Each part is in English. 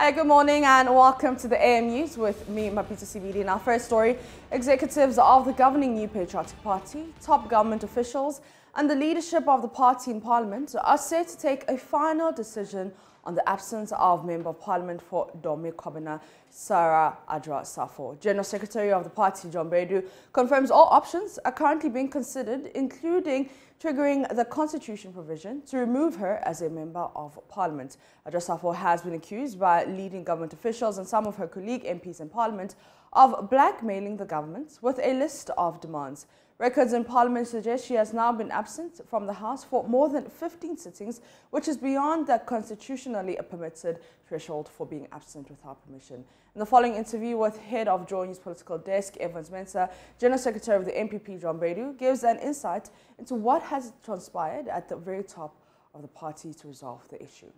Hi, good morning and welcome to the AM News with me, Mahmoud Spa Stadium. In our first story, executives of the governing New Patriotic Party, top government officials and the leadership of the party in Parliament are set to take a final decision on the absence of Member of Parliament for Dome Kobina, Sarah Adra Safo. General Secretary of the party, John Bedu, confirms all options are currently being considered, including triggering the constitution provision to remove her as a Member of Parliament. Adra Safo has been accused by leading government officials and some of her colleague MPs in Parliament of blackmailing the government with a list of demands. Records in Parliament suggest she has now been absent from the House for more than 15 sittings, which is beyond the constitutionally permitted threshold for being absent without permission. In the following interview with head of JoyNews political desk, Evans Mensah, General Secretary of the MPP, John Bedu, gives an insight into what has transpired at the very top of the party to resolve the issue.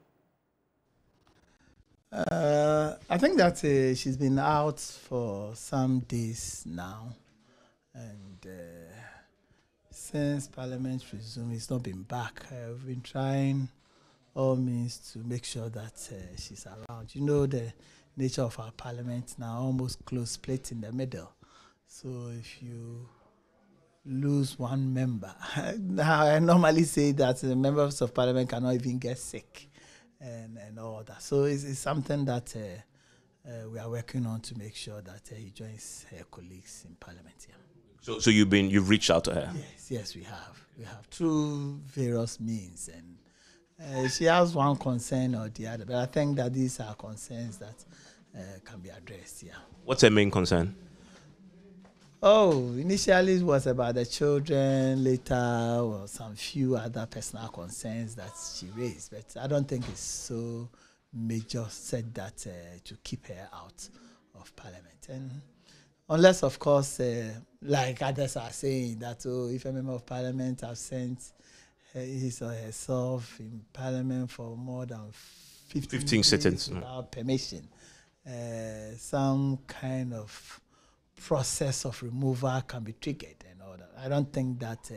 I think that she's been out for some days now. And since Parliament resumed, it's not been back. We've been trying all means to make sure that she's around. You know the nature of our Parliament now, almost close split in the middle. So if you lose one member, now I normally say that the members of Parliament cannot even get sick and all that. So it's something that we are working on to make sure that he joins her colleagues in Parliament here. So you've reached out to her? Yes, we have. We have through various means, and she has one concern or the other. But I think that these are concerns that can be addressed. Yeah. What's her main concern? Oh, initially it was about the children. Later, well, some few other personal concerns that she raised. But I don't think it's so major. Said that to keep her out of Parliament. And unless, of course, like others are saying, that if a member of Parliament has sent his or herself in Parliament for more than 15 sittings without permission, some kind of process of removal can be triggered and all that. I don't think that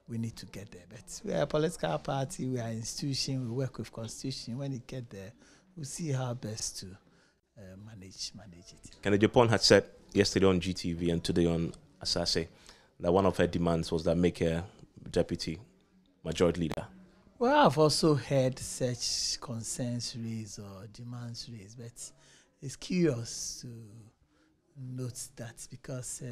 we need to get there. But we are a political party, we are an institution, we work with constitution. When it gets there, we'll see how best to manage it. Kennedy Japan had said yesterday on GTV and today on Asase that one of her demands was that make her deputy majority leader. Well, I've also heard such concerns raised or demands raised, but it's curious to note that because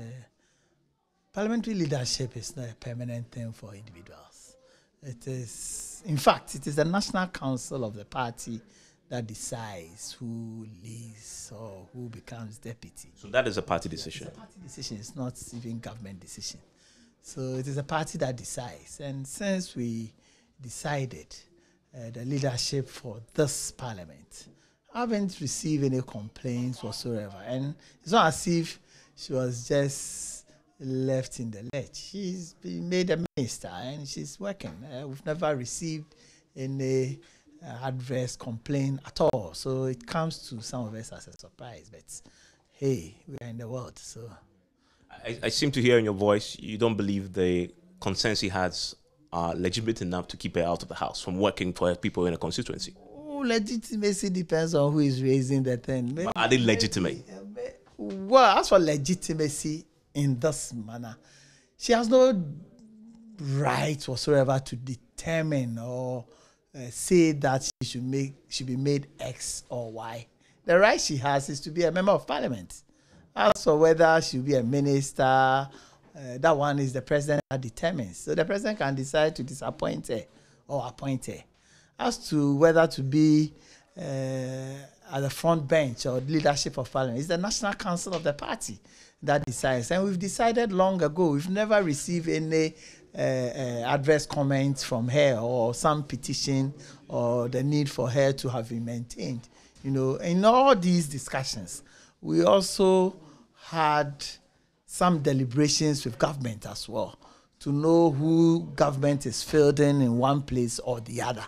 parliamentary leadership is not a permanent thing for individuals. It is, in fact, it is the National Council of the party that decides who leads or who becomes deputy. So that is a party decision? It's a party decision. It's not even government decision. So it is a party that decides. And since we decided the leadership for this parliament, I haven't received any complaints whatsoever. And it's not as if she was just left in the lurch. She's been made a minister and she's working. We've never received any adverse complaint at all. So it comes to some of us as a surprise. But hey, we are in the world. So I seem to hear in your voice you don't believe the concerns he has are legitimate enough to keep her out of the House from working for people in a constituency. Legitimacy depends on who is raising the thing. But are they legitimate? Well, as for legitimacy in this manner, she has no right whatsoever to determine or say that she should be made X or Y. The right she has is to be a member of Parliament. As for whether she'll be a minister, that one is the president that determines. So the president can decide to disappoint her or appoint her. As to whether to be at the front bench or leadership of Parliament, it's the National Council of the party that decides. And we've decided long ago. We've never received any adverse comments from her or some petition or the need for her to have been maintained. You know, in all these discussions, we also had some deliberations with government as well to know who government is fielding in one place or the other.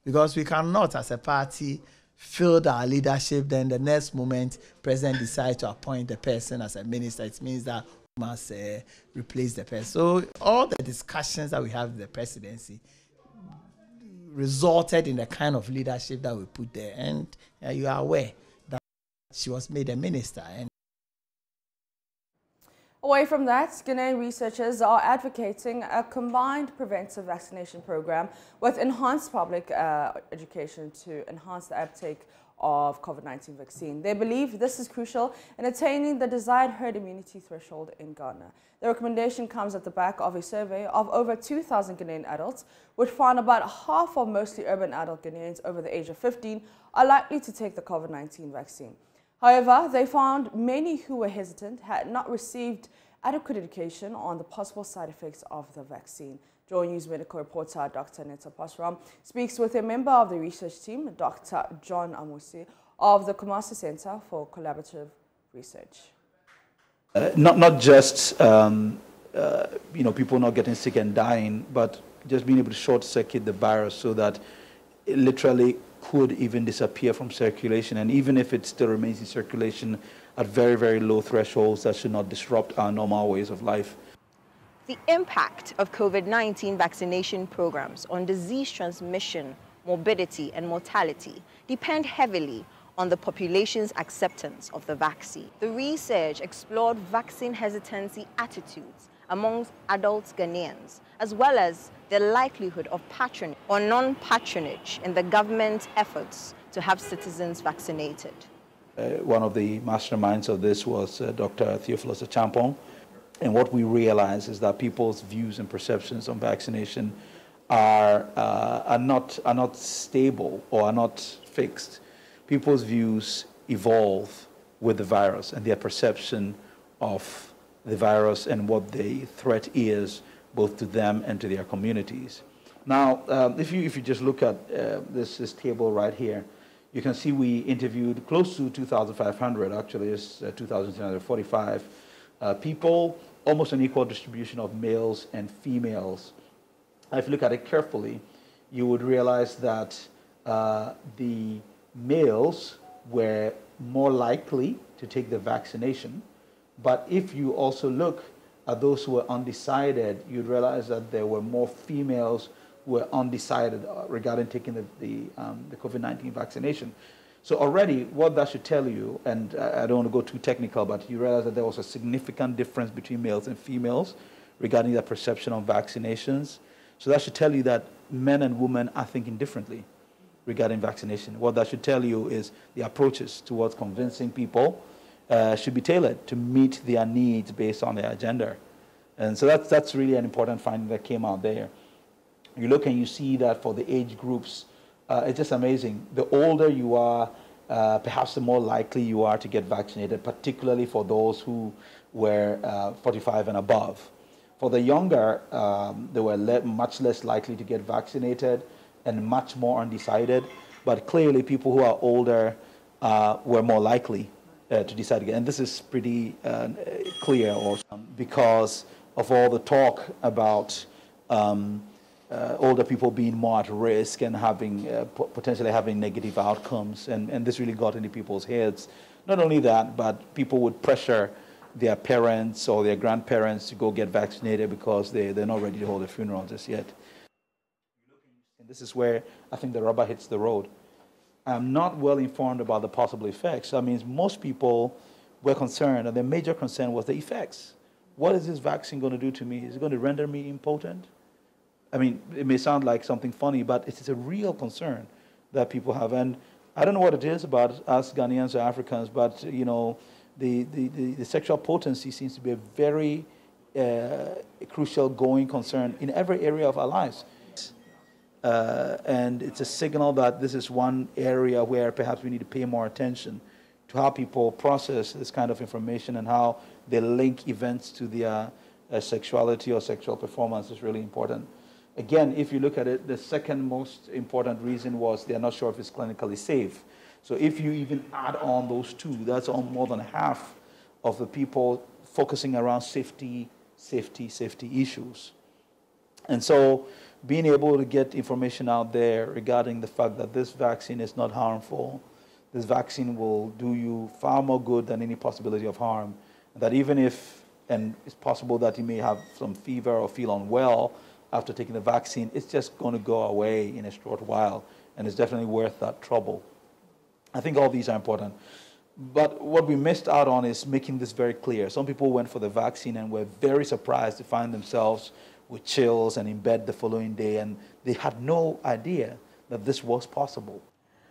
Because we cannot, as a party, field our leadership, then the next moment, president decides to appoint the person as a minister. It means that we must replace the person. So all the discussions that we have with the presidency resulted in the kind of leadership that we put there. And you are aware, she was made a minister. And away from that, Ghanaian researchers are advocating a combined preventive vaccination program with enhanced public education to enhance the uptake of COVID-19 vaccine. They believe this is crucial in attaining the desired herd immunity threshold in Ghana. The recommendation comes at the back of a survey of over 2,000 Ghanaian adults, which found about half of mostly urban adult Ghanaians over the age of 15 are likely to take the COVID-19 vaccine. However, they found many who were hesitant had not received adequate education on the possible side effects of the vaccine. JoyNews medical reporter Dr. Netta Pasram speaks with a member of the research team, Dr. John Amusi, of the Kumasi Center for Collaborative Research. Not just people not getting sick and dying, but just being able to short circuit the virus so that it literally could even disappear from circulation, and even if it still remains in circulation at very, very low thresholds, that should not disrupt our normal ways of life. The impact of COVID-19 vaccination programs on disease transmission, morbidity, and mortality depend heavily on the population's acceptance of the vaccine. The research explored vaccine hesitancy attitudes amongst adult Ghanaians, as well as the likelihood of patronage or non-patronage in the government's efforts to have citizens vaccinated. One of the masterminds of this was Dr. Theophilus Achampong. And what we realize is that people's views and perceptions on vaccination are not stable or are not fixed. People's views evolve with the virus and their perception of the virus and what the threat is, both to them and to their communities. Now, if you just look at this table right here, you can see we interviewed close to 2,500, actually it's 2,345 people, almost an equal distribution of males and females. If you look at it carefully, you would realize that the males were more likely to take the vaccination. But if you also look at those who were undecided, you'd realize that there were more females who were undecided regarding taking the COVID-19 vaccination. So already what that should tell you, and I don't want to go too technical, but you realize that there was a significant difference between males and females regarding their perception of vaccinations. So that should tell you that men and women are thinking differently regarding vaccination. What that should tell you is the approaches towards convincing people should be tailored to meet their needs based on their agenda. And so that's really an important finding that came out there. You look and you see that for the age groups, it's just amazing. The older you are, perhaps the more likely you are to get vaccinated, particularly for those who were 45 and above. For the younger, they were much less likely to get vaccinated and much more undecided. But clearly, people who are older were more likely to decide again. And this is pretty clear also because of all the talk about older people being more at risk and having potentially having negative outcomes, and this really got into people's heads. Not only that, but people would pressure their parents or their grandparents to go get vaccinated because they're not ready to hold a funeral just yet. And this is where I think the rubber hits the road. I'm not well informed about the possible effects. I mean, most people were concerned, and their major concern was the effects. What is this vaccine going to do to me? Is it going to render me impotent? I mean, it may sound like something funny, but it's a real concern that people have. And I don't know what it is about us Ghanaians or Africans, but, you know, the sexual potency seems to be a very crucial going concern in every area of our lives. And it's a signal that this is one area where perhaps we need to pay more attention to how people process this kind of information and how they link events to their sexuality or sexual performance is really important. Again, if you look at it, the second most important reason was they're not sure if it's clinically safe. So if you even add on those two, that's on more than half of the people focusing around safety issues. And so being able to get information out there regarding the fact that this vaccine is not harmful, this vaccine will do you far more good than any possibility of harm, that even if, and it's possible that you may have some fever or feel unwell after taking the vaccine, it's just going to go away in a short while, and it's definitely worth that trouble. I think all these are important. But what we missed out on is making this very clear. Some people went for the vaccine and were very surprised to find themselves with chills and in bed the following day, and they had no idea that this was possible.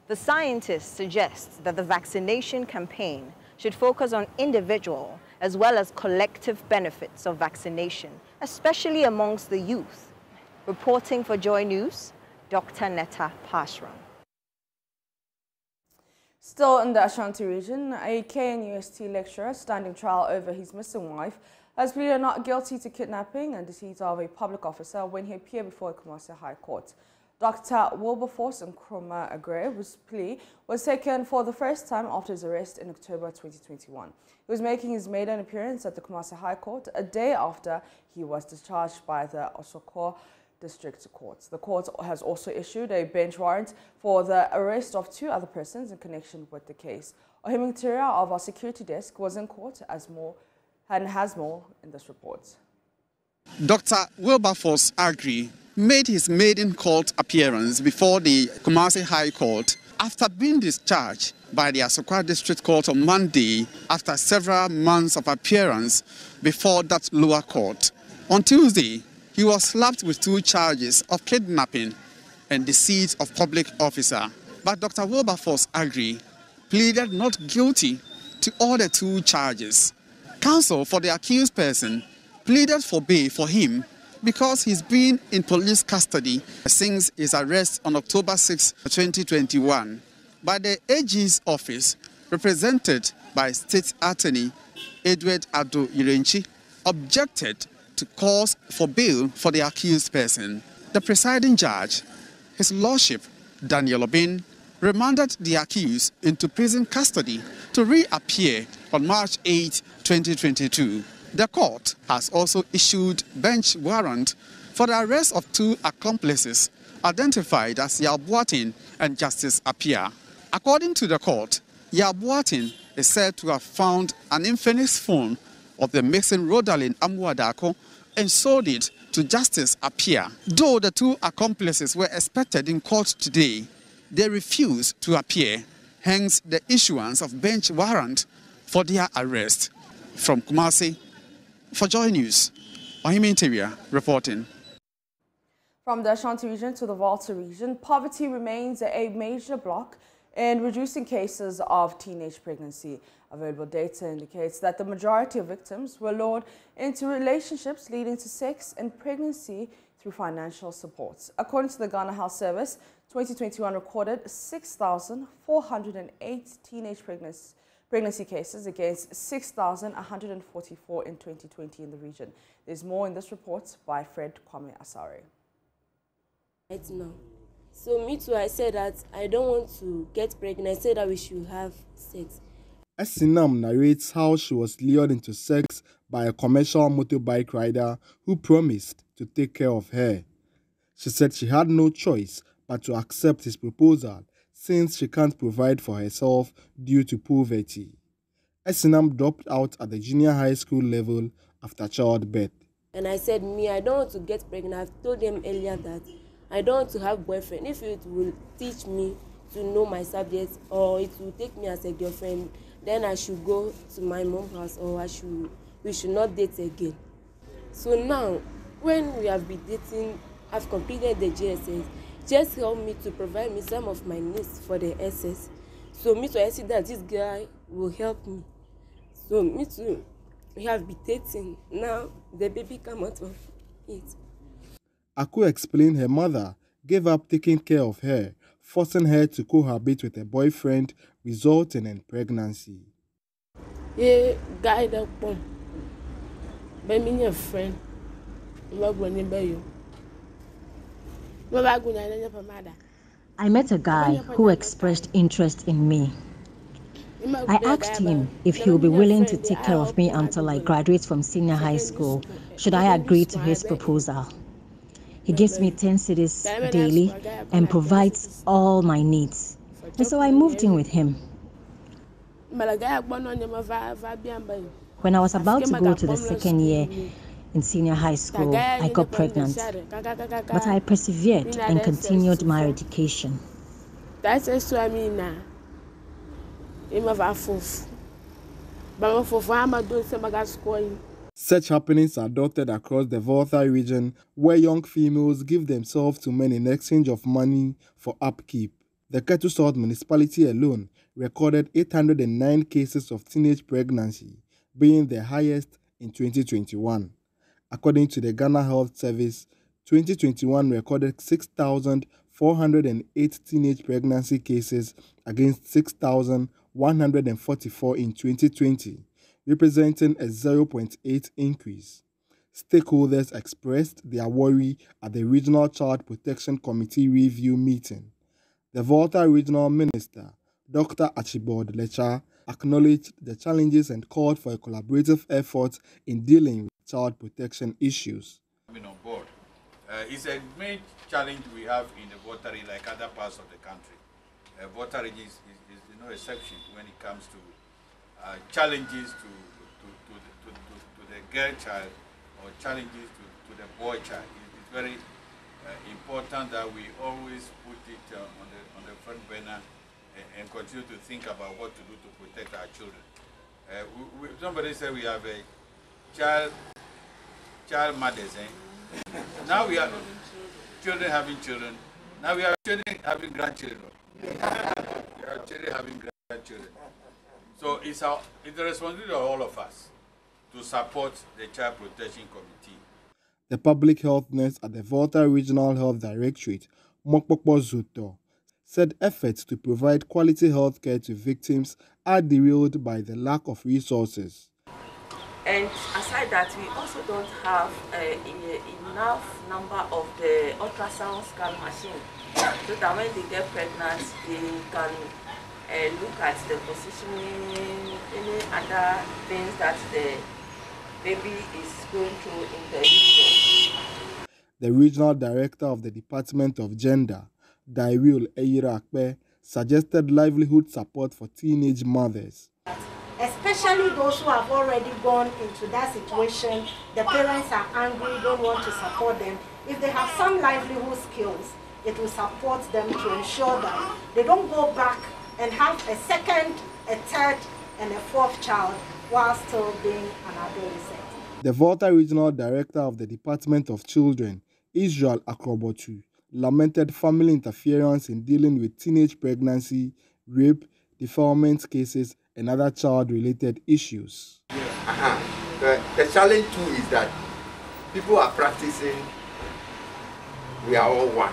The scientists suggest that the vaccination campaign should focus on individual as well as collective benefits of vaccination, especially amongst the youth. Reporting for Joy News, Dr. Netta Pashram. Still in the Ashanti region, a KNUST lecturer standing trial over his missing wife has pleaded not guilty to kidnapping and deceit of a public officer when he appeared before the Kumasi High Court. Dr. Wilberforce Nkrumah Agre's plea was taken for the first time after his arrest in October 2021. He was making his maiden appearance at the Kumasi High Court a day after he was discharged by the Osoko District Court. The court has also issued a bench warrant for the arrest of 2 other persons in connection with the case. Ohimi Teria of our security desk was in court has more in this report. Dr. Wilberforce Agri made his maiden court appearance before the Kumasi High Court after being discharged by the Asokwa District Court on Monday after several months of appearance before that lower court. On Tuesday, he was slapped with 2 charges of kidnapping and deceit of public officer. But Dr. Wilberforce Agri pleaded not guilty to all the 2 charges. Counsel for the accused person pleaded for bail for him because he's been in police custody since his arrest on October 6, 2021. By the AG's office, represented by State Attorney Edward Ado Irenchi, objected to calls for bail for the accused person. The presiding judge, His Lordship Daniel Obin, remanded the accused into prison custody to reappear on March 8, 2022. The court has also issued bench warrant for the arrest of 2 accomplices identified as Yabuatin and Justice Apia. According to the court, Yabuatin is said to have found an infamous phone of the missing Rodalyn Amuadako and sold it to Justice Apia. Though the 2 accomplices were expected in court today, they refused to appear, hence the issuance of bench warrant for their arrest. From Kumasi, for Joy News, Ohimi Teria reporting. From the Ashanti region to the Volta region, poverty remains a major block in reducing cases of teenage pregnancy. Available data indicates that the majority of victims were lured into relationships leading to sex and pregnancy through financial support. According to the Ghana Health Service, 2021 recorded 6,408 teenage pregnancy cases against 6,144 in 2020 in the region. There's more in this report by Fred Kwame Asare. Right now. So me too, I said that I don't want to get pregnant. I said that we should have sex. Esinam narrates how she was lured into sex by a commercial motorbike rider who promised to take care of her. She said she had no choice but to accept his proposal since she can't provide for herself due to poverty. Esinam dropped out at the junior high school level after childbirth. And I said, I don't want to get pregnant. I've told them earlier that I don't want to have boyfriend. If it will teach me to know my subjects or it will take me as a girlfriend, then I should go to my mom's house or we should not date again. So now, when we have been dating, I've completed the GSS. Just help me to provide me some of my needs for the SS. So me too, I see that this guy will help me. So me too, we have been dating. Now the baby come out of it. Aku explained her mother gave up taking care of her, forcing her to cohabit with a boyfriend, resulting in pregnancy. Yeah, guy that come. But me your friend. I met a guy who expressed interest in me. I asked him if he would be willing to take care of me until I graduate from senior high school, should I agree to his proposal. He gives me 10 cedis daily and provides all my needs. And so I moved in with him. When I was about to go to the second year in senior high school, I got pregnant, but I persevered and continued my education. Such happenings are dotted across the Volta region, where young females give themselves to men in exchange of money for upkeep. The Ketu South municipality alone recorded 809 cases of teenage pregnancy, being the highest in 2021. According to the Ghana Health Service, 2021 recorded 6,408 teenage pregnancy cases against 6,144 in 2020, representing a 0.8 increase. Stakeholders expressed their worry at the Regional Child Protection Committee review meeting. The Volta Regional Minister, Dr. Archibald Lecha, acknowledged the challenges and called for a collaborative effort in dealing with child protection issues. On board. It's a main challenge we have in the Volta region, like other parts of the country. Volta region is no exception when it comes to challenges to the girl child or challenges to the boy child. It's very important that we always put it on the front burner and continue to think about what to do to protect our children. Somebody said we have a child mothers. Now we have children having children. Now we have children having grandchildren. We have children having grandchildren. So it's the responsibility of all of us to support the Child Protection Committee. The public health nurse at the Volta Regional Health Directorate, Mokpokpo Zuto, said efforts to provide quality health care to victims are derailed by the lack of resources. And aside that, we also don't have enough number of the ultrasound scan machine, so that when they get pregnant, they can look at the positioning, any other things that the baby is going through in the utero. The regional director of the Department of Gender, Dairil Eyirakpe, suggested livelihood support for teenage mothers. Especially those who have already gone into that situation, the parents are angry, don't want to support them. If they have some livelihood skills, it will support them to ensure that they don't go back and have a second, a third, and a fourth child while still being an adolescent. The Volta Regional Director of the Department of Children, Israel Akrobotu, lamented family interference in dealing with teenage pregnancy, rape, defilement cases, and other child-related issues. The challenge too is that people are practicing we are all one.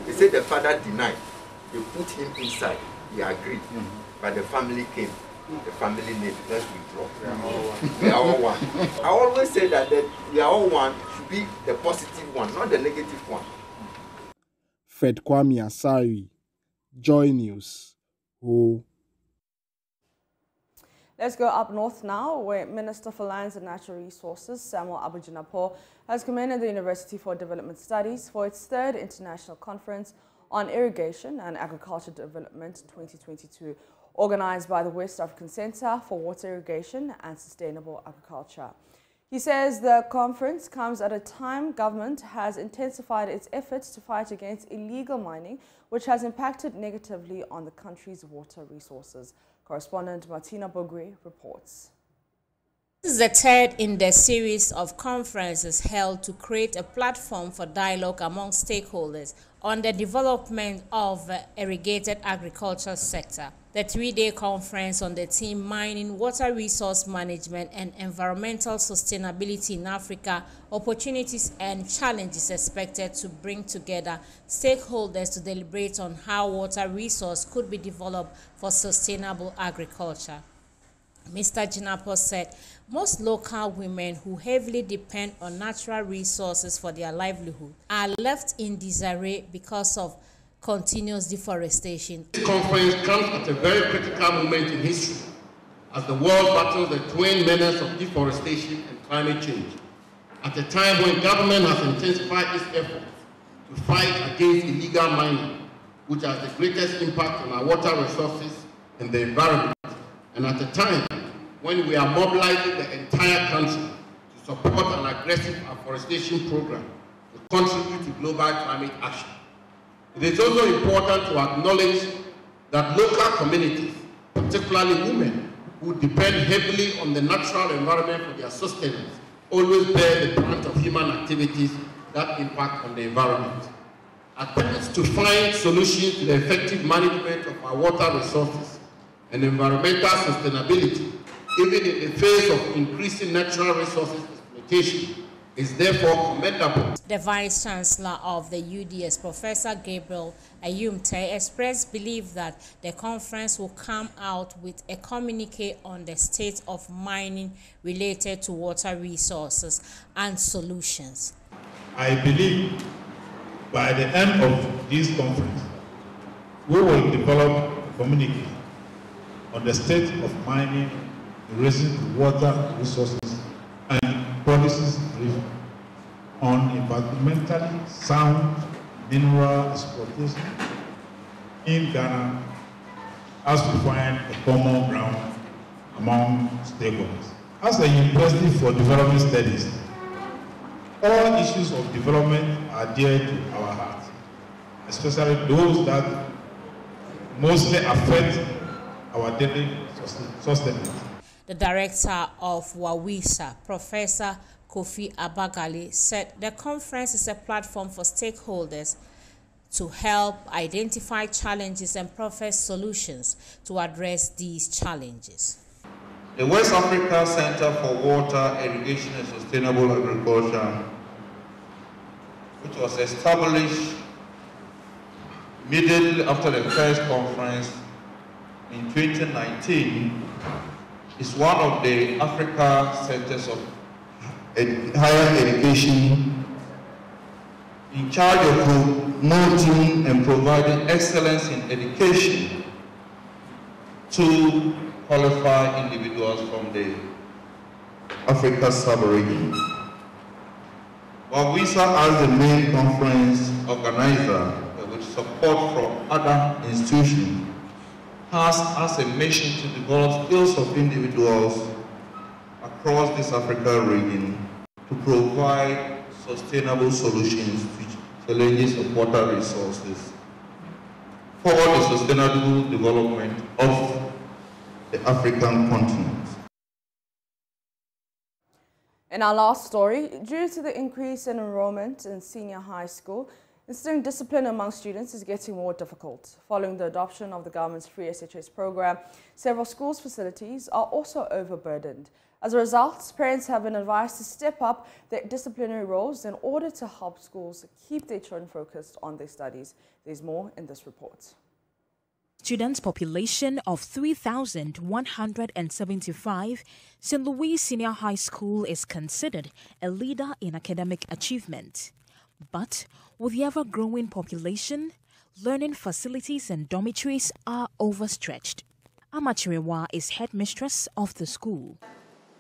They say the father denied. They put him inside. He agreed. But the family came. The family name, let's withdraw. We are all one. I always say that we are all one should be the positive one, not the negative one. Fred Kwame Asari, JoyNews. Oh. Let's go up north now, where Minister for Lands and Natural Resources, Samuel Abujinapo, has commended the University for Development Studies for its third International Conference on Irrigation and Agriculture Development 2022, organized by the West African Center for Water Irrigation and Sustainable Agriculture. He says the conference comes at a time government has intensified its efforts to fight against illegal mining, which has impacted negatively on the country's water resources. Correspondent Martina Bogri reports. This is the third in the series of conferences held to create a platform for dialogue among stakeholders on the development of the irrigated agriculture sector. The three-day conference on the theme Mining, Water Resource Management and Environmental Sustainability in Africa, Opportunities and Challenges expected to bring together stakeholders to deliberate on how water resource could be developed for sustainable agriculture. Mr. Jinapo said most local women who heavily depend on natural resources for their livelihood are left in disarray because of continuous deforestation. This conference comes at a very critical moment in history as the world battles the twin menace of deforestation and climate change. At a time when government has intensified its efforts to fight against illegal mining, which has the greatest impact on our water resources and the environment, and at a time when we are mobilizing the entire country to support an aggressive afforestation program to contribute to global climate action. It is also important to acknowledge that local communities, particularly women, who depend heavily on the natural environment for their sustenance, always bear the brunt of human activities that impact on the environment. Attempts to find solutions to the effective management of our water resources and environmental sustainability, even in the face of increasing natural resources exploitation, is therefore commendable. The Vice Chancellor of the UDS, Professor Gabriel Ayumte, expressed belief that the conference will come out with a communique on the state of mining related to water resources and solutions. I believe by the end of this conference, we will develop a communique on the state of mining in relation to water resources and policies brief on environmentally sound mineral exploitation in Ghana as we find a common ground among stakeholders. As a University for Development Studies, all issues of development are dear to our hearts, especially those that mostly affect our daily sustenance. The director of WAWISA, Professor Kofi Abagali, said the conference is a platform for stakeholders to help identify challenges and profess solutions to address these challenges. The West Africa Center for Water, Irrigation and Sustainable Agriculture, which was established immediately after the first conference in 2019, is one of the Africa centers of higher education in charge of promoting and providing excellence in education to qualify individuals from the Africa sub-region. WAWISA, as the main conference organizer with support from other institutions, has as a mission to develop skills of individuals across this Africa region to provide sustainable solutions to challenges of water resources for the sustainable development of the African continent. In our last story, due to the increase in enrollment in senior high school, instilling discipline among students is getting more difficult. Following the adoption of the government's free SHS program, several schools' facilities are also overburdened. As a result, parents have been advised to step up their disciplinary roles in order to help schools keep their children focused on their studies. There's more in this report. Students population of 3,175, St. Louis Senior High School is considered a leader in academic achievement. But with the ever-growing population, learning facilities and dormitories are overstretched. Amachirewa is headmistress of the school.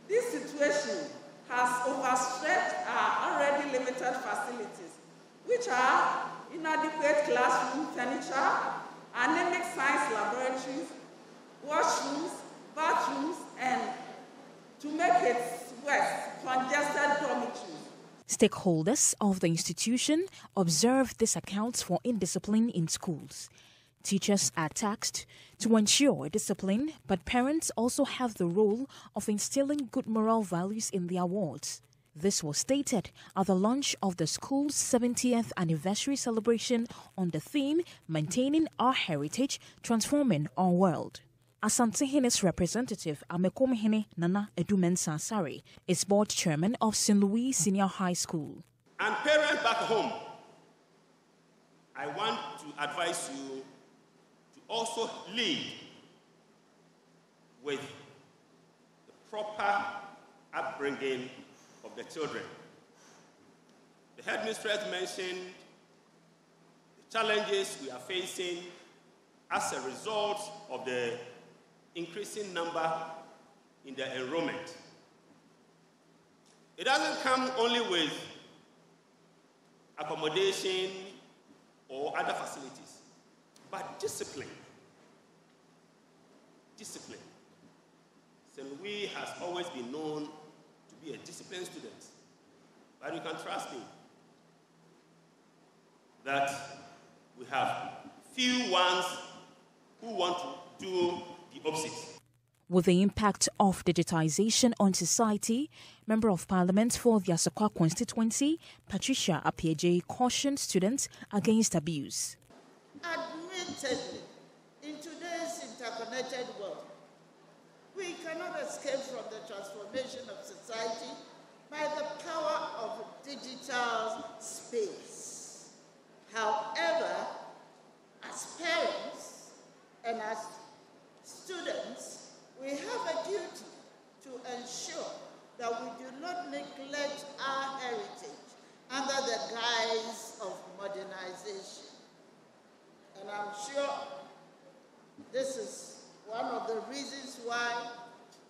This situation has overstretched our already limited facilities, which are inadequate classroom furniture, anemic science laboratories, washrooms, bathrooms, and, to make it worse, congested dormitories. Stakeholders of the institution observe this accounts for indiscipline in schools. Teachers are tasked to ensure discipline, but parents also have the role of instilling good moral values in their wards. This was stated at the launch of the school's 70th anniversary celebration on the theme Maintaining Our Heritage, Transforming Our World. Asantehene's representative, Amekomhene Nana Edumensa-Sari, is board chairman of St. Louis Senior High School. And parents back home, I want to advise you to also lead with the proper upbringing of the children. The headmistress mentioned the challenges we are facing as a result of the increasing number in the enrollment. It doesn't come only with accommodation or other facilities, but discipline. Discipline. St. Louis has always been known to be a disciplined student, but you can trust me that we have few ones who want to do the opposite. With the impact of digitization on society, Member of Parliament for the Asokwa constituency, Patricia Apieje, cautioned students against abuse. Admittedly, in today's interconnected world, we cannot escape from the transformation of society by the power of digital space. However, as parents and as students, we have a duty to ensure that we do not neglect our heritage under the guise of modernization. And I'm sure this is one of the reasons why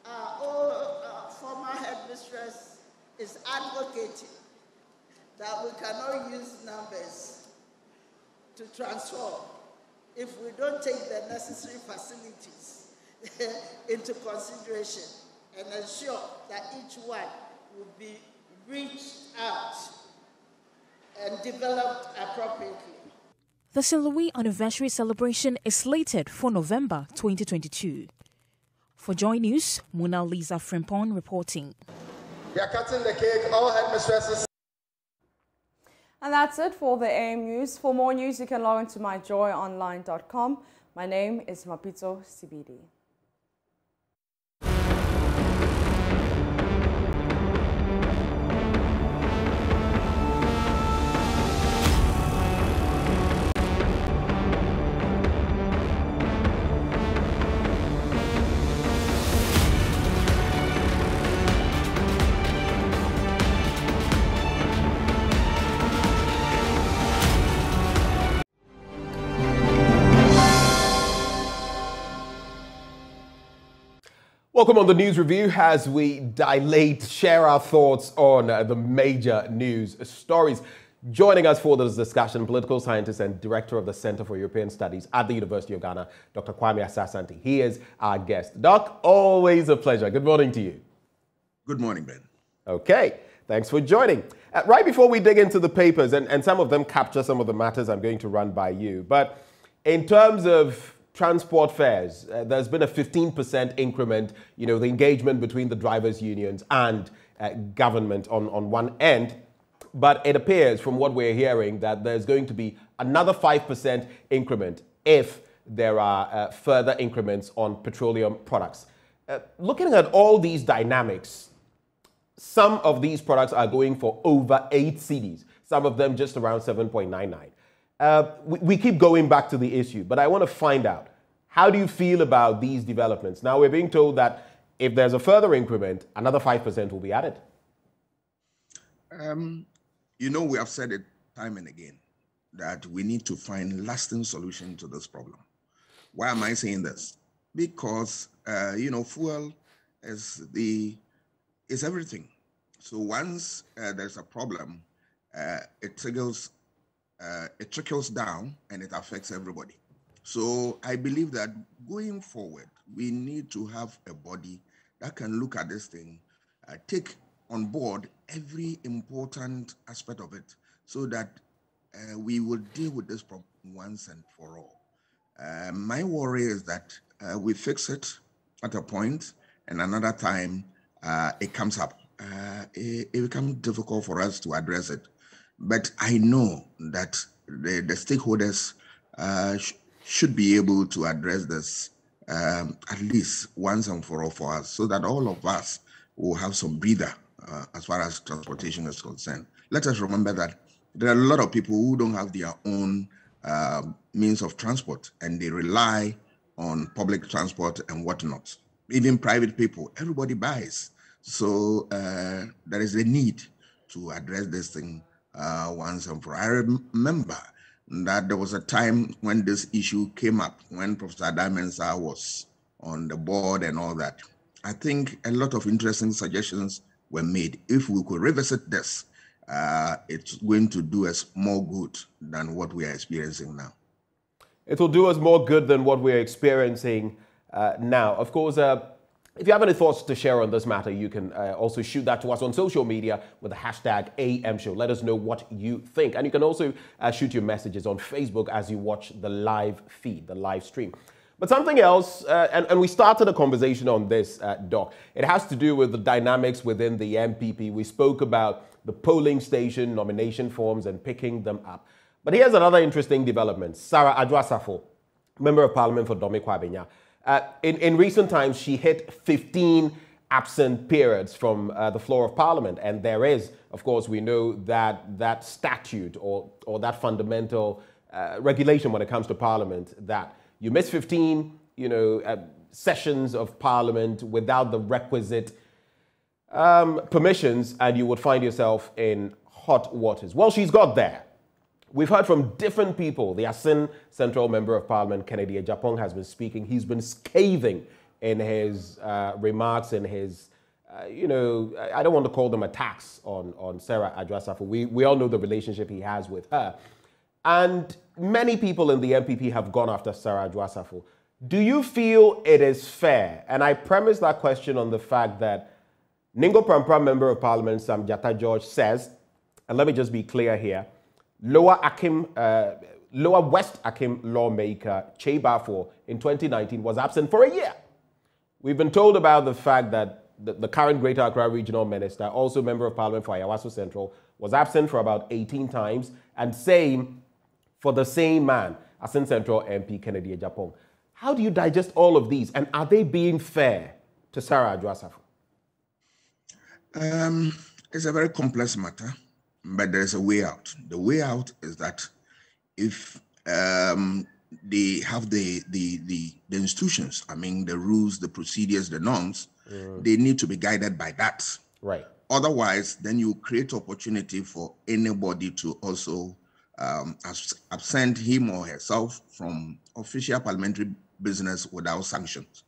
our former headmistress is advocating that we cannot use numbers to transform if we don't take the necessary facilities into consideration and ensure that each one will be reached out and developed appropriately. The St. Louis anniversary celebration is slated for November 2022. For Joy News, Mona Lisa Frimpong reporting. We are cutting the cake, all headmistresses. And that's it for the AM News. For more news, you can log into myjoyonline.com. My name is Mahmoud Spa. Welcome on the News Review as we share our thoughts on the major news stories. Joining us for this discussion, political scientist and director of the Center for European Studies at the University of Ghana, Dr. Kwame Asasanti. He is our guest. Doc, always a pleasure. Good morning to you. Good morning, Ben. Okay, thanks for joining. Right before we dig into the papers, and some of them capture some of the matters I'm going to run by you, but in terms of transport fares, there's been a 15% increment, the engagement between the drivers' unions and government on one end. But it appears from what we're hearing that there's going to be another 5% increment if there are further increments on petroleum products. Looking at all these dynamics, some of these products are going for over 8 cedis, some of them just around 7.99. We keep going back to the issue, but I want to find out, how do you feel about these developments? Now, we're being told that if there's a further increment, another 5% will be added. We have said it time and again that we need to find lasting solution to this problem. Why am I saying this? Because, fuel is everything. So once there's a problem, it trickles down and it affects everybody. So I believe that going forward, we need to have a body that can look at this thing, take on board every important aspect of it so that we will deal with this problem once and for all. My worry is that we fix it at a point and another time it comes up. It becomes difficult for us to address it. But I know that the stakeholders should be able to address this at least once and for all for us so that all of us will have some breather as far as transportation is concerned. Let us remember that there are a lot of people who don't have their own means of transport and they rely on public transport and whatnot. Even private people, everybody buys. So there is a need to address this thing once and for all. I remember that there was a time when this issue came up, when Professor Diamensah was on the board and all that. I think a lot of interesting suggestions were made. If we could revisit this, it's going to do us more good than what we are experiencing now. It will do us more good than what we're experiencing now. Of course, if you have any thoughts to share on this matter, you can also shoot that to us on social media with the hashtag AMShow. Let us know what you think. And you can also shoot your messages on Facebook as you watch the live feed, the live stream. But something else, and we started a conversation on this, Doc. It has to do with the dynamics within the MPP. We spoke about the polling station nomination forms and picking them up. But here's another interesting development. Sarah Adjua-Safo, Member of Parliament for Dome-Kwabenya. In recent times, she hit 15 absent periods from the floor of Parliament. And there is, of course, we know that statute or that fundamental regulation when it comes to Parliament that you miss 15, sessions of Parliament without the requisite permissions, and you would find yourself in hot waters. Well, she's got there. We've heard from different people. The Asin Central Member of Parliament, Kennedy Ejapong, has been speaking. He's been scathing in his remarks and his, I don't want to call them attacks on Sarah Adjua-Safo. We all know the relationship he has with her. And many people in the MPP have gone after Sarah Adjua-Safo. Do you feel it is fair? And I premise that question on the fact that Ningo Prampra Member of Parliament, Sam Jatta George, says, and let me just be clear here, Lower West Akim lawmaker Che Bafo in 2019 was absent for a year. We've been told about the fact that the current Greater Accra Regional Minister, also Member of Parliament for Ayawaso Central, was absent for about 18 times, and same for the same man, Asin Central MP Kennedy Ejapong. How do you digest all of these, and are they being fair to Sarah Adjua-Safo? It's a very complex matter, but there's a way out. The way out is that if they have the institutions, I mean, the rules, the procedures, the norms, they need to be guided by that. Right. Otherwise, then you create opportunity for anybody to also absent him or herself from official parliamentary business without sanctions.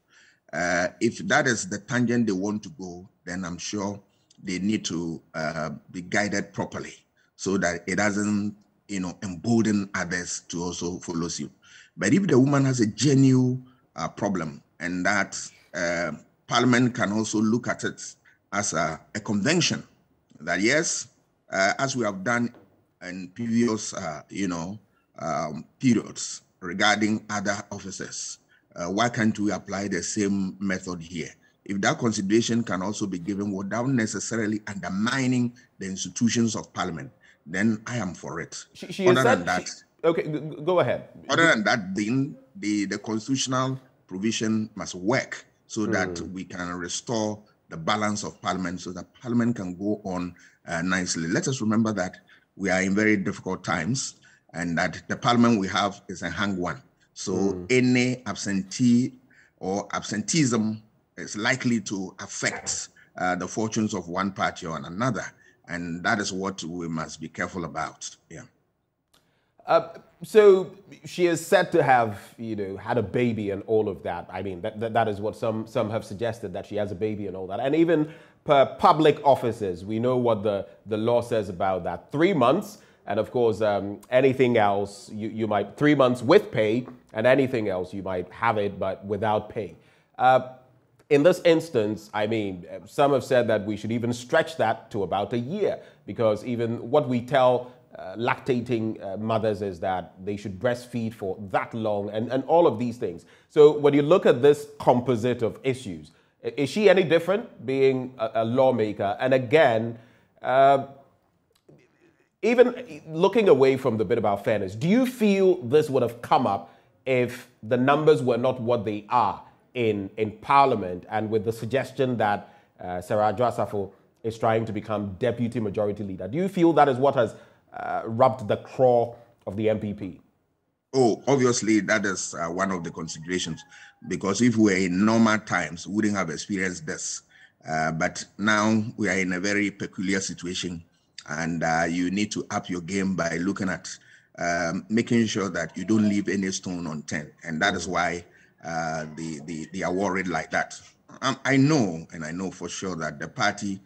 If that is the tangent they want to go, then I'm sure they need to be guided properly so that it doesn't, embolden others to also follow suit. But if the woman has a genuine problem, and that Parliament can also look at it as a convention, that yes, as we have done in previous, periods regarding other officers, why can't we apply the same method here? If that consideration can also be given without necessarily undermining the institutions of Parliament, then I am for it. Okay, go ahead. Other than that, then the constitutional provision must work so that we can restore the balance of Parliament so that Parliament can go on nicely. Let us remember that we are in very difficult times and that the Parliament we have is a hanged one. So any absentee or absenteeism is likely to affect the fortunes of one party or another. And that is what we must be careful about. Yeah. So she is said to have, had a baby and all of that. I mean, that is what some have suggested, that she has a baby and all that. And even per public offices, we know what the law says about that. 3 months, and of course, anything else, you might, 3 months with pay, and anything else, you might have it, but without pay. In this instance, I mean, some have said that we should even stretch that to about a year, because even what we tell lactating mothers is that they should breastfeed for that long, and all of these things. So when you look at this composite of issues, is she any different being a lawmaker? And again, even looking away from the bit about fairness, do you feel this would have come up if the numbers were not what they are in Parliament, and with the suggestion that Sarah Adjua-Safo is trying to become deputy majority leader? Do you feel that is what has rubbed the craw of the MPP? Oh, obviously, that is one of the considerations, because if we were in normal times, we wouldn't have experienced this. But now we are in a very peculiar situation, and you need to up your game by looking at making sure that you don't leave any stone unturned. And that is why they are worried like that. I know, and I know for sure that the party,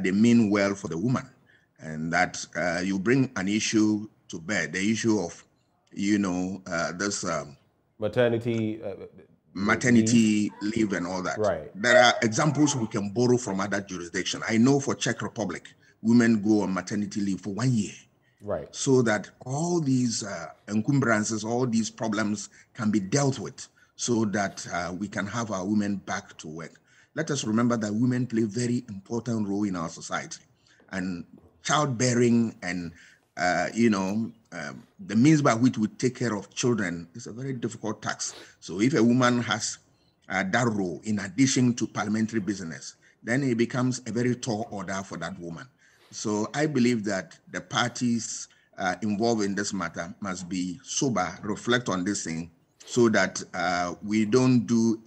they mean well for the woman, and that you bring an issue to bear, the issue of, this maternity leave and all that. Right. There are examples we can borrow from other jurisdictions. I know for Czech Republic, women go on maternity leave for 1 year. Right. So that all these encumbrances, all these problems can be dealt with. so that we can have our women back to work. Let us remember that women play a very important role in our society, and childbearing and the means by which we take care of children is a very difficult task. So if a woman has that role in addition to parliamentary business, then it becomes a very tall order for that woman. So I believe that the parties involved in this matter must be sober, reflect on this thing, so that we don't do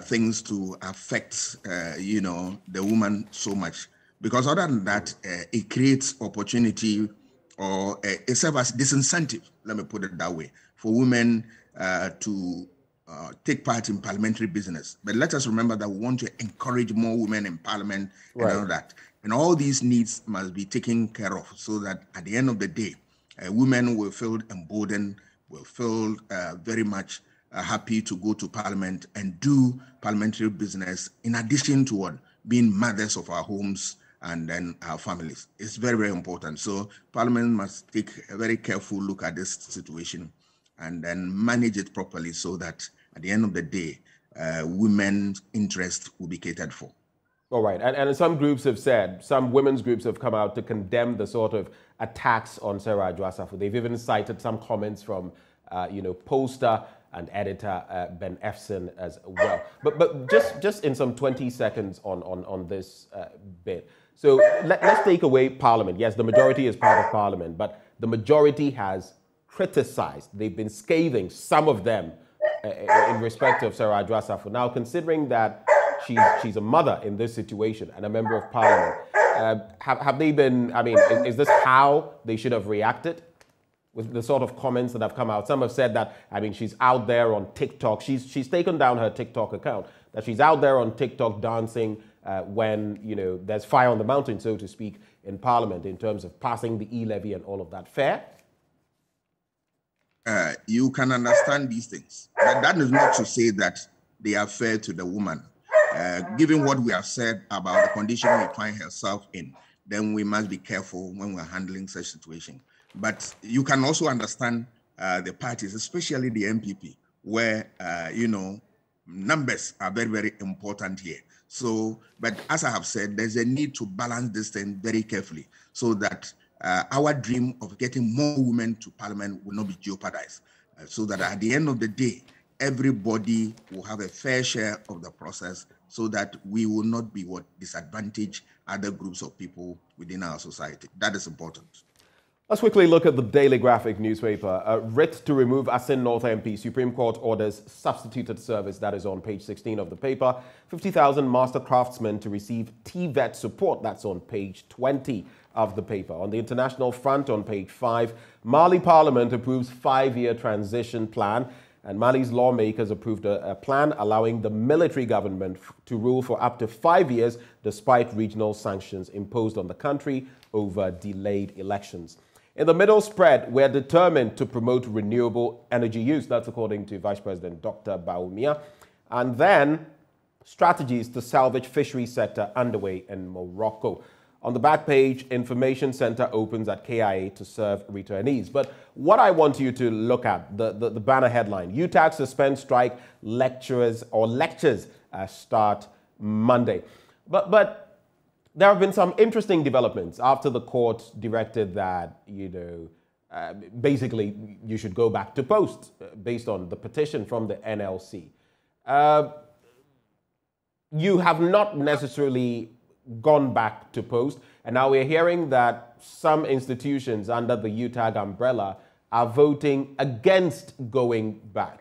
things to affect, the woman so much. Because other than that, it creates opportunity, or it serves as disincentive, let me put it that way, for women to take part in parliamentary business. But let us remember that we want to encourage more women in parliament and all that. And all these needs must be taken care of, so that at the end of the day, women will feel emboldened, will feel very much happy to go to parliament and do parliamentary business, in addition to what? Being mothers of our homes and then our families. It's very, very important. So parliament must take a very careful look at this situation and then manage it properly, so that at the end of the day, women's interests will be catered for. All right. And some groups have said, some women's groups have come out to condemn the sort of attacks on Sarah Adwoa-Sarfo. They've even cited some comments from, poster and editor Ben Efson as well. But just in some 20 seconds on this bit. So let's take away Parliament. Yes, the majority is part of Parliament, but the majority has criticized. They've been scathing, some of them, in respect of Sarah Adwoa-Sarfo. Now, considering that she's a mother in this situation and a member of Parliament, have they been, is this how they should have reacted with the sort of comments that have come out? Some have said that, she's out there on TikTok. She's taken down her TikTok account, that she's out there on TikTok dancing when, there's fire on the mountain, so to speak, in Parliament, in terms of passing the e-levy and all of that. Fair? You can understand these things, but that is not to say that they are fair to the woman. Given what we have said about the condition we find herself in, then we must be careful when we're handling such situation. But you can also understand the parties, especially the MPP, where, numbers are very, very important here. So, but as I have said, there's a need to balance this thing very carefully, so that our dream of getting more women to parliament will not be jeopardized, so that at the end of the day, everybody will have a fair share of the process, so that we will not be disadvantage other groups of people within our society. That is important. Let's quickly look at the Daily Graphic newspaper. Writ to remove Asin North MP. Supreme Court orders substituted service. That is on page 16 of the paper. 50,000 master craftsmen to receive TVET support. That's on page 20 of the paper. On the international front, on page 5, Mali Parliament approves 5-year transition plan. And Mali's lawmakers approved a plan allowing the military government to rule for up to 5 years, despite regional sanctions imposed on the country over delayed elections. In the middle spread, we're determined to promote renewable energy use. That's according to Vice President Dr. Bawumia. And then strategies to salvage fishery sector underway in Morocco. On the back page, Information Center opens at KIA to serve returnees. But what I want you to look at, the banner headline, UTAG suspend strike, lectures start Monday. But there have been some interesting developments after the court directed that, basically you should go back to post based on the petition from the NLC. You have not necessarily gone back to post, and now we're hearing that some institutions under the UTAG umbrella are voting against going back.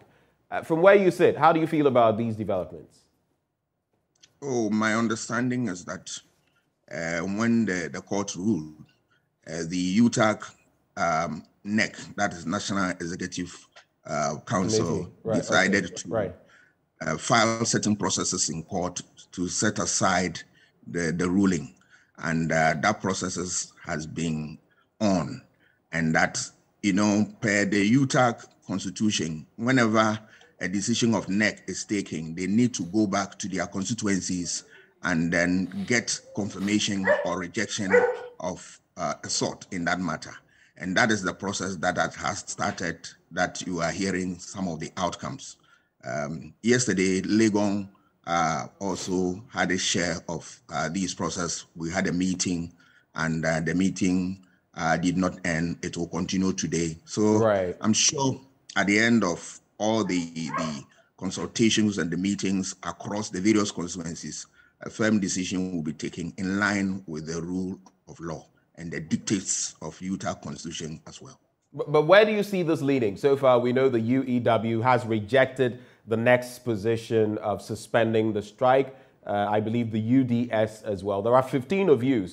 From where you sit, how do you feel about these developments? Oh, my understanding is that when the court ruled, the UTAG NEC, that is National Executive Council, decided to file certain processes in court to set aside the ruling. And that process has been on. And that, per the UTAG constitution, whenever a decision of NEC is taken, they need to go back to their constituencies and then get confirmation or rejection of a sort in that matter. And that is the process that has started, that you are hearing some of the outcomes. Yesterday, Legon also had a share of this process. We had a meeting, and the meeting did not end. It will continue today. So I'm sure at the end of all the consultations and the meetings across the various constituencies, a firm decision will be taken in line with the rule of law and the dictates of Utah Constitution as well. But where do you see this leading? So far, we know the UEW has rejected the next position of suspending the strike. I believe the UDS as well. There are 15 of you.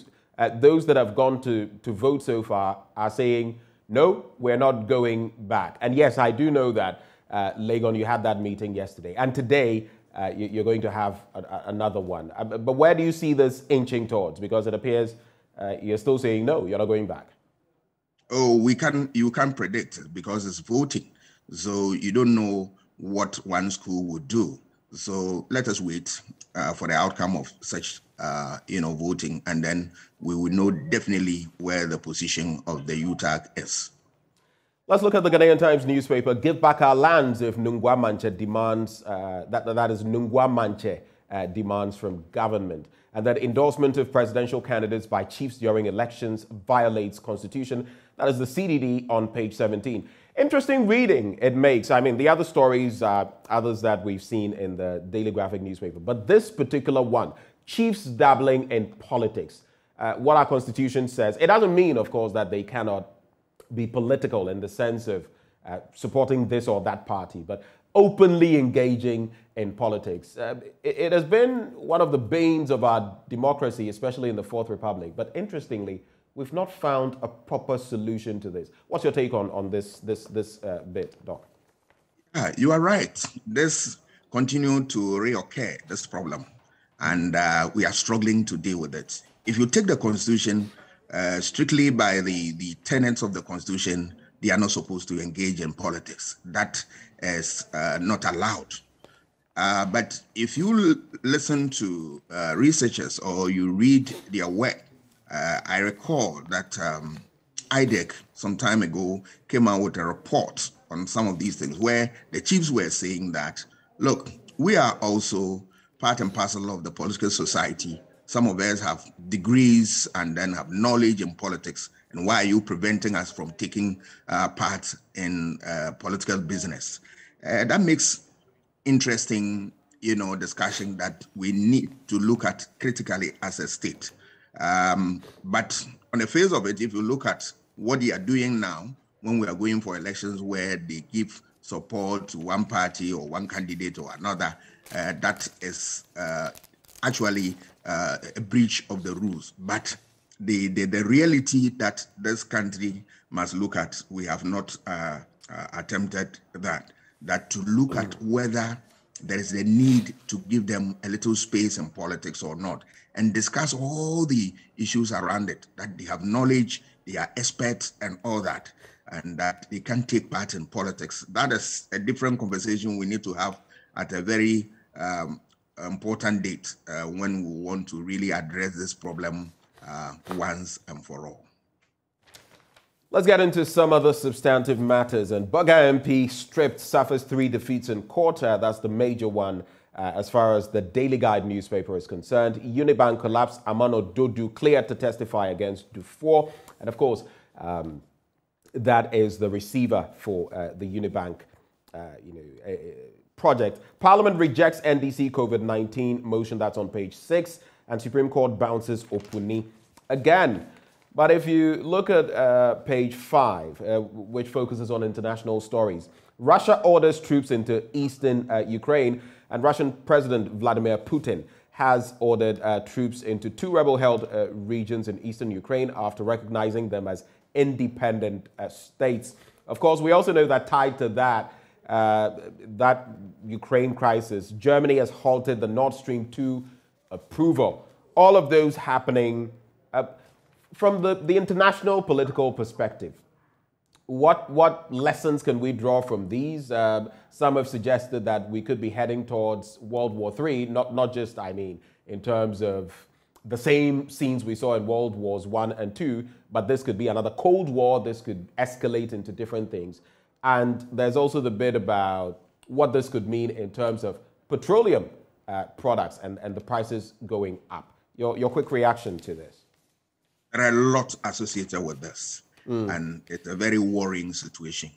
Those that have gone to vote so far are saying, no, we're not going back. And yes, I do know that, Legon, you had that meeting yesterday. And today, you're going to have another one. But where do you see this inching towards? Because it appears you're still saying, no, you're not going back. Oh, you can't predict because it's voting. So you don't know what one school would do. So let us wait for the outcome of such, voting, and then we will know definitely where the position of the UTAG is. Let's look at the Ghanaian Times newspaper. Give back our lands if Nungwa Manche demands, that is Nungwa Manche demands from government. And that endorsement of presidential candidates by chiefs during elections violates constitution. That is the CDD on page 17. Interesting reading it makes. I mean, the other stories are others that we've seen in the Daily Graphic newspaper. But this particular one, chiefs dabbling in politics. What our constitution says, it doesn't mean, of course, that they cannot be political in the sense of supporting this or that party, but openly engaging in politics. It has been one of the banes of our democracy, especially in the Fourth Republic. But interestingly, we've not found a proper solution to this. What's your take on this bit, Doc? You are right. This continues to reoccur, this problem, and we are struggling to deal with it. If you take the Constitution, strictly by the tenets of the Constitution, they are not supposed to engage in politics. That is not allowed. But if you listen to researchers or you read their work, I recall that IDEC some time ago came out with a report on some of these things where the chiefs were saying that, look, we are also part and parcel of the political society. Some of us have degrees and then have knowledge in politics. And why are you preventing us from taking part in political business? That makes interesting, discussion that we need to look at critically as a state. But on the face of it, if you look at what they are doing now, when we are going for elections where they give support to one party or one candidate or another, that is actually a breach of the rules. But the reality that this country must look at, we have not attempted that to look at whether there is a need to give them a little space in politics or not, and discuss all the issues around it, that they have knowledge, they are experts and all that, and that they can take part in politics. That is a different conversation we need to have at a very important date when we want to really address this problem once and for all. Let's get into some other substantive matters. And Buga MP stripped suffers 3 defeats in quarter. That's the major one as far as the Daily Guide newspaper is concerned. Unibank collapse. Amano Dodu cleared to testify against Dufour. And of course, that is the receiver for the Unibank project. Parliament rejects NDC COVID-19 motion. That's on page 6. And Supreme Court bounces Opuni again. But if you look at page 5, which focuses on international stories, Russia orders troops into eastern Ukraine, and Russian President Vladimir Putin has ordered troops into 2 rebel-held regions in eastern Ukraine after recognizing them as independent states. Of course, we also know that tied to that, that Ukraine crisis, Germany has halted the Nord Stream 2 approval. All of those happening from the international political perspective. What lessons can we draw from these? Some have suggested that we could be heading towards World War III, not just, I mean, in terms of the same scenes we saw in World Wars I and II, but this could be another Cold War. This could escalate into different things. And there's also the bit about what this could mean in terms of petroleum products and the prices going up. Your quick reaction to this? There are a lot associated with this, and it's a very worrying situation.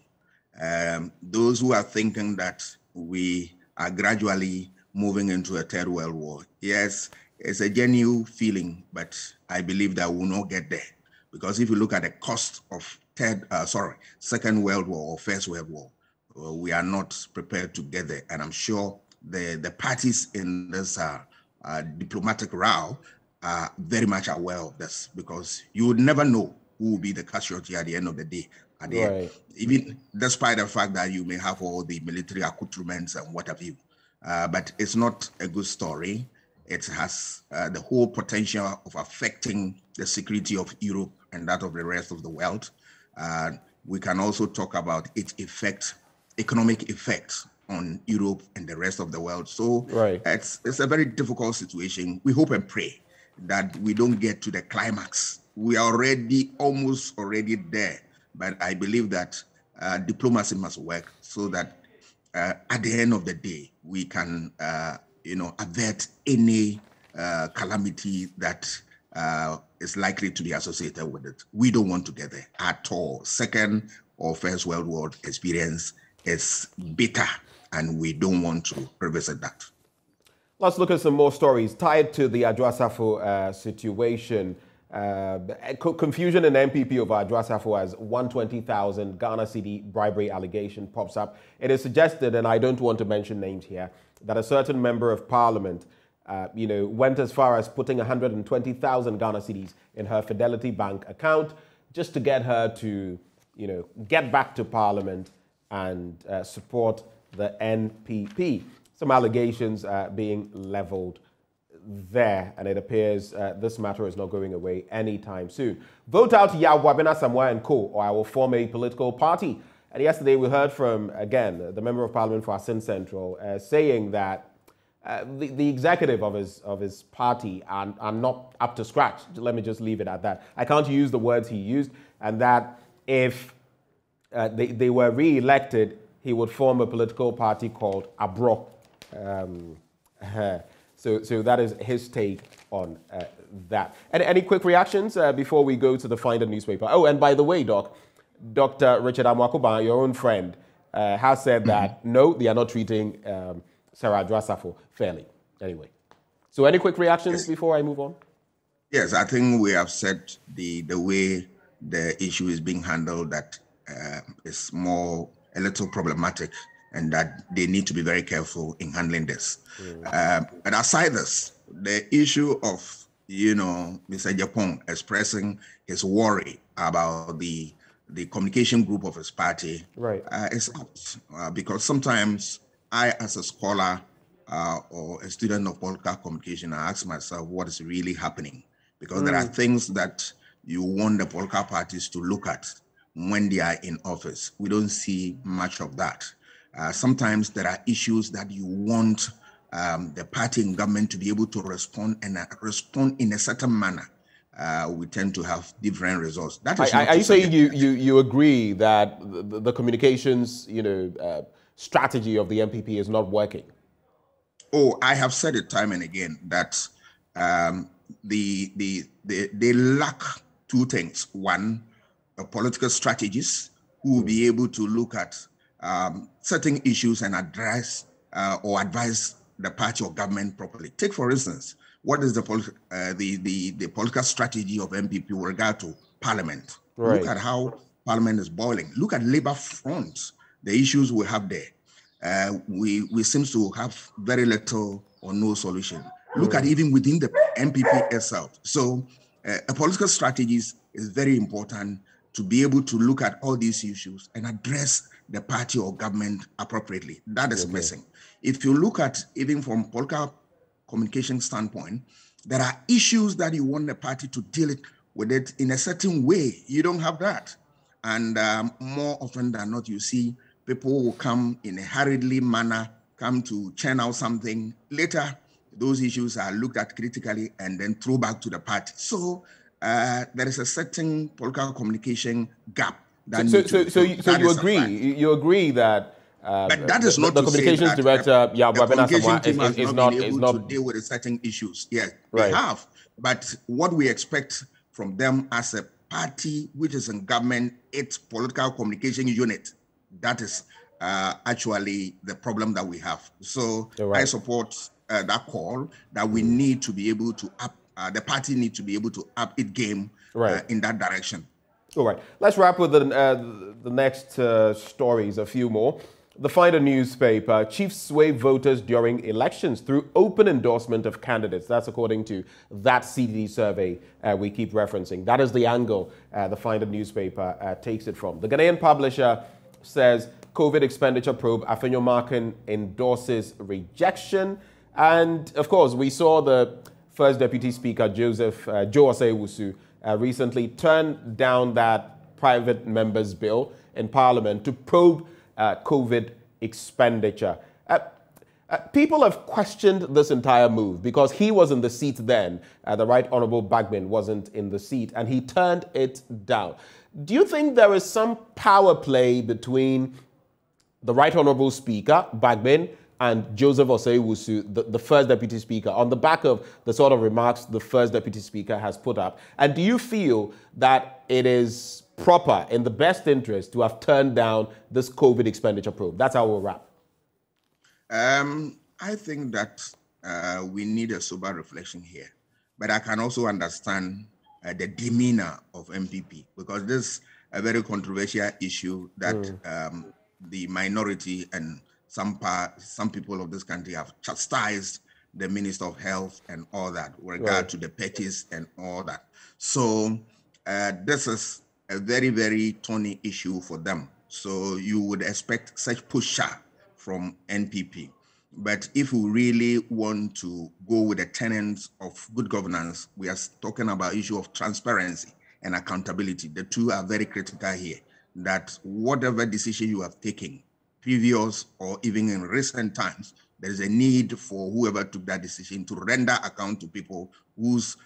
Those who are thinking that we are gradually moving into a third world war, yes, it's a genuine feeling, but I believe that we'll not get there. Because if you look at the cost of Second World War or First World War, we are not prepared to get there. And I'm sure the parties in this diplomatic row are very much aware of this, because you would never know who will be the casualty at the end of the day. At the end, even despite the fact that you may have all the military accoutrements and what have you. But it's not a good story. It has the whole potential of affecting the security of Europe and that of the rest of the world. We can also talk about its economic effects on Europe and the rest of the world. So it's a very difficult situation. We hope and pray that we don't get to the climax. We are almost already there. But I believe that diplomacy must work so that at the end of the day, we can avert any calamity that is likely to be associated with it. We don't want to get there at all. Second or First World War experience is bitter, and we don't want to revisit that. Let's look at some more stories tied to the Adwoa Safo situation. Confusion in MPP over Adwoa Safo as 120,000 Ghana cedi bribery allegation pops up. It is suggested, and I don't want to mention names here, that a certain member of parliament went as far as putting 120,000 Ghana cedis in her Fidelity Bank account just to get her to, get back to parliament and support the NPP. Some allegations being leveled there, and it appears this matter is not going away anytime soon. Vote out Yawabena Samoa and Co, or I will form a political party. And yesterday we heard from, again, the Member of Parliament for Asin Central saying that the executive of his party are not up to scratch. Let me just leave it at that. I can't use the words he used, and that if they were re-elected, he would form a political party called ABRO. So that is his take on that. And any quick reactions before we go to the Finder newspaper? Oh, and by the way, Dr. Richard Amwakuba, your own friend, has said that no, they are not treating Sarah Adwoa Safo fairly. Anyway, so any quick reactions before I move on? Yes, I think we have said the way the issue is being handled, that is a little problematic, and that they need to be very careful in handling this. But aside this, the issue of, Mr. Japon expressing his worry about the communication group of his party is out. Because sometimes I, as a scholar or a student of political communication, I ask myself what is really happening. Because there are things that you want the political parties to look at when they are in office. We don't see much of that. Sometimes there are issues that you want the party in government to be able to respond and respond in a certain manner. We tend to have different results. That is are you saying you agree that the communications strategy of the MPP is not working? Oh, I have said it time and again that they lack two things. One, political strategists who will be able to look at certain issues and address or advise the party or government properly. Take, for instance, what is the political strategy of MPP with regard to Parliament? Look at how Parliament is boiling. Look at Labour front, the issues we have there. We seem to have very little or no solution. Look at even within the MPP itself. So a political strategist is very important to be able to look at all these issues and address the party or government appropriately. That is missing. If you look at, even from political communication standpoint, there are issues that you want the party to deal with it in a certain way. You don't have that. And more often than not, you see people will come in a hurriedly manner, come to churn out something. Later, those issues are looked at critically and then throw back to the party. So there is a certain political communication gap. So you agree? You agree that but that is not the to communications say that director, the communication team has is not been able to deal with certain issues. Yes, they have. But what we expect from them as a party which is in government, its political communication unit, that is actually the problem that we have. So I support that call that we need to be able to up, the party needs to be able to up its game in that direction. All right, let's wrap with the next stories, a few more. The Finder newspaper, chiefs sway voters during elections through open endorsement of candidates. That's according to that CDD survey we keep referencing. That is the angle the Finder newspaper takes it from. The Ghanaian publisher says COVID expenditure probe, Afenyo Markin endorses rejection. And of course, we saw the first Deputy Speaker, Joe Osei-Owusu, recently turned down that private member's bill in Parliament to probe COVID expenditure. People have questioned this entire move because he was in the seat then. The Right Honourable Bagman wasn't in the seat and he turned it down. Do you think there is some power play between the Right Honourable Speaker, Bagman, and Joseph Osei-Owusu, the first Deputy Speaker, on the back of the sort of remarks the first Deputy Speaker has put up? And do you feel that it is proper, in the best interest, to have turned down this COVID expenditure probe? That's how we'll wrap. I think that we need a sober reflection here. But I can also understand the demeanor of MPP, because this is a very controversial issue that the minority and some people of this country have chastised the Minister of Health and all that with regard to the purchase and all that. So this is a very, very thorny issue for them. So you would expect such push-up from NPP. But if we really want to go with the tenets of good governance, we are talking about issue of transparency and accountability. The two are very critical here, that whatever decision you have taken, previous or even in recent times, there is a need for whoever took that decision to render account to people whose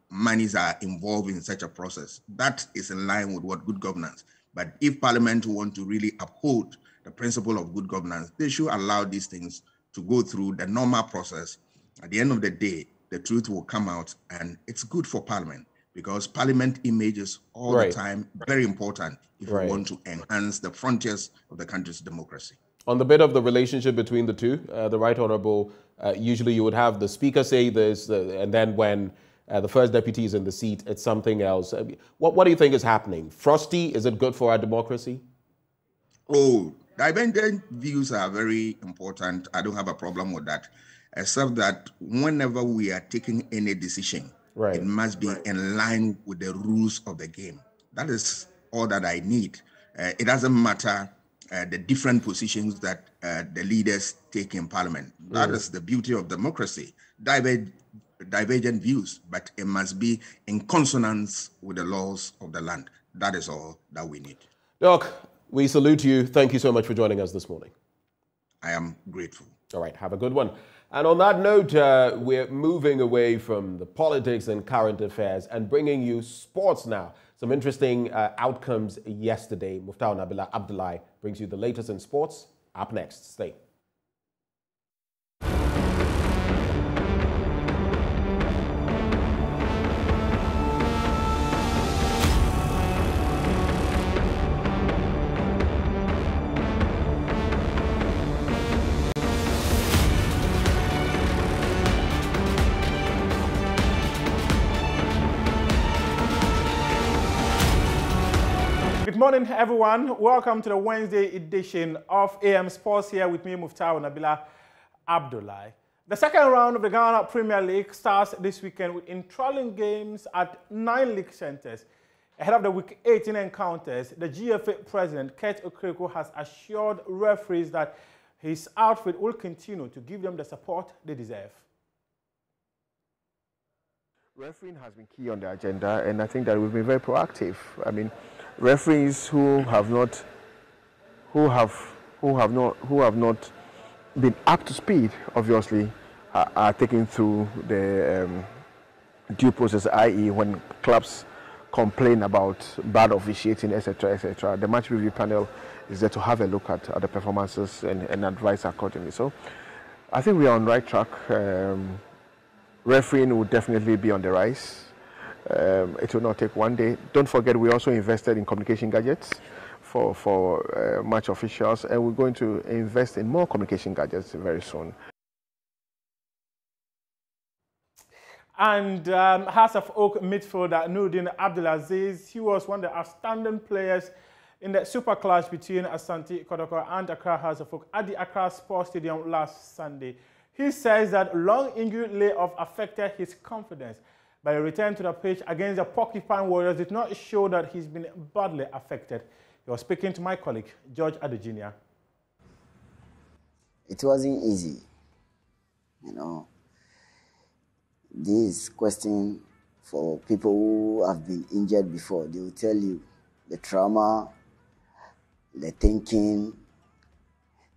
monies are involved in such a process. That is in line with what good governance. But if Parliament want to really uphold the principle of good governance, they should allow these things to go through the normal process. At the end of the day, the truth will come out, and it's good for Parliament, because Parliament image is all the time very important if we want to enhance the frontiers of the country's democracy. On the bit of the relationship between the two, the Right Honourable, usually you would have the Speaker say this, and then when the first Deputy is in the seat, it's something else. What do you think is happening? Frosty, is it good for our democracy? Oh, divergent views are very important. I don't have a problem with that, except that whenever we are taking any decision, it must be in line with the rules of the game. That is all that I need. It doesn't matter the different positions that the leaders take in Parliament. That is the beauty of democracy. Divergent views, but it must be in consonance with the laws of the land. That is all that we need. Doc, we salute you. Thank you so much for joining us this morning. I am grateful. All right, have a good one. And on that note, we're moving away from the politics and current affairs and bringing you sports now. Some interesting outcomes yesterday. Muftau Nabila Abdullahi brings you the latest in sports. Up next, stay. Good morning, everyone. Welcome to the Wednesday edition of AM Sports. Here with me, Muftau Nabila Abdullahi. The second round of the Ghana Premier League starts this weekend with enthralling games at 9 league centres. Ahead of the Week 18 encounters, the GFA president, Kurt Okreko, has assured referees that his outfit will continue to give them the support they deserve. Refereeing has been key on the agenda, and I think that we've been very proactive. I mean, referees who have not been up to speed, obviously, are taken through the due process, i.e., when clubs complain about bad officiating, etc., etc. The match review panel is there to have a look at the performances and advise accordingly. So I think we are on the right track. Refereeing will definitely be on the rise. It will not take one day. Don't forget, we also invested in communication gadgets for match officials, and we're going to invest in more communication gadgets very soon. And House of Oak midfielder Nurdin Abdulaziz, he was one of the outstanding players in the super clash between Asante Kotoko and Accra House of Oak at the Accra Sports Stadium last Sunday. He says that long injury layoff affected his confidence, but a return to the pitch against the Porcupine Warriors did not show that he's been badly affected. He was speaking to my colleague, George Adojiniya. It wasn't easy, you know. This question for people who have been injured before, they will tell you the trauma, the thinking,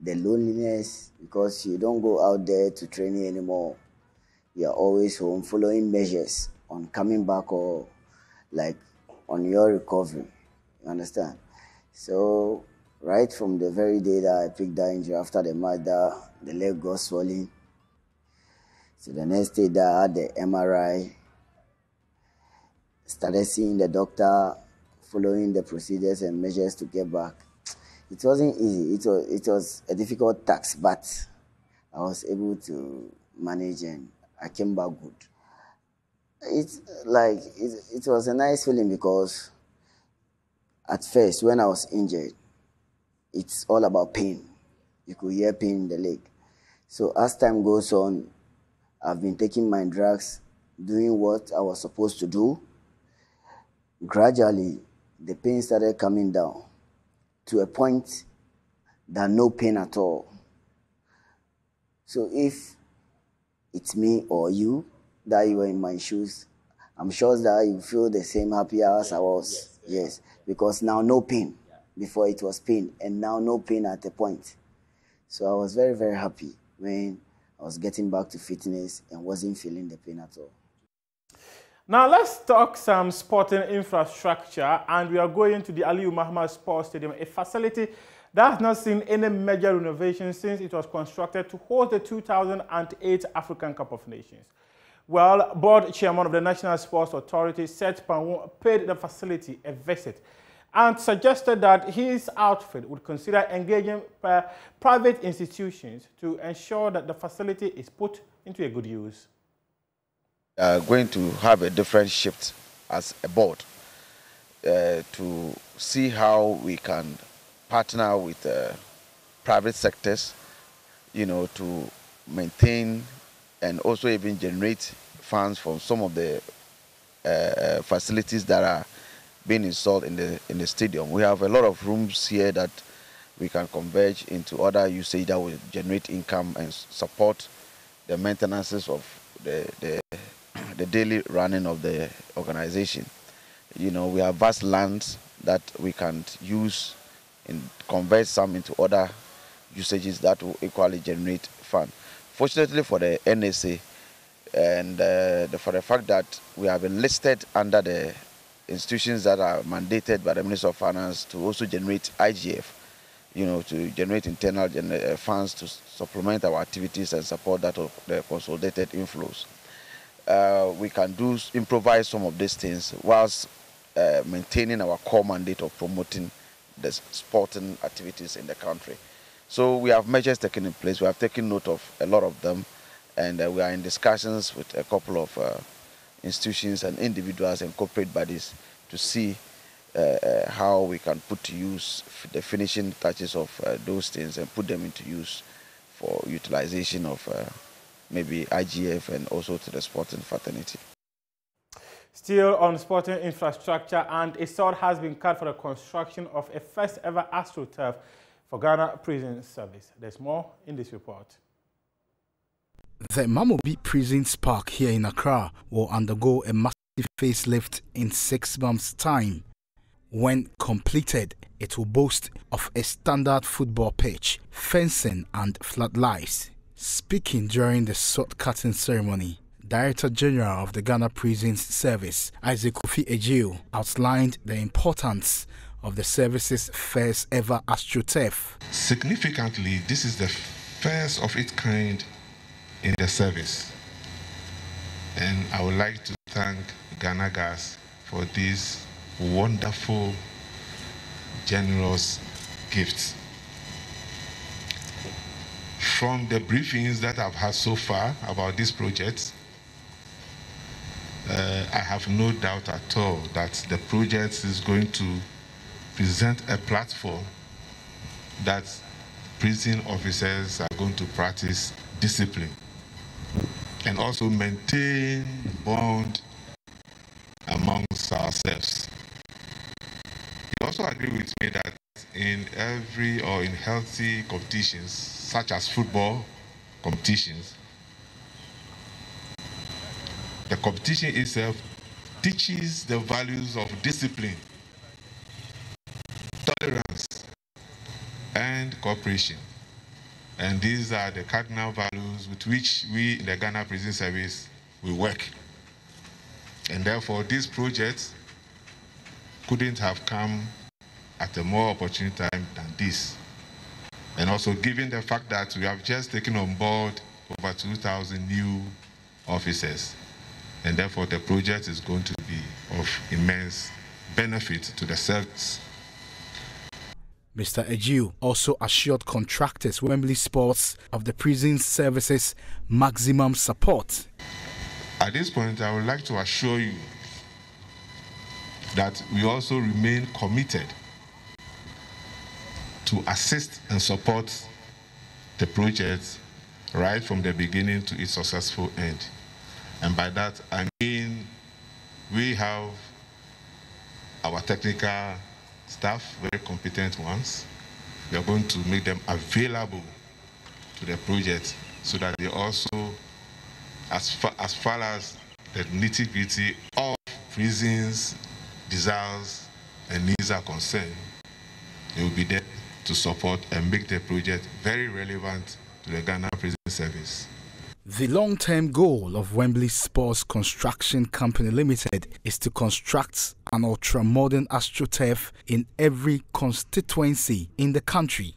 the loneliness, because you don't go out there to training anymore. You are always home following measures on coming back or like on your recovery. You understand? So right from the very day that I picked that injury after the match, the leg got swollen. So the next day that I had the MRI, started seeing the doctor, following the procedures and measures to get back. It wasn't easy. It was a difficult task, but I was able to manage and I came back good. It was a nice feeling because at first when I was injured, it's all about pain. You could hear pain in the leg. So as time goes on, I've been taking my drugs, doing what I was supposed to do. Gradually, the pain started coming down to a point that no pain at all. So if it's me or you, that you were in my shoes, I'm sure that you feel the same happy as I was. Yes, because now no pain. Before it was pain, and now no pain at a point. So I was very, very happy when I was getting back to fitness and wasn't feeling the pain at all. Now let's talk some sporting infrastructure, and we are going to the Mahmoud Spa Stadium, a facility that has not seen any major renovation since it was constructed to host the 2008 African Cup of Nations. Well, board chairman of the National Sports Authority, Seth Panwo, paid the facility a visit and suggested that his outfit would consider engaging private institutions to ensure that the facility is put into a good use. Going to have a different shift as a board to see how we can partner with private sectors, you know, to maintain and also even generate funds from some of the facilities that are being installed in the stadium. We have a lot of rooms here that we can converge into other usage that will generate income and support the maintenances of the daily running of the organization. You know, we have vast lands that we can use and convert some into other usages that will equally generate fund. Fortunately for the NSA and for the fact that we have been listed under the institutions that are mandated by the Minister of Finance to also generate IGF, you know, to generate internal funds to supplement our activities and support that of the consolidated inflows. We can improvise some of these things whilst maintaining our core mandate of promoting the sporting activities in the country. So we have measures taken in place. We have taken note of a lot of them, and we are in discussions with a couple of institutions and individuals and corporate bodies to see how we can put to use the finishing touches of those things and put them into use for utilization of maybe IGF and also to the sporting fraternity. Still on sporting infrastructure, and a sod has been cut for the construction of a first ever AstroTurf for Ghana Prison Service. There's more in this report. The Mamobi Prisons Park here in Accra will undergo a massive facelift in 6 months' time. When completed, it will boast of a standard football pitch, fencing and floodlights. Speaking during the sod cutting ceremony, Director General of the Ghana Prisons Service, Isaac Kofi Ejio, outlined the importance of the service's first ever AstroTurf. Significantly, this is the first of its kind in the service. And I would like to thank Ghana Gas for this wonderful, generous gift. From the briefings that I've had so far about this project, I have no doubt at all that the project is going to present a platform that prison officers are going to practice discipline and also maintain bond amongst ourselves. You also agree with me that in healthy competitions, such as football competitions, the competition itself teaches the values of discipline, tolerance, and cooperation. And these are the cardinal values with which we in the Ghana Prison Service will work. And therefore, this project couldn't have come at a more opportune time than this. And also given the fact that we have just taken on board over 2,000 new officers. And therefore, the project is going to be of immense benefit to the service. Mr. Ejiu also assured contractors Wembley Sports of the prison service's maximum support. At this point, I would like to assure you that we also remain committed to assist and support the project right from the beginning to its successful end. And by that, I mean we have our technical staff, very competent ones. We are going to make them available to the project so that they also, as far as the nitty-gritty of prisons, desires, and needs are concerned, they will be there to support and make the project very relevant to the Ghana Prison Service. The long-term goal of Wembley Sports Construction Company Limited is to construct an ultra-modern AstroTurf in every constituency in the country.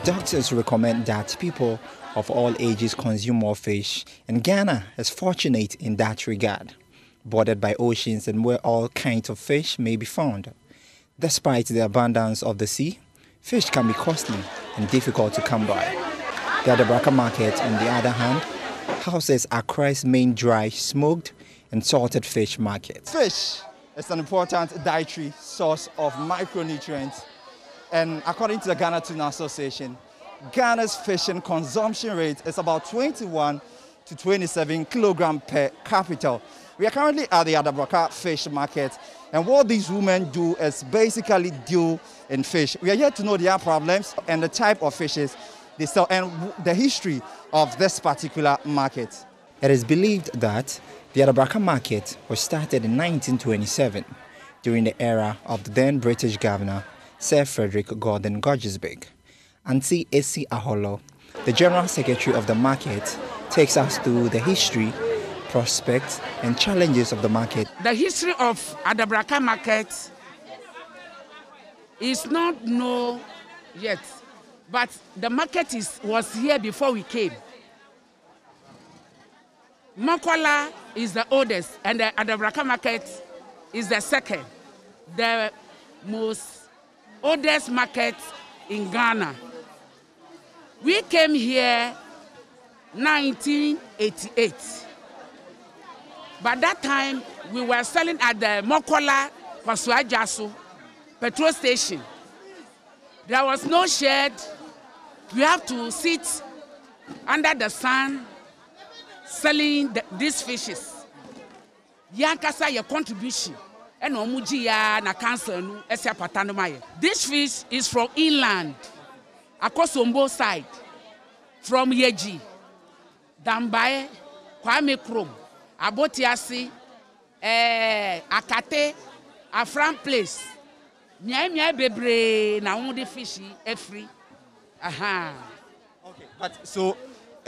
Doctors recommend that people of all ages consume more fish, and Ghana is fortunate in that regard, bordered by oceans and where all kinds of fish may be found. Despite the abundance of the sea, fish can be costly and difficult to come by. The Adabraka market, on the other hand, houses Accra's main dry, smoked and salted fish market. Fish is an important dietary source of micronutrients, and according to the Ghana Tuna Association, Ghana's fishing consumption rate is about 21 to 27 kilograms per capita. We are currently at the Adabraka fish market, and what these women do is basically deal in fish. We are here to know their problems and the type of fishes they sell and the history of this particular market. It is believed that the Adabraka market was started in 1927 during the era of the then British governor, Sir Frederick Gordon Gorgesbig. Auntie Esi Aholo, the General Secretary of the market, takes us through the history, prospects and challenges of the market. The history of Adabraka market is not known yet, but the market was here before we came. Mokola is the oldest and the Adabraka market is the second, the most oldest market in Ghana. We came here 1988. By that time, we were selling at the Mokola Kwasuajasu petrol station. There was no shed. We have to sit under the sun selling these fishes. Yankasa your contribution. And omuji ya na council nu esia patano maye. This fish is from inland, across Ombo side, from Yeji, Dambaye, Kwame Krom, Abotiasi, Akate, Afran Place. Nyai bebre na only fishy every. Aha. Okay, but so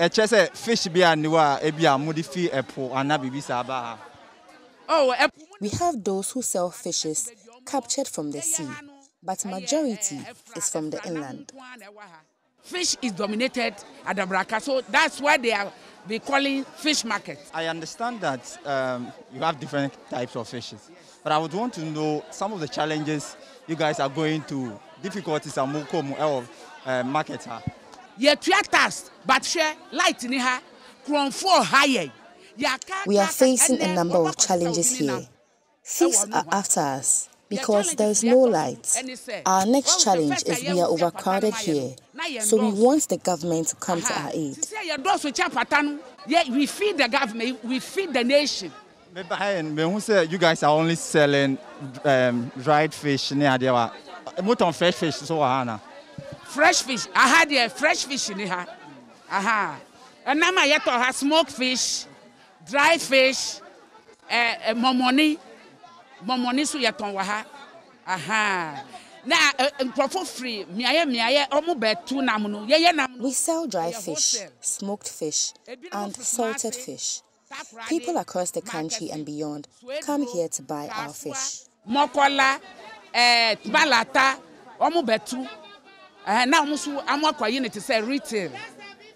chese fish be aniwa ebia modifi epo ana bibi saba. We have those who sell fishes captured from the sea, but majority is from the inland. Fish is dominated at the Braka, so that's why they calling fish market. I understand that you have different types of fishes, but I would want to know some of the challenges you guys are going to, difficulties are more market. Yeah, tax, but share light in her, grown for higher. We are facing a number of challenges here. Thieves are after us because there is no light. Our next challenge is we are overcrowded here, so we want the government to come to our aid. Yeah, we feed the government, we feed the nation. You guys are only selling dried fish. Fresh fish, so fresh fish. I had a fresh fish in here. And now I have smoked fish, dry fish, momoni so yaton waha. Now for free. We sell dry fish, smoked fish, and salted fish. People across the country and beyond come here to buy our fish. Mokola, balata, omubetu. Now I'm working unit to say retail.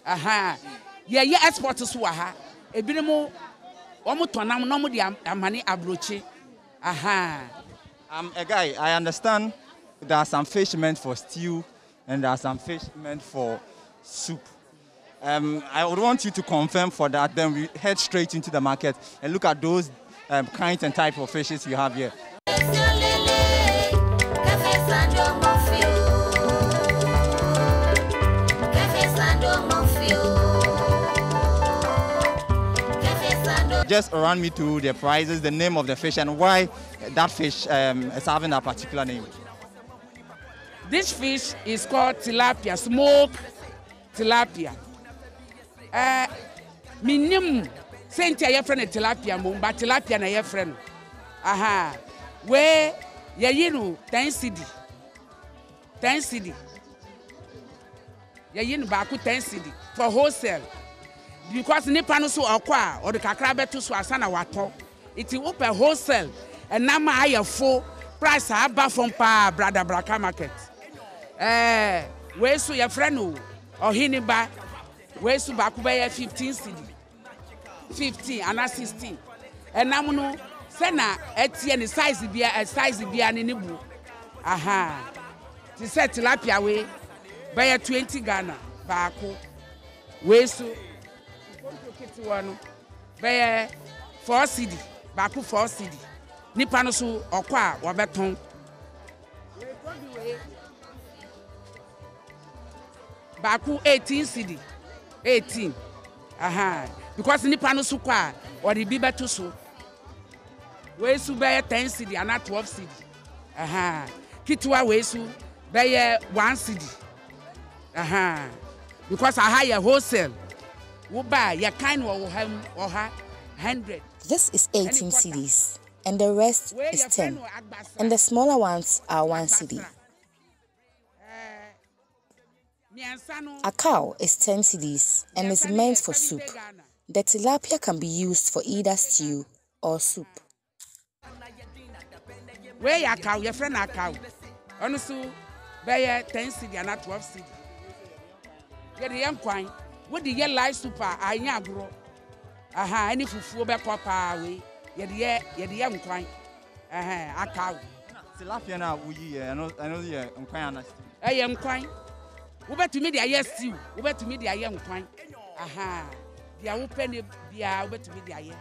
Yeah, export to Swaha. A bit more omutonam no more money abroche. A guy, I understand there are some fish meant for stew and there are some fish meant for soup. I would want you to confirm for that, then we head straight into the market and look at those kinds and type of fishes you have here. Just run me through the prices, the name of the fish, and why that fish is having a particular name. This fish is called tilapia, smoked tilapia. Minimum, senti a friend tilapia, but tilapia na your friend. Where you 10 cedi. 10 cedi. You baku 10 cedi for wholesale. Because nipa no so akwa or the kakra beto so asana wato. It will open wholesale and now my full price aba from pa brother Braka market. Where so your friend or hiniba where so baku buy 15 cedi. 15 and 16. And now no sena etienne size bia ni bu. Ti set tilapia we buy 20 Ghana baako. We so one by 4 cedi, baku 4 cedi. Nipa no so okwa wabeton. Baku 18 cedi. 18. Because nipa no so kwa or the bibe to so. We su by 10 cedi and not 12 cedi. Kitwa we su by 1 cedi. Because I hire wholesale. This is 18 cedis, and the rest is 10, and the smaller ones are 1 cedi. A cow is 10 cedis and is meant for soup. The tilapia can be used for either stew or soup. Where your cow, your friend a cow. Honestly, buy 10 cedi and not 12 cedi. Get the young coin. What the yellow light super? I grow. Any fufu be papa we. Yet young coin. A cow. Tilapia na we I know the coin. I am coin. Over to me the yes stew. Over to me the young coin. They are open the over to me the aye.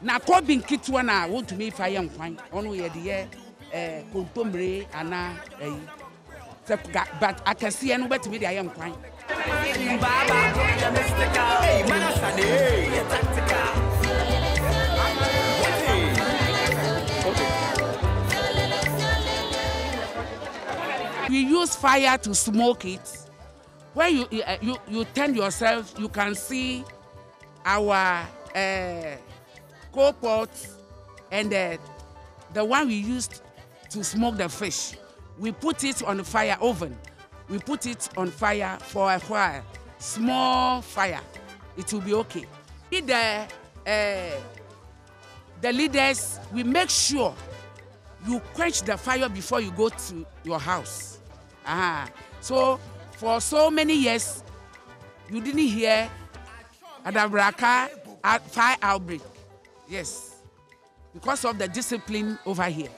Na ko bin kitwa na want to me if I am coin. Ono ye the contombre ana but I can see an over to me the young coin. We use fire to smoke it. When you turn yourself, you can see our coal pot and the one we used to smoke the fish. We put it on the fire oven. We put it on fire for a while, small fire. it will be okay. If the leaders, we make sure you quench the fire before you go to your house. So for so many years, you didn't hear Adabraka fire outbreak. Yes, because of the discipline over here.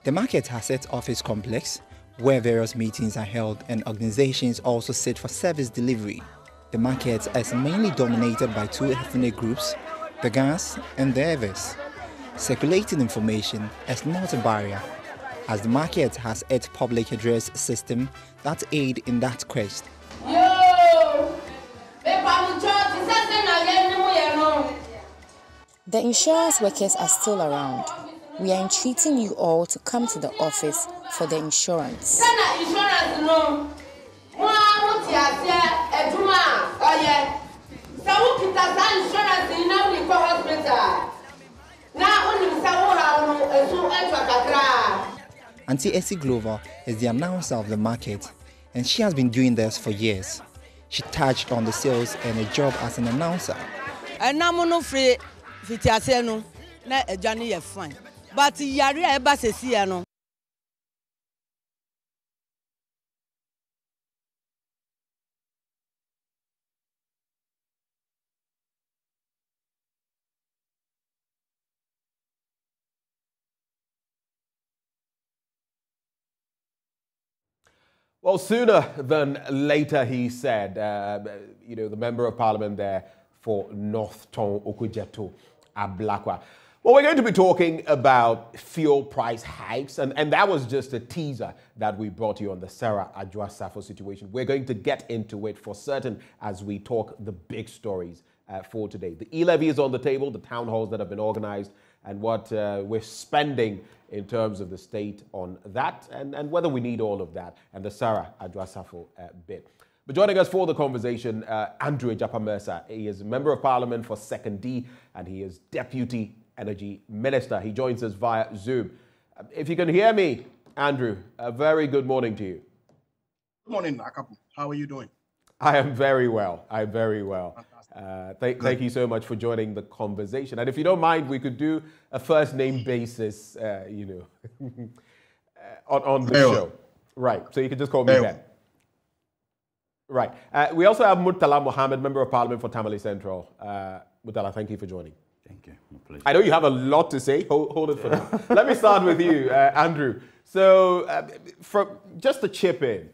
The market has its office complex where various meetings are held and organizations also sit for service delivery. The market is mainly dominated by two ethnic groups, the Gas and the Evers. Circulating information is not a barrier, as the market has its public address system that aid in that quest. The insurance workers are still around. We are entreating you all to come to the office for the insurance. Auntie Essie Glover is the announcer of the market, and she has been doing this for years. She touched on the sales and a job as an announcer. But yari eba sesi no. Well, sooner than later, he said, the Member of Parliament there for North Tong Okujeto Ablakwa. Well, we're going to be talking about fuel price hikes, and that was just a teaser that we brought you on the Sarah Adjoa-Safo situation. We're going to get into it for certain as we talk the big stories for today. The e-levy is on the table, the town halls that have been organized, and what we're spending in terms of the state on that, and whether we need all of that, and the Sarah Adjoa-Safo bit. But joining us for the conversation, Andrew Ejapa-Mercer. He is a Member of Parliament for 2nd D, and he is Deputy Energy Minister. He joins us via Zoom. If you can hear me, Andrew, a very good morning to you. Good morning, Akapu. How are you doing? I am very well. I'm very well. Thank you so much for joining the conversation. And if you don't mind, we could do a first name basis, on the show. Right. So you can just call me Ben. Right. We also have Murtala Mohammed, Member of Parliament for Tamale Central. Murtala, thank you for joining. Thank you. My pleasure. I know you have a lot to say. Hold it for now. Let me start with you, Andrew. So, just to chip in,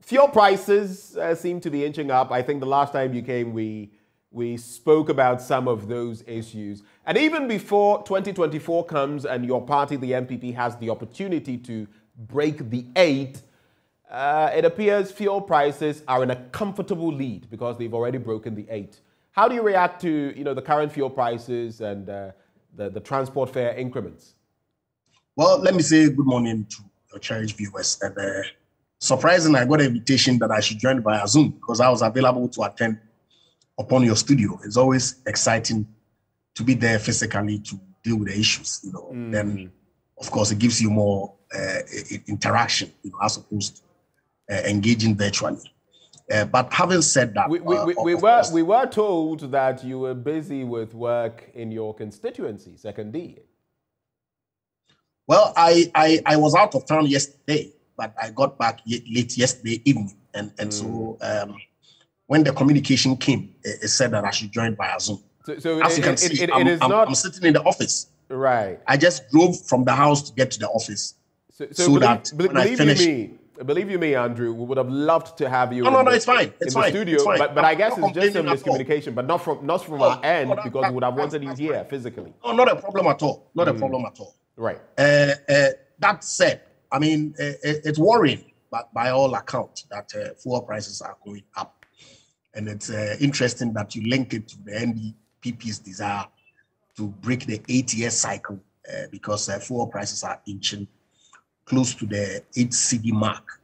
fuel prices seem to be inching up. I think the last time you came, we spoke about some of those issues. And even before 2024 comes and your party, the MPP, has the opportunity to break the 8, it appears fuel prices are in a comfortable lead because they've already broken the 8. How do you react to the current fuel prices and the transport fare increments? Well, let me say good morning to your cherished viewers. And surprising, I got an invitation that I should join via Zoom because I was available to attend upon your studio. It's always exciting to be there physically to deal with the issues. Then, of course, it gives you more interaction, as opposed to engaging virtually. But having said that, we were told that you were busy with work in your constituency, 2nd D. Well, I was out of town yesterday, but I got back late yesterday evening, and so when the communication came, it said that I should join via Zoom. So as you can see, I'm sitting in the office. Right. I just drove from the house to get to the office, Believe you me, Andrew, we would have loved to have you it's fine. in the studio, but I guess it's just a miscommunication, but not from our end, because we would have wanted you here physically. Oh, not a problem at all. Not a problem at all. Right. That said, I mean, it's worrying, but by all accounts, that fuel prices are going up. And it's interesting that you link it to the NDPP's desire to break the 8-year cycle because fuel prices are inching close to the 8 CD mark.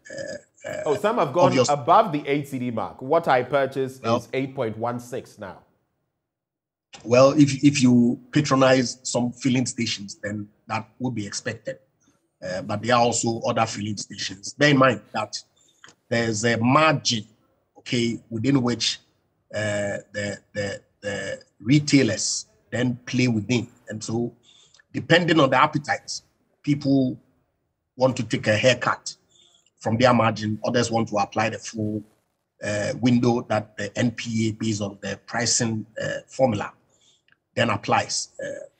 Some have gone above the 8 CD mark. What I purchased is 8.16 now. Well, if you patronize some filling stations, then that would be expected. But there are also other filling stations. Bear in mind that there's a margin, within which the retailers then play within. And so, depending on the appetite, people want to take a haircut from their margin. Others want to apply the full window that the NPA, based on the pricing formula, then applies.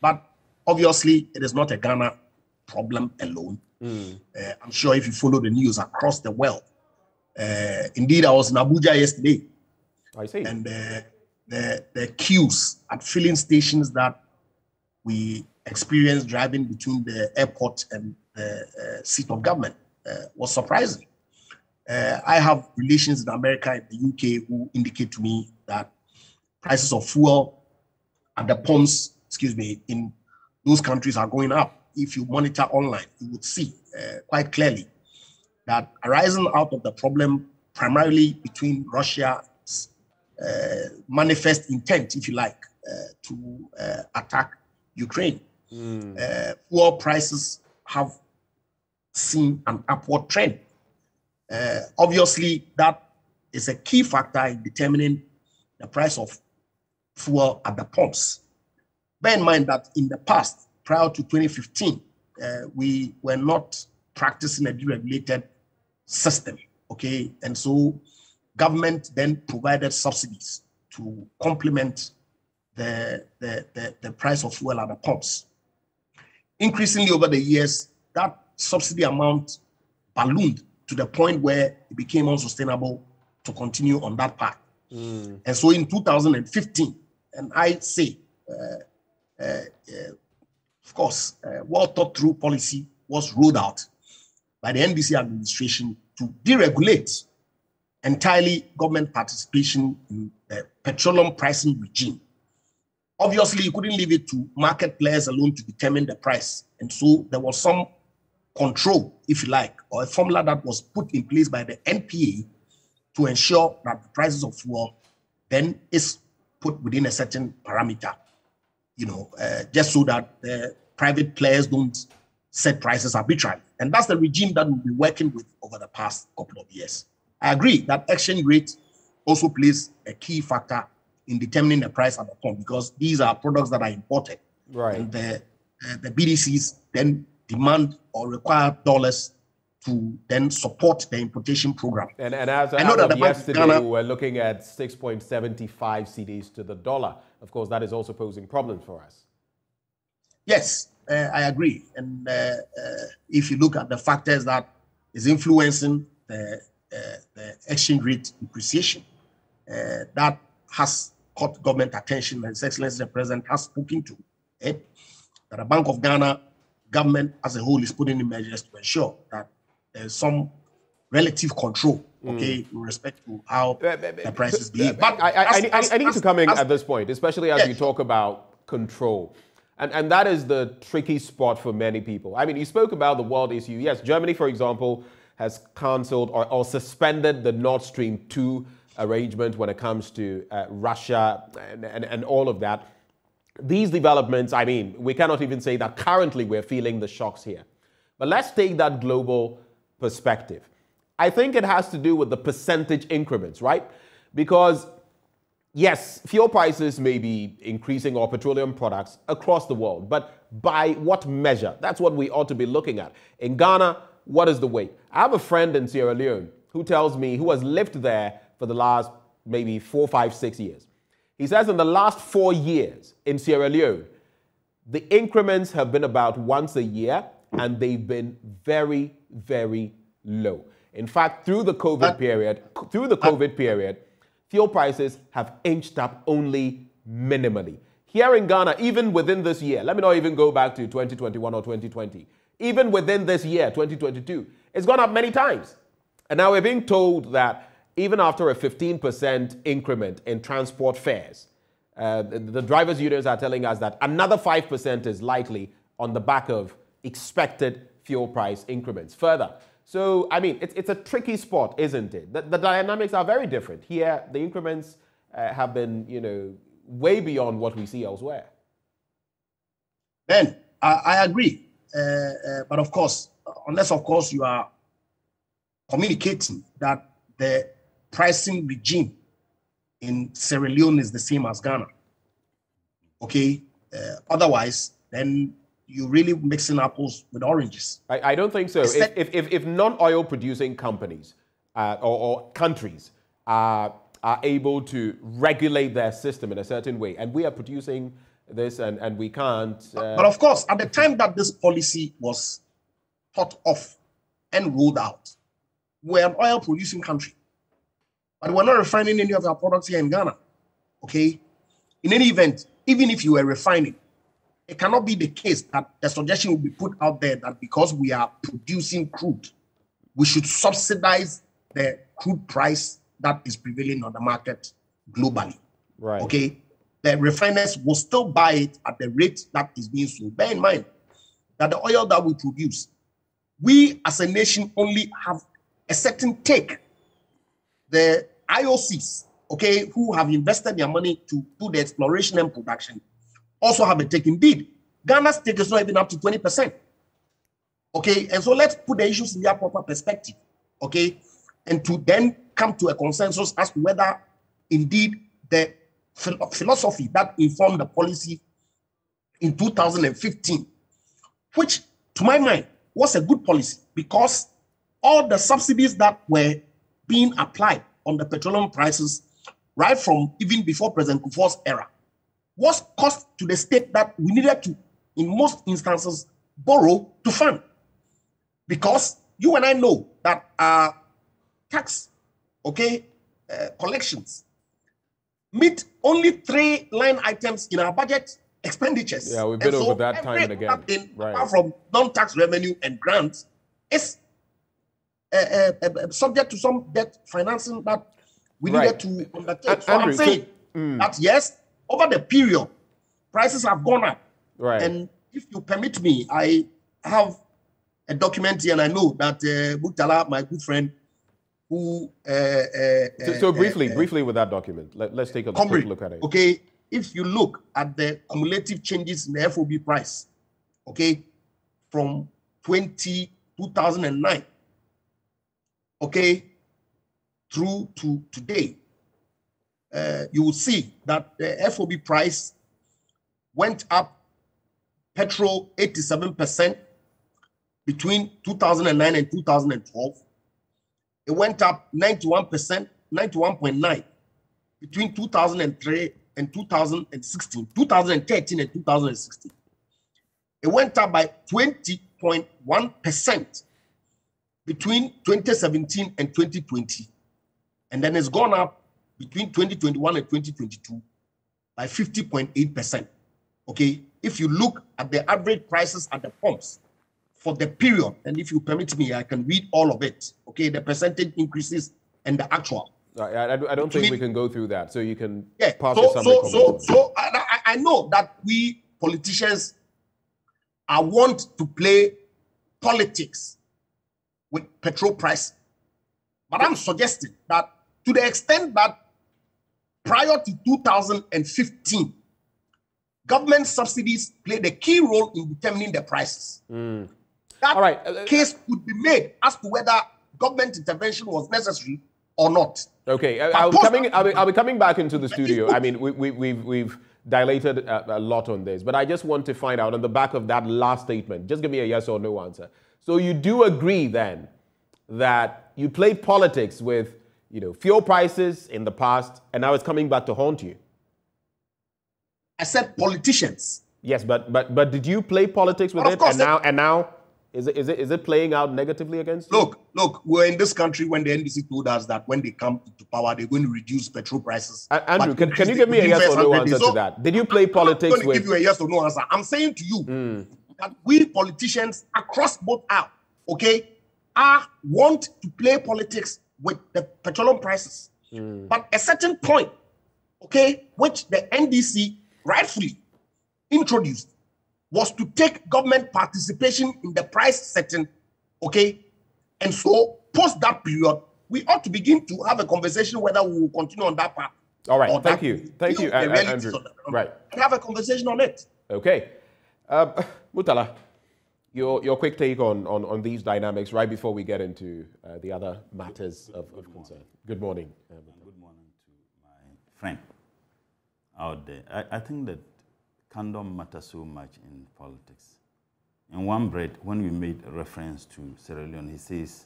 But obviously, it is not a Ghana problem alone. I'm sure if you follow the news across the world, indeed, I was in Abuja yesterday. I see. And the queues at filling stations that we experienced driving between the airport and the seat of government was surprising. I have relations in America and the UK who indicate to me that prices of fuel at the pumps, in those countries are going up. If you monitor online, you would see quite clearly that arising out of the problem primarily between Russia's manifest intent, if you like, to attack Ukraine. Fuel prices have seen an upward trend. Obviously, that is a key factor in determining the price of fuel at the pumps. Bear in mind that in the past, prior to 2015, we were not practicing a deregulated system, okay? And so government then provided subsidies to complement the price of fuel at the pumps. Increasingly over the years, that subsidy amount ballooned to the point where it became unsustainable to continue on that path. And so in 2015, and I say, of course, well thought through policy was rolled out by the NDC administration to deregulate entirely government participation in the petroleum pricing regime. Obviously, you couldn't leave it to market players alone to determine the price. And so there was some control, if you like, or a formula that was put in place by the NPA to ensure that the prices of fuel then is put within a certain parameter, just so that the private players don't set prices arbitrarily. And that's the regime that we'll be working with over the past couple of years. I agree that exchange rate also plays a key factor in determining the price at the pump, because these are products that are imported. Right. And the BDCs then demand or require dollars to then support the importation program. And as of yesterday, we're looking at 6.75 cedis to the dollar. Of course, that is also posing problems for us. Yes, I agree. And if you look at the factors that is influencing the exchange rate depreciation, that has caught government attention, and His Excellency the President has spoken to it, that the Bank of Ghana government as a whole is putting in measures to ensure that there's some relative control, okay, with respect to how the prices behave. But I need to come in at this point, especially as you talk about control. And that is the tricky spot for many people. I mean, you spoke about the world issue. Yes, Germany, for example, has cancelled or suspended the Nord Stream 2 arrangement when it comes to Russia and all of that. These developments, I mean, we cannot even say that currently we're feeling the shocks here. But let's take that global perspective. I think it has to do with the percentage increments, right? Because yes, fuel prices may be increasing, or petroleum products across the world, but by what measure? That's what we ought to be looking at. In Ghana, what is the weight? I have a friend in Sierra Leone who tells me, who has lived there for the last maybe 4, 5, 6 years. He says in the last 4 years in Sierra Leone, the increments have been about once a year, and they've been very, very low. In fact, through the COVID period, fuel prices have inched up only minimally. Here in Ghana, even within this year, let me not even go back to 2021 or 2020, even within this year, 2022, it's gone up many times. And now we're being told that even after a 15% increment in transport fares, the drivers' unions are telling us that another 5% is likely on the back of expected fuel price increments further. So, I mean, it's a tricky spot, isn't it? The dynamics are very different. Here, the increments have been, way beyond what we see elsewhere. Ben, I agree. But of course, unless, of course, you are communicating that the pricing regime in Sierra Leone is the same as Ghana. Okay, otherwise, then you're really mixing apples with oranges. I don't think so. If non-oil producing companies or countries are able to regulate their system in a certain way, and we are producing this and we can't... But of course, at the time that this policy was thought of and rolled out, we're an oil producing country. But we're not refining any of our products here in Ghana, okay? In any event, even if you were refining, it cannot be the case that the suggestion will be put out there that because we are producing crude, we should subsidize the crude price that is prevailing on the market globally. Right. Okay? The refiners will still buy it at the rate that is being sold. Bear in mind that the oil that we produce, we as a nation only have a certain take. The IOCs, okay, who have invested their money to do the exploration and production, also have a take. Indeed, Ghana's take is not even up to 20%. Okay, and so let's put the issues in their proper perspective, okay, and to then come to a consensus as to whether indeed the philosophy that informed the policy in 2015, which to my mind was a good policy because all the subsidies that were being applied on the petroleum prices right from even before President Kufuor's era was cost to the state that we needed to, in most instances, borrow to fund. Because you and I know that our tax, okay, collections meet only 3 line items in our budget expenditures. Yeah, we've been over that time and again. Right. Apart from non-tax revenue and grants, is subject to some debt financing that we needed to undertake. So I'm saying that yes, over the period, prices have gone up. Right. And if you permit me, I have a document here, and I know that Murtala, my good friend, who... so briefly with that document, let's take a quick look at it. Okay, if you look at the cumulative changes in the FOB price, okay, from 2009, okay, through to today, you will see that the FOB price went up, petrol 87% between 2009 and 2012. It went up 91%, 91.9 between 2003 and 2016, 2013 and 2016. It went up by 20.1% between 2017 and 2020. And then it's gone up between 2021 and 2022 by 50.8%. Okay, if you look at the average prices at the pumps for the period, and if you permit me, I can read all of it. Okay, the percentage increases and the actual. I don't think we can go through that. So you can pass So I know that we politicians are want to play politics with petrol price, but I'm suggesting that to the extent that prior to 2015, government subsidies played a key role in determining the prices. That case could be made as to whether government intervention was necessary or not. Okay, I'll be coming back into the studio. I mean, we've dilated a lot on this, but I just want to find out on the back of that last statement. Just give me a yes or no answer. So you do agree then that you played politics with, you know, fuel prices in the past, and now it's coming back to haunt you? I said politicians. Yes, but did you play politics with it? And now is it playing out negatively against you? Look, we're in this country when the NDC told us that when they come to power, they're going to reduce petrol prices. Andrew, can you give me a yes or no answer to that? Did you play politics with... I'm going to give you a yes or no answer. I'm saying to you that we politicians across both aisles, okay, want to play politics with the petroleum prices. But a certain point, okay, which the NDC rightfully introduced, was to take government participation in the price setting, okay? And so, post that period, we ought to begin to have a conversation whether we will continue on that path. All right, thank you, Andrew. Right. And have a conversation on it. Okay. Murtala, your quick take on these dynamics right before we get into the other matters of concern. Good morning. Good morning to my friend out there. I think that condom matters so much in politics. In one breath, when we made a reference to Sierra Leone, he says,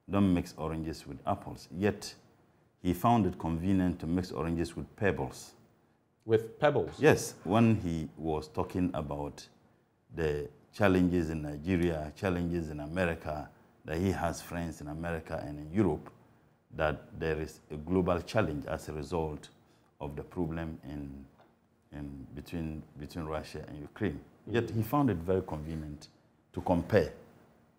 don't mix oranges with apples. Yet, he found it convenient to mix oranges with pebbles. With pebbles? Yes, when he was talking about the challenges in Nigeria, challenges in America, that he has friends in America and in Europe, that there is a global challenge as a result of the problem between Russia and Ukraine. Yet he found it very convenient to compare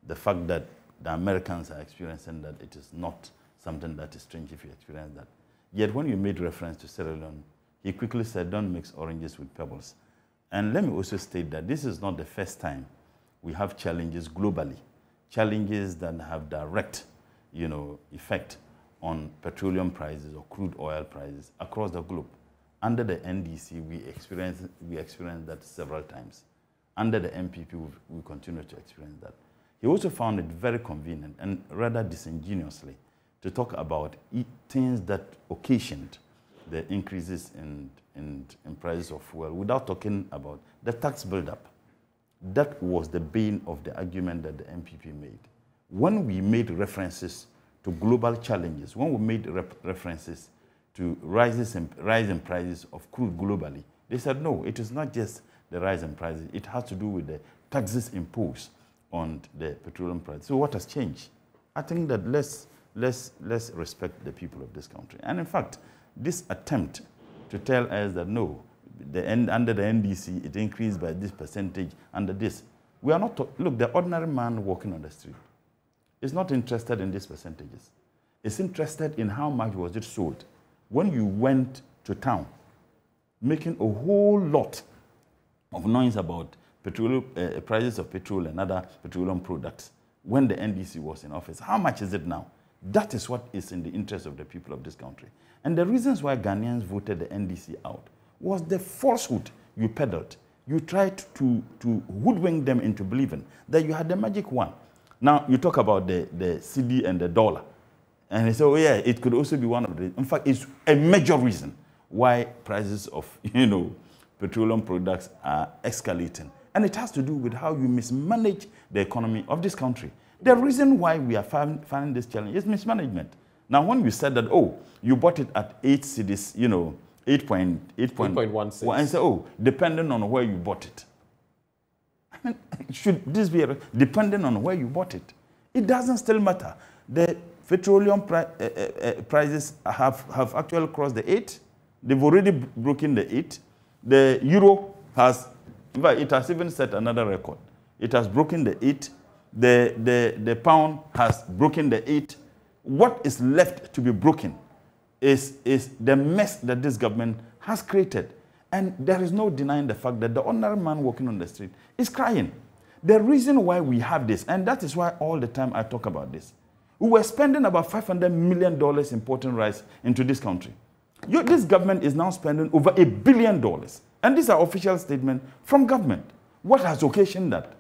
the fact that the Americans are experiencing that it is not something that is strange if you experience that. Yet when you made reference to Sierra Leone, he quickly said, don't mix oranges with pebbles. And let me also state that this is not the first time we have challenges globally, challenges that have direct, effect on petroleum prices or crude oil prices across the globe. Under the NDC, we experienced that several times. Under the MPP, we continue to experience that. He also found it very convenient and rather disingenuously to talk about things that occasioned the increases in prices of fuel without talking about the tax buildup. That was the bane of the argument that the MPP made. When we made references to global challenges, when we made references to rise in prices of crude globally, they said, no, it is not just the rise in prices. It has to do with the taxes imposed on the petroleum price. So what has changed? I think that let's respect the people of this country. And in fact, this attempt to tell us that no, under the NDC, it increased by this percentage, under this. We are not, look, the ordinary man walking on the street is not interested in these percentages. It's interested in how much was it sold. When you went to town, making a whole lot of noise about prices of petrol and other petroleum products when the NDC was in office. How much is it now? That is what is in the interest of the people of this country. And the reasons why Ghanaians voted the NDC out was the falsehood you peddled. You tried to hoodwink them into believing that you had the magic one. Now, you talk about the CD and the dollar. And they say, oh yeah, it could also be one of the, in fact, it's a major reason why prices of, petroleum products are escalating. And it has to do with how you mismanage the economy of this country. The reason why we are finding this challenge is mismanagement. Now, when you said that, oh, you bought it at 8 cedis, 8.16. And say, oh, depending on where you bought it. I mean, should this be depending on where you bought it? It doesn't still matter. The petroleum prices have actually crossed the 8. They've already broken the 8. The euro has, in fact, it has even set another record. It has broken the 8. The pound has broken the 8. What is left to be broken is the mess that this government has created. And there is no denying the fact that the ordinary man walking on the street is crying. The reason why we have this, and that is why all the time I talk about this, we were spending about $500 million importing rice into this country. This government is now spending over $1 billion. And these are official statements from government. What has occasioned that?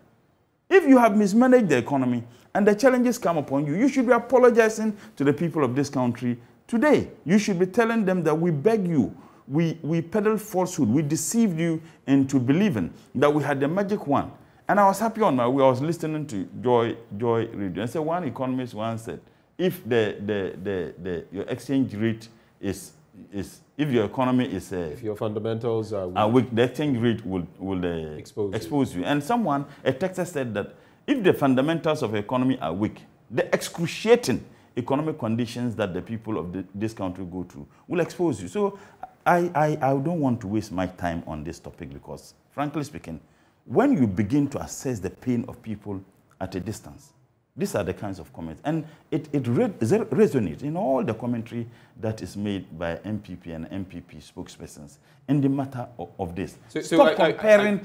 If you have mismanaged the economy and the challenges come upon you, you should be apologizing to the people of this country today. You should be telling them that we beg you, we peddled falsehood, we deceived you into believing that we had the magic one. And I was happy on my way. I was listening to Joy Radio. And so one economist once said, if your exchange rate is if your economy is if your fundamentals are weak, the exchange rate will expose you. And a texter said that if the fundamentals of the economy are weak, the excruciating economic conditions that the people of this country go through will expose you. So I don't want to waste my time on this topic because, frankly speaking, when you begin to assess the pain of people at a distance, these are the kinds of comments. And it resonates in all the commentary that is made by MPP and MPP spokespersons in the matter of this. Stop comparing.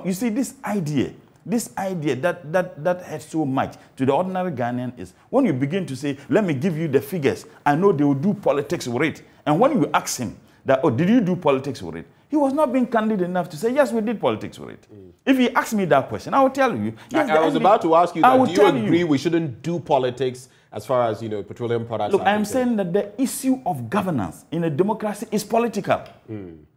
You see, this idea that hurts so much to the ordinary Ghanaian is when you begin to say, let me give you the figures. I know they will do politics with it. And when you ask him that, oh, did you do politics with it? He was not being candid enough to say, yes, we did politics with it. If he asked me that question, I would tell you. Yes, I was about to ask you that. Do you agree we shouldn't do politics as far as, petroleum products. Look, I'm saying that the issue of governance in a democracy is political.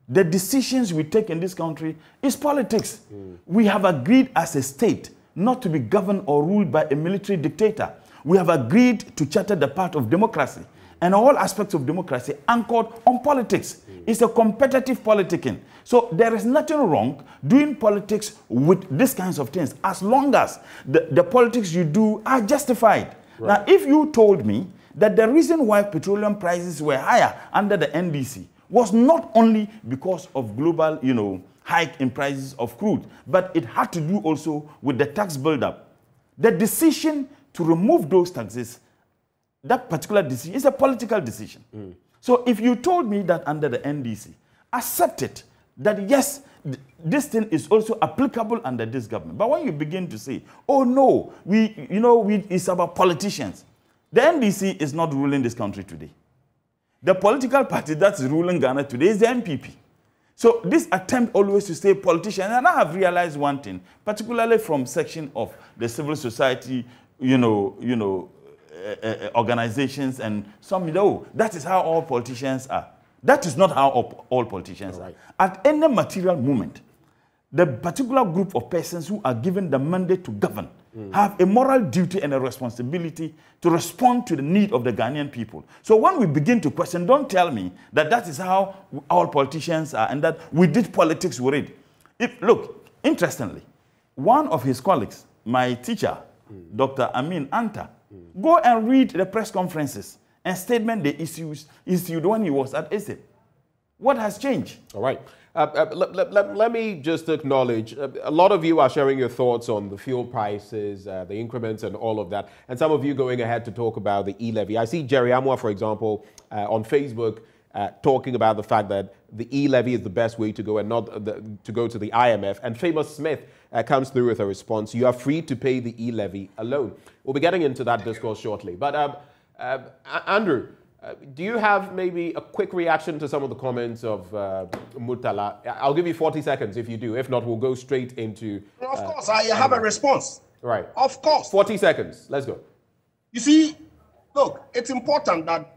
The decisions we take in this country is politics. We have agreed as a state not to be governed or ruled by a military dictator. We have agreed to charter the path of democracy, and all aspects of democracy anchored on politics. It's a competitive politicking. So there is nothing wrong doing politics with these kinds of things, as long as the politics you do are justified. Right. Now, if you told me that the reason why petroleum prices were higher under the NDC was not only because of global, hike in prices of crude, but it had to do also with the tax buildup. The decision to remove those taxes, that particular decision is a political decision. So if you told me that under the NDC, accept it, that yes, this thing is also applicable under this government. But when you begin to say, oh no, it's about politicians. The NDC is not ruling this country today. The political party that's ruling Ghana today is the NPP. So this attempt always to say politicians, and I have realized one thing, particularly from section of the civil society, organizations, and some, that is how all politicians are. That is not how all politicians are. At any material moment, the particular group of persons who are given the mandate to govern have a moral duty and a responsibility to respond to the need of the Ghanaian people. So when we begin to question, don't tell me that that is how all politicians are and that we did politics with it. Look, interestingly, one of his colleagues, my teacher, Dr. Amin Anta, go and read the press conferences and statement the issued when he was at ASIP. What has changed? All right. Let me just acknowledge, a lot of you are sharing your thoughts on the fuel prices, the increments and all of that, and some of you going ahead to talk about the e-levy. I see Jerry Amwa, for example, on Facebook talking about the fact that the e-levy is the best way to go and not to go to the IMF. And Famous Smith comes through with a response. You are free to pay the e-levy alone. We'll be getting into that discourse shortly. But Andrew, do you have maybe a quick reaction to some of the comments of Murtala? I'll give you 40 seconds if you do. If not, we'll go straight into... Of course, I have a response. Right. Of course. 40 seconds. Let's go. You see, look, it's important that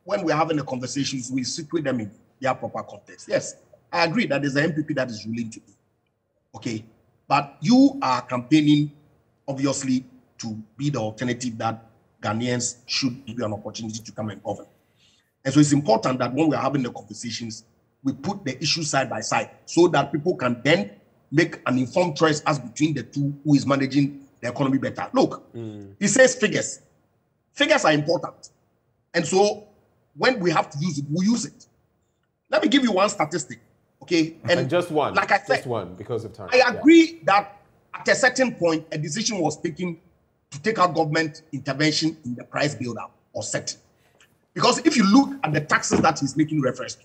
when we're having the conversations, we situate them in their proper context. Yes, I agree that there's an MPP that is ruling today. Okay? But you are campaigning, obviously, to be the alternative that Ghanaians should give you an opportunity to come and govern. And so it's important that when we're having the conversations, we put the issues side by side so that people can then make an informed choice as between the two who is managing the economy better. Look, he says figures. Figures are important. And so when we have to use it, we use it. Let me give you one statistic, okay? And just one. Like I said, just one because of time. I agree that at a certain point, a decision was taken to take out government intervention in the price build-up or setting. Because if you look at the taxes that he's making reference to,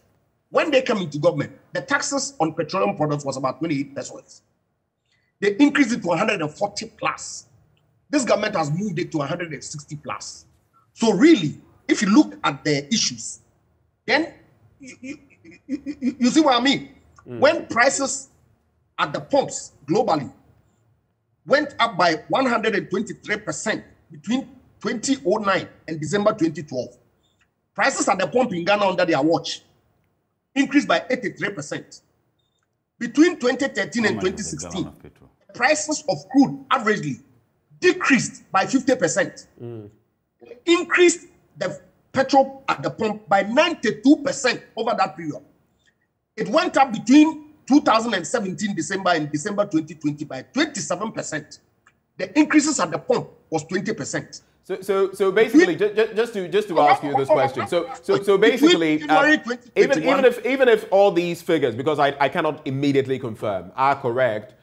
when they come into government, the taxes on petroleum products was about 28 pesos. They increased it to 140 plus. This government has moved it to 160 plus. So really, if you look at the issues, then you see what I mean? When prices at the pumps globally went up by 123% between 2009 and December 2012. Prices at the pump in Ghana under their watch increased by 83%. Between 2013 and 2016, prices of crude averagely decreased by 50%. Increased the petrol at the pump by 92% over that period. It went up between 2017 December and December 2020 by 27%. The increases at the pump was 20%. So basically, just to ask you this question. So basically, even if all these figures, because I cannot immediately confirm, are correct,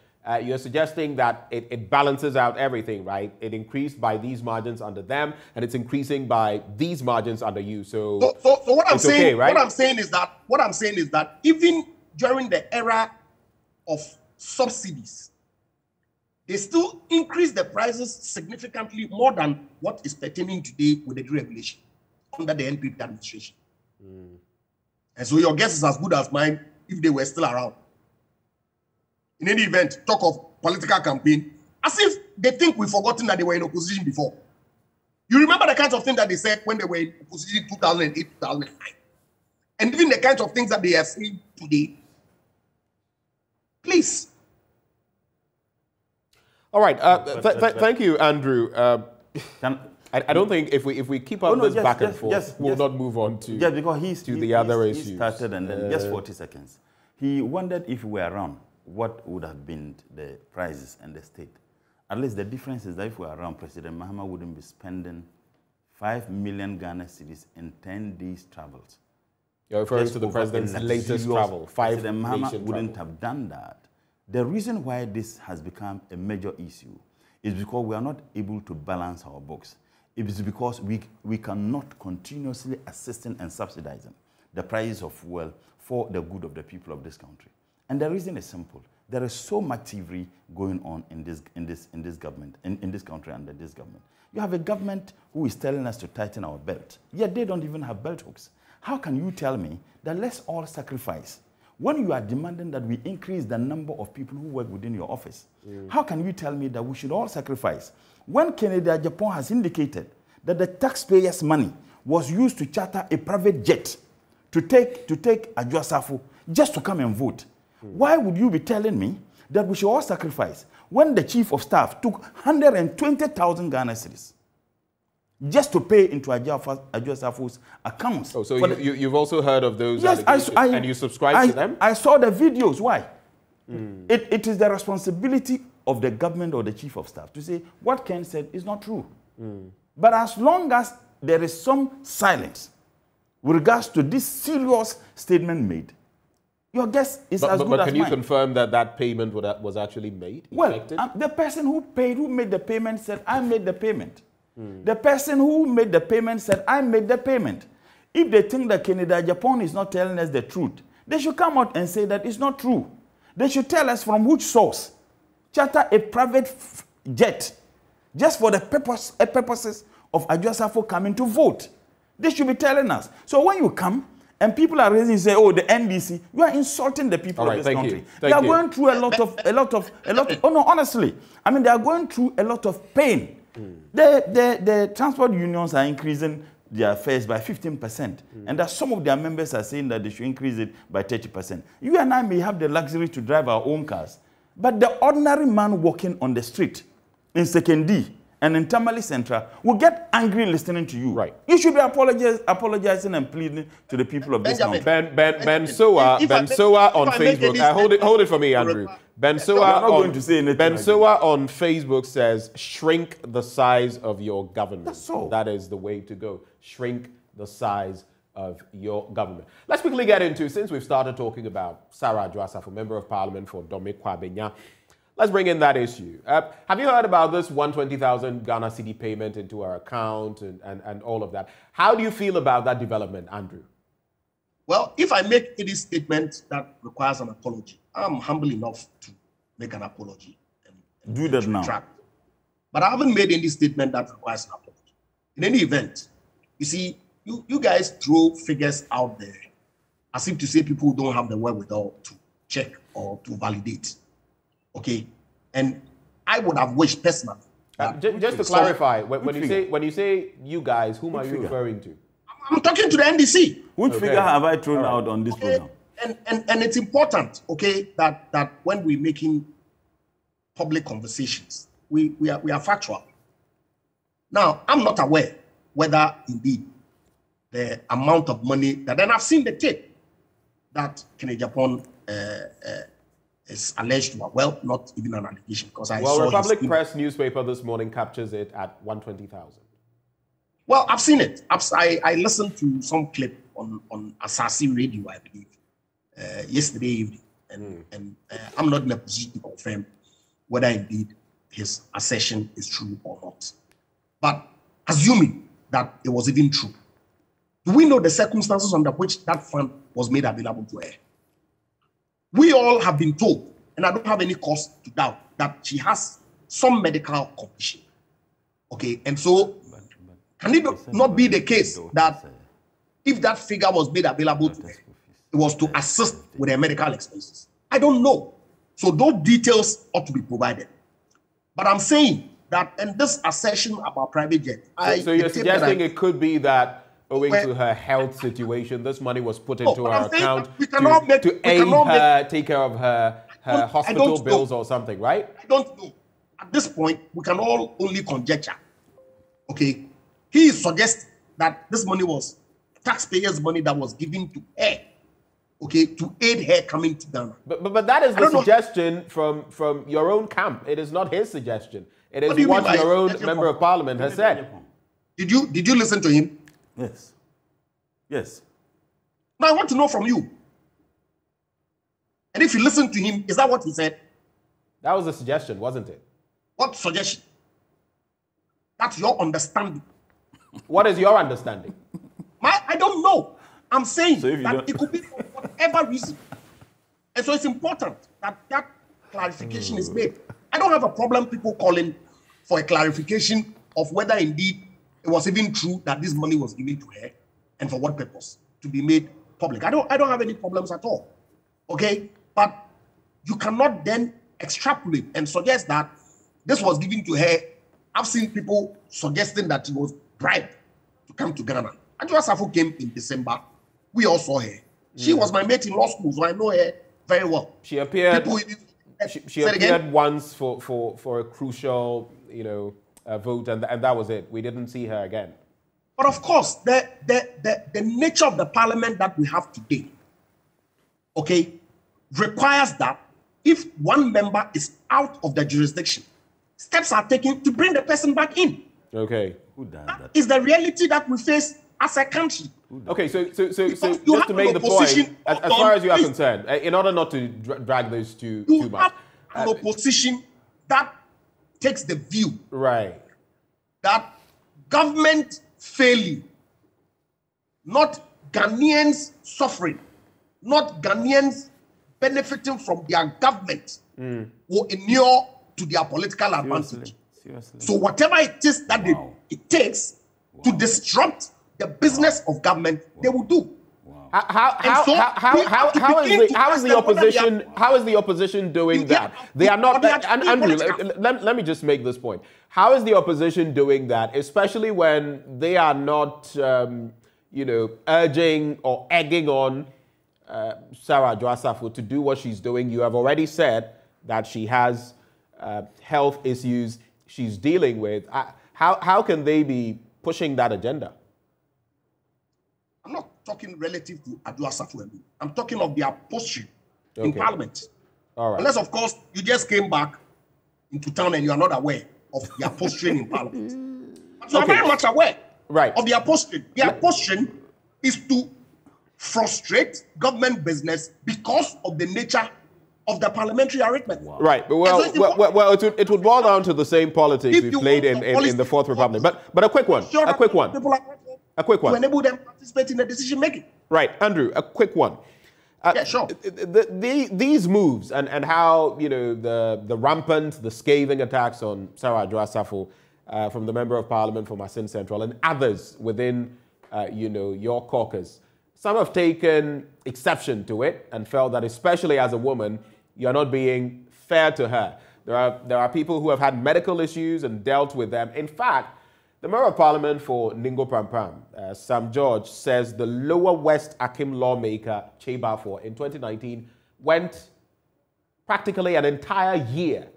you're suggesting that it balances out everything, right? It increased by these margins under them, and it's increasing by these margins under you. So what I'm saying, okay, right? what I'm saying is that even during the era of subsidies, they still increase the prices significantly more than what is pertaining today with the deregulation under the NPP administration. And so your guess is as good as mine if they were still around. In any event, talk of political campaign, as if they think we've forgotten that they were in opposition before. You remember the kinds of things that they said when they were in opposition in 2008, 2009. And even the kinds of things that they are saying today. Please. All right. Thank you, Andrew. I don't think if we keep up this back and forth, we'll not move on to because the other issues. He started and then just 40 seconds. He wondered if we were around, what would have been the prices and the state. At least the difference is that if we were around, President Mahama wouldn't be spending 5 million Ghana cedis in 10 days travels. You're referring to the president's latest travel. President Mahama wouldn't have done that. The reason why this has become a major issue is because we are not able to balance our books. It is because we cannot continuously assisting and subsidizing the price of fuel for the good of the people of this country. And the reason is simple. There is so much thievery going on in this government, in this country under this government. You have a government who is telling us to tighten our belt, yet they don't even have belt hooks. How can you tell me that let's all sacrifice when you are demanding that we increase the number of people who work within your office? How can you tell me that we should all sacrifice when Canada, Japan has indicated that the taxpayers' money was used to charter a private jet to take Adwoa Safo just to come and vote? Why would you be telling me that we should all sacrifice when the chief of staff took 120,000 Ghana cedis just to pay into Adwoa Safo's accounts? Oh, so you've also heard of those allegations, and you subscribe to them? I saw the videos. Why? It is the responsibility of the government or the chief of staff to say what Ken said is not true. But as long as there is some silence with regards to this serious statement made, your guess is as good as mine. But can you confirm that that payment was actually made? Well, the person who made the payment said, I made the payment. The person who made the payment said, I made the payment. If they think that Canada, Japan is not telling us the truth, they should come out and say that it's not true. They should tell us from which source. Charter a private jet just for the purposes of Adwoa Safo coming to vote. They should be telling us. So when you come and people are raising, say, oh, the NDC, you are insulting the people of this country. They are going through a lot of, oh no, honestly, I mean, they are going through a lot of pain. The transport unions are increasing their fares by 15%. And that some of their members are saying that they should increase it by 30%. You and I may have the luxury to drive our own cars, but the ordinary man walking on the street in Sekendi and in Tamale Central will get angry listening to you. Right. You should be apologizing and pleading to the people of this country. Ben Soa on Facebook. Hold it for me, Andrew. Ben Soa on Facebook says, shrink the size of your government. That's so. That is the way to go. Shrink the size of your government. Let's quickly get into, since we've started talking about Sarah Adwoa Safo, Member of Parliament for Dome Kwabenya, let's bring in that issue. Have you heard about this 120,000 Ghana cedi payment into our account and all of that? How do you feel about that development, Andrew? Well, if I make any statement that requires an apology, I'm humble enough to make an apology. And do that now. But I haven't made any statement that requires an apology. In any event, you see, you guys throw figures out there as if to say people don't have the wherewithal to check or to validate. Okay, and I would have wished personally. Just to clarify, when you say you guys, whom are you referring to? I'm talking to the NDC. Which figure have I thrown out on this program? And it's important, okay, that when we're making public conversations, we are factual. Now, I'm not aware whether indeed the amount of money that, and I've seen the tape that Canada Japan is alleged to have, well, not even an allegation, because I saw Republic Press newspaper this morning captures it at 120,000. Well, I've seen it. I listened to some clip on Asasi Radio, I believe, yesterday evening, and I'm not in a position to confirm whether indeed his assertion is true or not. But assuming that it was even true, do we know the circumstances under which that fund was made available to her? We all have been told, and I don't have any cause to doubt, that she has some medical condition. Okay, and so can it not be the case that if that figure was made available to her, it was to assist with her medical expenses? I don't know. So those details ought to be provided. But I'm saying that, and this assertion about private jet. So you're suggesting it could be that owing to her health situation, this money was put into her account to aid her, take care of her hospital bills or something, right? I don't know. At this point, we can all only conjecture. Okay, he suggests that this money was taxpayers' money that was given to her, okay, to aid her coming to Ghana. But that is the suggestion from your own camp. It is not his suggestion. It is what your own member of parliament has said. Did you listen to him? Yes. Yes. Now I want to know from you. And if you listen to him, is that what he said? That was a suggestion, wasn't it? What suggestion? That's your understanding. What is your understanding? I don't know. I'm saying that it could be for whatever reason. And so it's important that that clarification is made. I don't have a problem people calling for a clarification of whether indeed it was even true that this money was given to her and for what purpose to be made public. I don't have any problems at all. Okay? But you cannot then extrapolate and suggest that this was given to her. I've seen people suggesting that she was bribed to come to Ghana. Ajua Safo came in December. We all saw her. She was my mate in law school, so I know her very well. She appeared. She appeared once for a crucial, vote, and that was it. We didn't see her again. But of course, the nature of the parliament that we have today, okay, requires that if one member is out of the jurisdiction, steps are taken to bring the person back in. Okay. That is the reality that we face as a country. Okay, so just to make the point, as far as you are concerned, in order not to drag those too much, an opposition that takes the view that government failure, not Ghanaians suffering, not Ghanaians benefiting from their government, will inure to their political advantage. Seriously. So whatever it is that it takes to disrupt the business of government, they will do. How is the opposition doing that? They are not. Andrew, let me just make this point. How is the opposition doing that, especially when they are not, urging or egging on Sarah Adwoa Safo to do what she's doing? You have already said that she has health issues she's dealing with. How can they be pushing that agenda? I'm not talking relative to Adwoa Safo. I'm talking of their posture in Parliament. All right. Unless, of course, you just came back into town and you are not aware of their posture in Parliament. But you are very much aware of their posture. Their posture is to frustrate government business because of the nature of the parliamentary arrangement. Wow. Right, but it would boil down to the same politics we played in the Fourth Republic. But a quick one, to enable them to participate in the decision making. Right, Andrew, a quick one. Yeah, sure. These moves and how the rampant, the scathing attacks on Sarah Adwoa Safo from the Member of Parliament for Masin Central and others within your caucus, some have taken exception to it and felt that, especially as a woman, you're not being fair to her. There are people who have had medical issues and dealt with them. In fact, the Member of Parliament for Ningo Prampram, Sam George, says the Lower West Akim lawmaker, Che Bafor, in 2019 went practically an entire year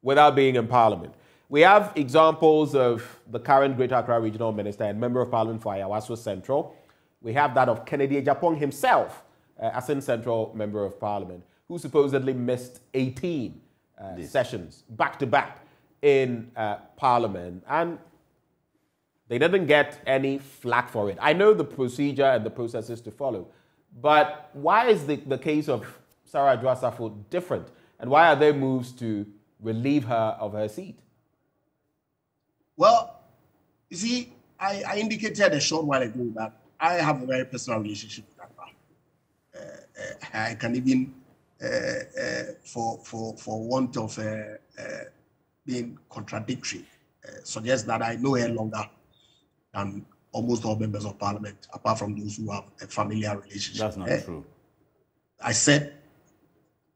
without being in Parliament. We have examples of the current Greater Accra Regional Minister and Member of Parliament for Ayawaso Central. We have that of Kennedy Ejapong himself, Asin Central Member of Parliament, who supposedly missed 18 sessions back-to-back in Parliament, and they didn't get any flack for it. I know the procedure and the processes to follow, but why is the case of Sarah Adwoa Safo different, and why are there moves to relieve her of her seat? Well, you see, I indicated a short while ago that I have a very personal relationship with that man. I can even, for want of being contradictory, suggest that I know her longer than almost all members of Parliament, apart from those who have a familiar relationship. That's not true. I said,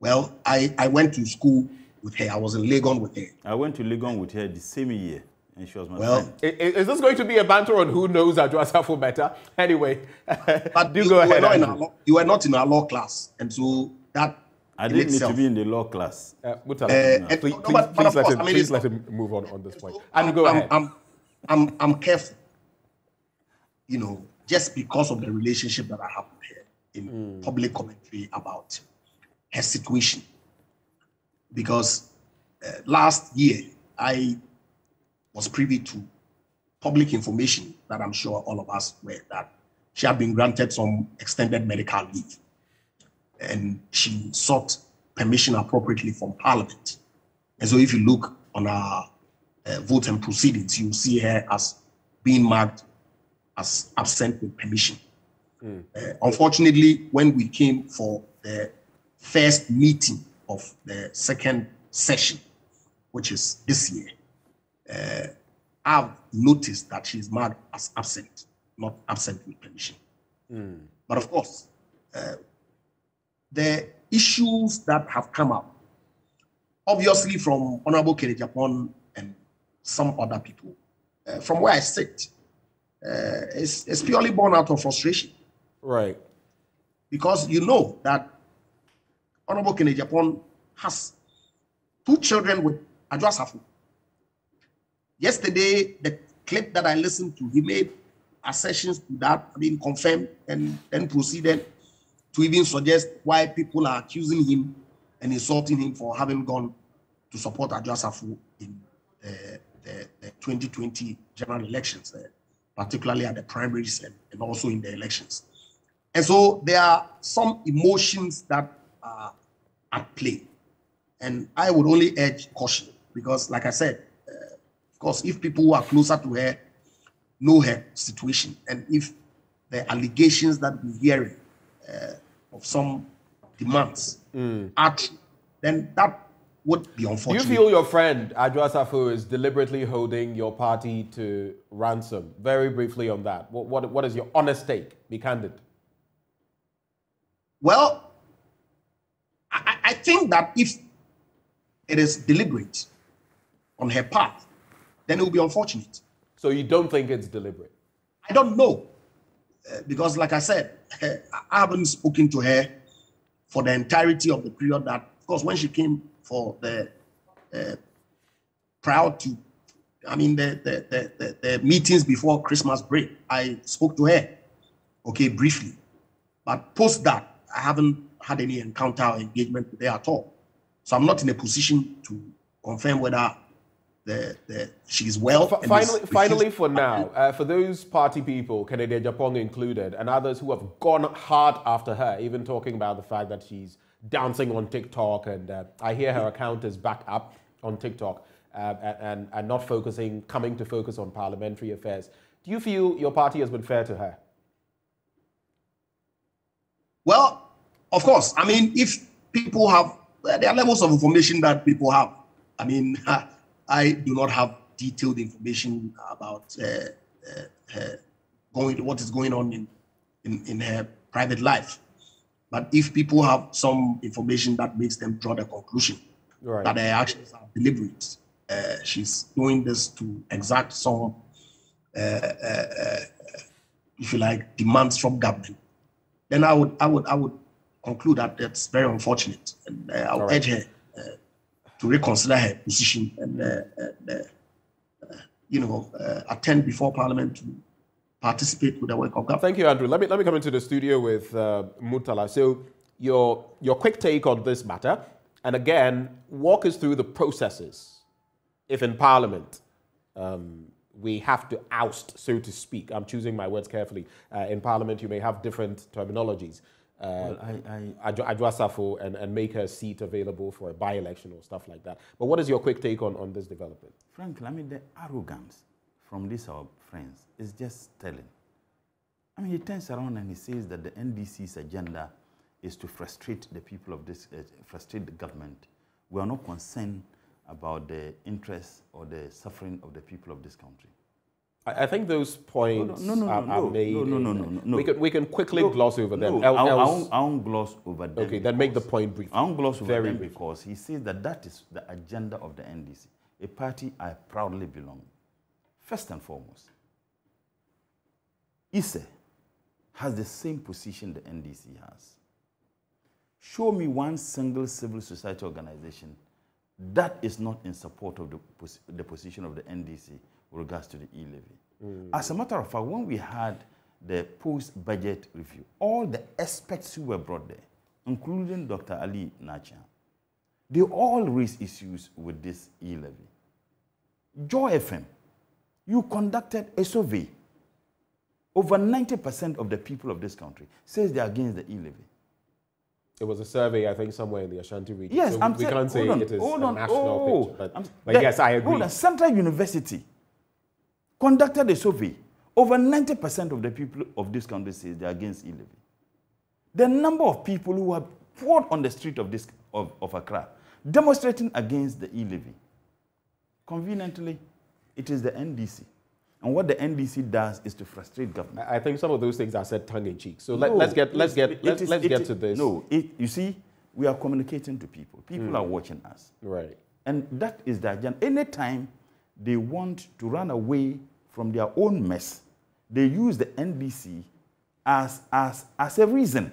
well, I went to school with her. I was in Legon with her. I went to Legon with her the same year, and she was my friend. Is this going to be a banter on who knows Adwoa Safo better? Anyway, but do go ahead. You were not in our law class, and so that I didn't need to be in the law class. Please let him move on this point. And go ahead. I'm careful, just because of the relationship that I have with her in public commentary about her situation. Because last year, I was privy to public information that I'm sure all of us were, that she had been granted some extended medical leave. And she sought permission appropriately from Parliament. And so if you look on our vote and proceedings, you see her as being marked as absent with permission. Unfortunately, when we came for the first meeting of the second session, which is this year, I've noticed that she's marked as absent, not absent with permission. But of course, the issues that have come up, obviously from Honorable Kennedy Japan and some other people, from where I sit, it's purely born out of frustration. Right. Because you know that Honorable Kennedy Japan has 2 children with Adwoa Safo. Yesterday, the clip that I listened to, he made assertions to that, confirmed and then proceeded to even suggest why people are accusing him and insulting him for having gone to support Adwoa Safo in the 2020 general elections, particularly at the primaries and also in the elections. And so there are some emotions that are at play. And I would only urge caution because, like I said, of course, if people who are closer to her know her situation, and if the allegations that we're hearing of some demands are true, then that would be unfortunate. Do you feel your friend Adwoa Safo is deliberately holding your party to ransom? Very briefly on that. What is your honest take? Be candid. Well, I think that if it is deliberate on her part, then it will be unfortunate. So you don't think it's deliberate? I don't know. Because like I said, I haven't spoken to her for the entirety of the period that, of course, when she came for the prior to, the meetings before Christmas break, I spoke to her, briefly. But post that, I haven't had any encounter or engagement with her at all. So I'm not in a position to confirm whether she is well. Finally, for now, for those party people, Kennedy Japan included, and others who have gone hard after her, even talking about the fact that she's dancing on TikTok, and I hear her account is back up on TikTok, and not coming to focus on parliamentary affairs. Do you feel your party has been fair to her? Well, of course. If people have, there are levels of information that people have. I do not have detailed information about what is going on in her private life. But if people have some information that makes them draw the conclusion that her actions are deliberate, she's doing this to exact some, if you like, demands from government, then I would conclude that that's very unfortunate, and I would urge her to reconsider her position and attend before Parliament to participate with the work of government. Thank you, Andrew. Let me come into the studio with Murtala. So your quick take on this matter, and again, walk us through the processes. If in Parliament we have to oust, so to speak, I'm choosing my words carefully. In Parliament, you may have different terminologies. Adwoa Safo and make her seat available for a by-election or stuff like that. But what is your quick take on this development? Frankly, the arrogance from these our friends is just telling. He turns around and he says that the NDC's agenda is to frustrate the people of this, frustrate the government. We are not concerned about the interests or the suffering of the people of this country. I think those points are made. No. We can quickly gloss over them. I won't gloss over them. Okay, then make the point brief. I won't gloss over them because he says that is the agenda of the NDC, a party I proudly belong. First and foremost, ISE has the same position the NDC has. Show me one single civil society organization that is not in support of the position of the NDC with regards to the e-levy. As a matter of fact, when we had the post-budget review, all the experts who were brought there, including Dr. Ali Nacha, they all raised issues with this e-levy. Joy FM, you conducted a survey. Over 90% of the people of this country says they're against the e-levy. It was a survey, I think, somewhere in the Ashanti region. Yes, so we can't say it is a national picture. But yes, I agree. Central University conducted a survey. Over 90% of the people of this country say they're against e-levy. The number of people who have poured on the street of Accra demonstrating against the e-levy, conveniently, it is the NDC. And what the NDC does is to frustrate government. I think some of those things are said tongue-in-cheek. So let's get to this. No, you see, we are communicating to people. People are watching us. Right. And that is the agenda. Anytime they want to run away from their own mess, they use the NDC as a reason.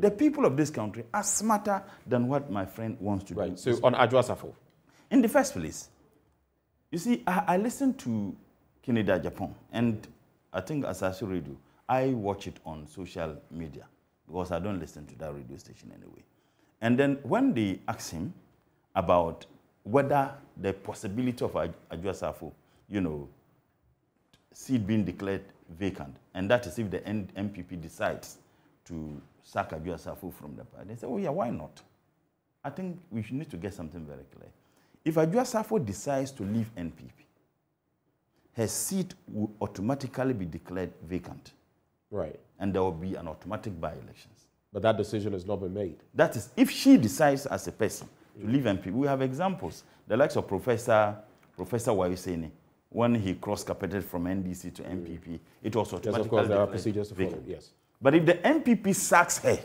The people of this country are smarter than what my friend wants to do. So on Adwoa Safo. In the first place, you see, I listened to Canada, Japan, and I think Asasi Radio, I watch it on social media because I don't listen to that radio station anyway. And then when they asked him about whether the possibility of Adwoa Safo, seat being declared vacant, and that is if the MPP decides to sack Adwoa Safo from the party, they say, oh yeah, why not? I think we should need to get something very clear. If Adwoa Safo decides to leave NPP, her seat will automatically be declared vacant. Right. And there will be an automatic by-elections. But that decision has not been made. That is, if she decides as a person to leave NPP, we have examples. The likes of Professor Wayuseni, when he cross-carpeted from NDC to MPP, it was automatically yes, of course, there are procedures to follow, yes. But if the MPP sacks her,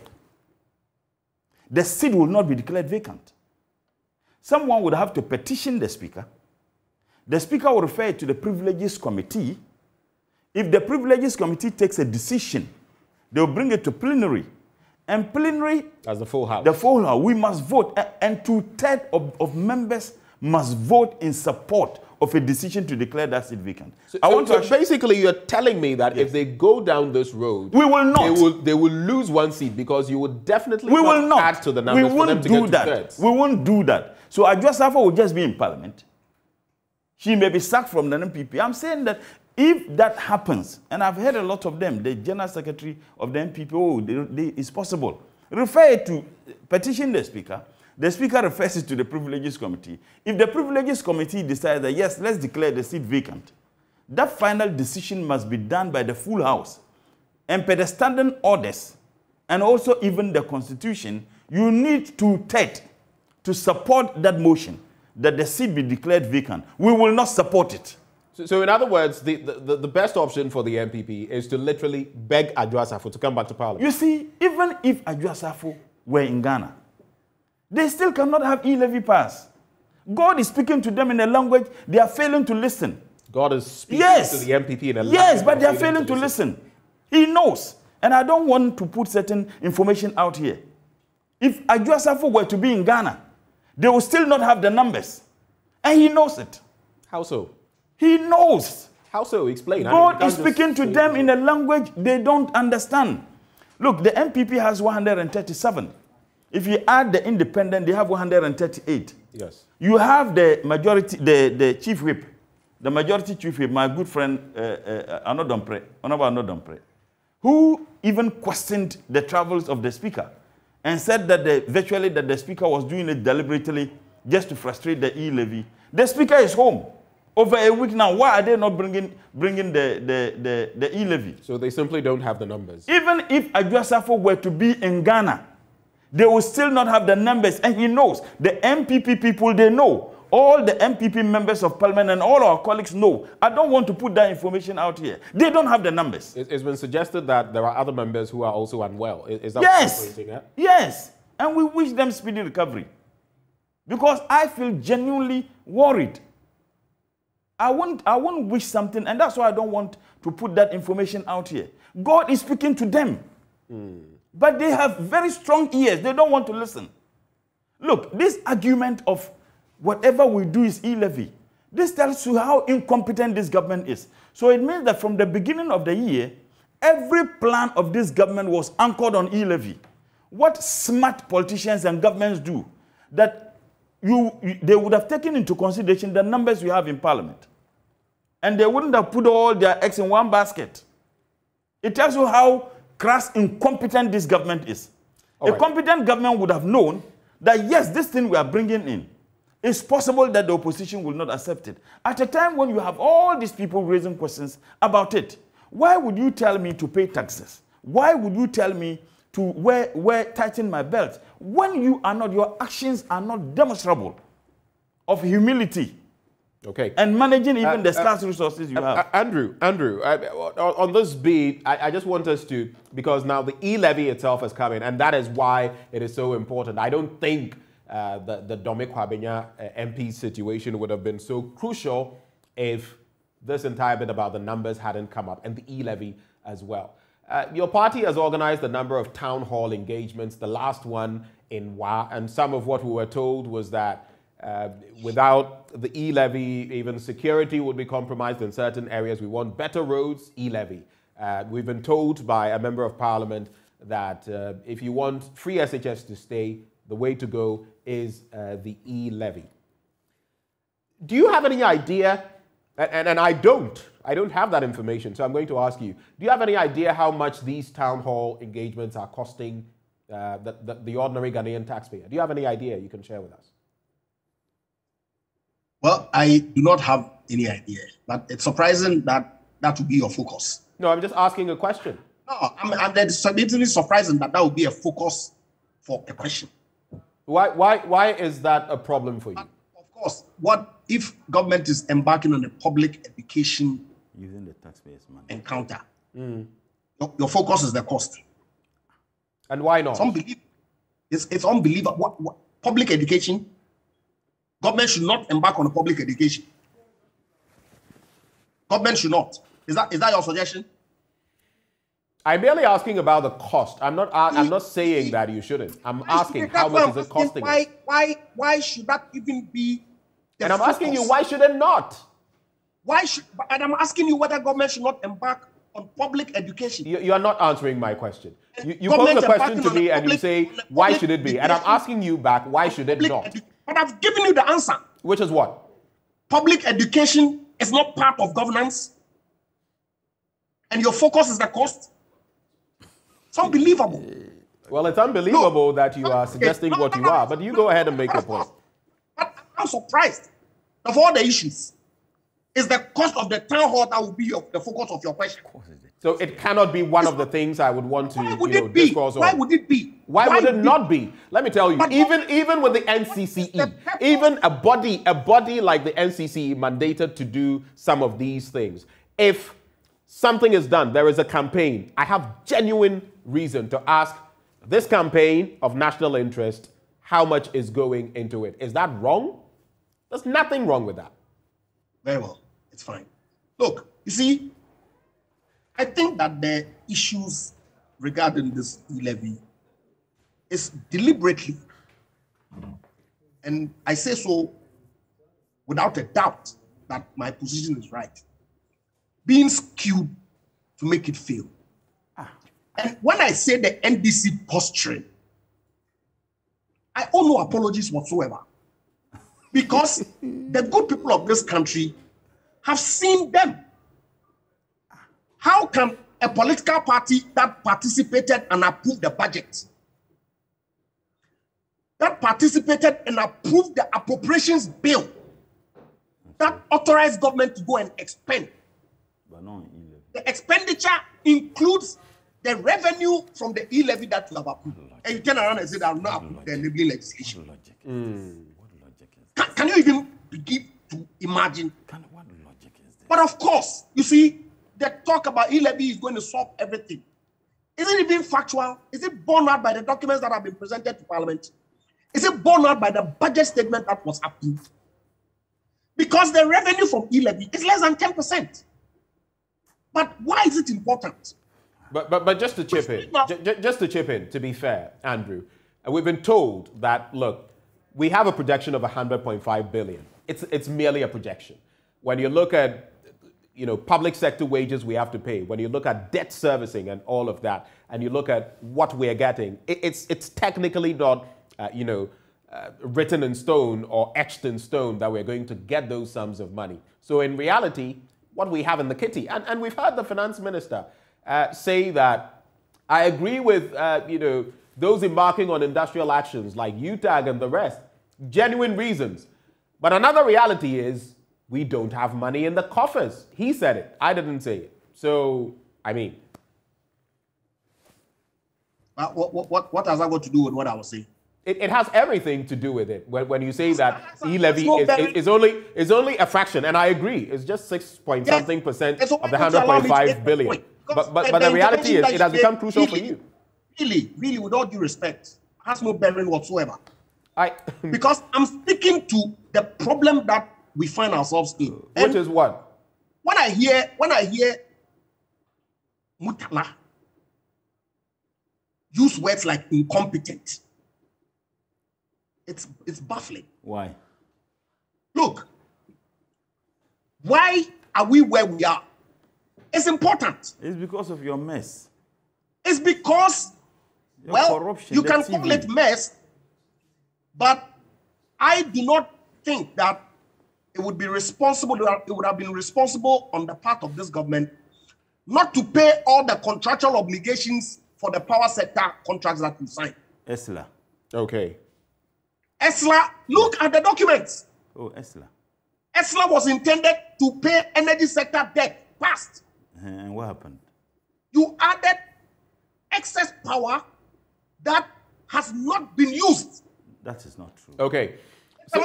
the seat will not be declared vacant. Someone would have to petition the Speaker. The Speaker will refer it to the Privileges Committee. If the Privileges Committee takes a decision, they will bring it to plenary. And plenary... As the full House. The full House. We must vote. And 2/3 of members must vote in support of a decision to declare that seat vacant. So basically, you're telling me that if they go down this road... We will not. They will lose one seat because you will definitely not add to the numbers for them to get 2/3. We won't do that. So Adwoa Safo will just be in Parliament. She may be sacked from the MPP. I'm saying that if that happens, and I've heard a lot of them, the General Secretary of the MPP, it's possible. Refer it to petition the Speaker. The Speaker refers it to the Privileges Committee. If the Privileges Committee decides that, yes, let's declare the seat vacant, that final decision must be done by the full House. And per the standing orders, and also even the Constitution, you need 2/3 to support that motion, that the seat be declared vacant. We will not support it. So in other words, the best option for the MPP is to literally beg Adwoa Safo to come back to Parliament. You see, even if Adwoa Safo were in Ghana, they still cannot have e-levy pass. God is speaking to them in a language they are failing to listen. God is speaking to the MPP in a language. Yes, but they are failing to listen. He knows. And I don't want to put certain information out here. If Adwoa Safo were to be in Ghana, they will still not have the numbers. And he knows it. How so? He knows. How so? Explain. God is speaking to them in a language they don't understand. Look, the MPP has 137. If you add the independent, they have 138. Yes. You have the majority, the chief whip, the majority chief whip, my good friend Honorable Anodompre, who even questioned the travels of the Speaker and said that virtually that the Speaker was doing it deliberately just to frustrate the e-levy. The Speaker is home over a week now. Why are they not bringing the e-levy? So they simply don't have the numbers. Even if Adwoa Safo were to be in Ghana, they will still not have the numbers. And he knows, the MPP people, they know, all the MPP members of parliament and all our colleagues know. I don't want to put that information out here. They don't have the numbers. It's been suggested that there are other members who are also unwell. Is that yes. what you're pointing at? Yes. And we wish them speedy recovery. Because I feel genuinely worried. I won't wish something, and that's why I don't want to put that information out here. God is speaking to them. But they have very strong ears. They don't want to listen. Look, this argument of whatever we do is e-levy, this tells you how incompetent this government is. So it means that from the beginning of the year, every plan of this government was anchored on e-levy. What smart politicians and governments do, that they would have taken into consideration the numbers we have in parliament. And they wouldn't have put all their eggs in one basket. It tells you how crass, incompetent this government is. A competent government would have known that, yes, this thing we are bringing in, it's possible that the opposition will not accept it. At a time when you have all these people raising questions about it, why would you tell me to pay taxes? Why would you tell me to tighten my belt when your actions are not demonstrable of humility? Okay. And managing even the scarce resources you have. Andrew, on this beat, I just want us to, because now the e-levy itself has come in, and that is why it is so important. I don't think the Dominic Kwabena MP situation would have been so crucial if this entire bit about the numbers hadn't come up, and the e-levy as well. Your party has organized a number of town hall engagements, the last one in Wa, and some of what we were told was that without the e-levy, even security would be compromised in certain areas. We want better roads, e-levy. We've been told by a member of parliament that if you want free SHS to stay, the way to go is the e-levy. Do you have any idea, and I don't have that information, so I'm going to ask you, do you have any idea how much these town hall engagements are costing the ordinary Ghanaian taxpayer? Do you have any idea you can share with us? Well, I do not have any idea, but it's surprising that that would be your focus. No, I'm just asking a question. No, it's certainly surprising that would be a focus for a question. Why is that a problem for you? Of course, what if government is embarking on a public education using the taxpayers' money encounter? Your focus is the cost. And why not? It's unbelievable. What public education? Government should not embark on a public education. Government should not. Is that your suggestion? I'm merely asking about the cost. I'm not saying that you shouldn't. I'm asking how much is it costing us? Why should that even be the And I'm asking you, why should it not? And I'm asking you whether government should not embark on public education. You are not answering my question. You pose a question to me and you say, why should it be? And I'm asking you back, why should it not? But I've given you the answer. Which is what? Public education is not part of governance. And your focus is the cost. It's unbelievable. Well, it's unbelievable that you are suggesting what you are, but you go ahead and make your point. But I'm surprised of all the issues. Is the cost of the town hall that will be the focus of your question. So it cannot be one of the things I would want to discourse on. Why would it be? Why would it not be? Let me tell you, even with the NCCE, even a body like the NCCE mandated to do some of these things, if something is done, there is a campaign, I have genuine reason to ask this campaign of national interest, how much is going into it? Is that wrong? There's nothing wrong with that. Very well, it's fine. Look, you see, I think that the issues regarding this e-levy is deliberately, and I say so without a doubt that my position is right, being skewed to make it fail. And when I say the NDC posturing, I owe no apologies whatsoever. Because the good people of this country have seen them. How can a political party that participated and approved the budget, that participated and approved the appropriations bill, that authorized government to go and expend, the expenditure includes the revenue from the e-levy that you have approved. And you turn around and say that I'm not approved the enabling legislation. Can you even imagine. What logic is this? But of course, you see, the talk about e-levy is going to solve everything. Is it even factual? Is it borne out by the documents that have been presented to Parliament? Is it borne out by the budget statement that was approved? Because the revenue from e-levy is less than 10%. But why is it important? But just to chip in, just to chip in, to be fair, Andrew, we've been told that, look, we have a projection of 100.5 billion. It's merely a projection. When you look at, public sector wages we have to pay, when you look at debt servicing and all of that, and you look at what we're getting, it's technically not, written in stone or etched in stone that we're going to get those sums of money. So in reality, what we have in the kitty, and we've heard the finance minister say that, I agree with, those embarking on industrial actions like UTAG and the rest, genuine reasons. But another reality is we don't have money in the coffers. He said it. I didn't say it. So, I mean. What has that got to do with what I was saying? It has everything to do with it. When you say that e-levy is only a fraction, and I agree, it's just 6-point-something% of the 100.5 billion. But the reality is, it has become crucial for you. Really, with all due respect, has no bearing whatsoever. Because I'm speaking to the problem that we find ourselves in. Which is what? When I hear Mutala use words like incompetent, it's baffling. Why? Look, why are we where we are? It's important. It's because of your mess. It's because, corruption, you can call it mess, but I do not think that it would be responsible, it would have been responsible on the part of this government not to pay all the contractual obligations for the power sector contracts that we signed. ESLA. Okay. ESLA, look at the documents. Oh, ESLA. ESLA was intended to pay energy sector debt past. And what happened? You added excess power that has not been used. That is not true. Okay. So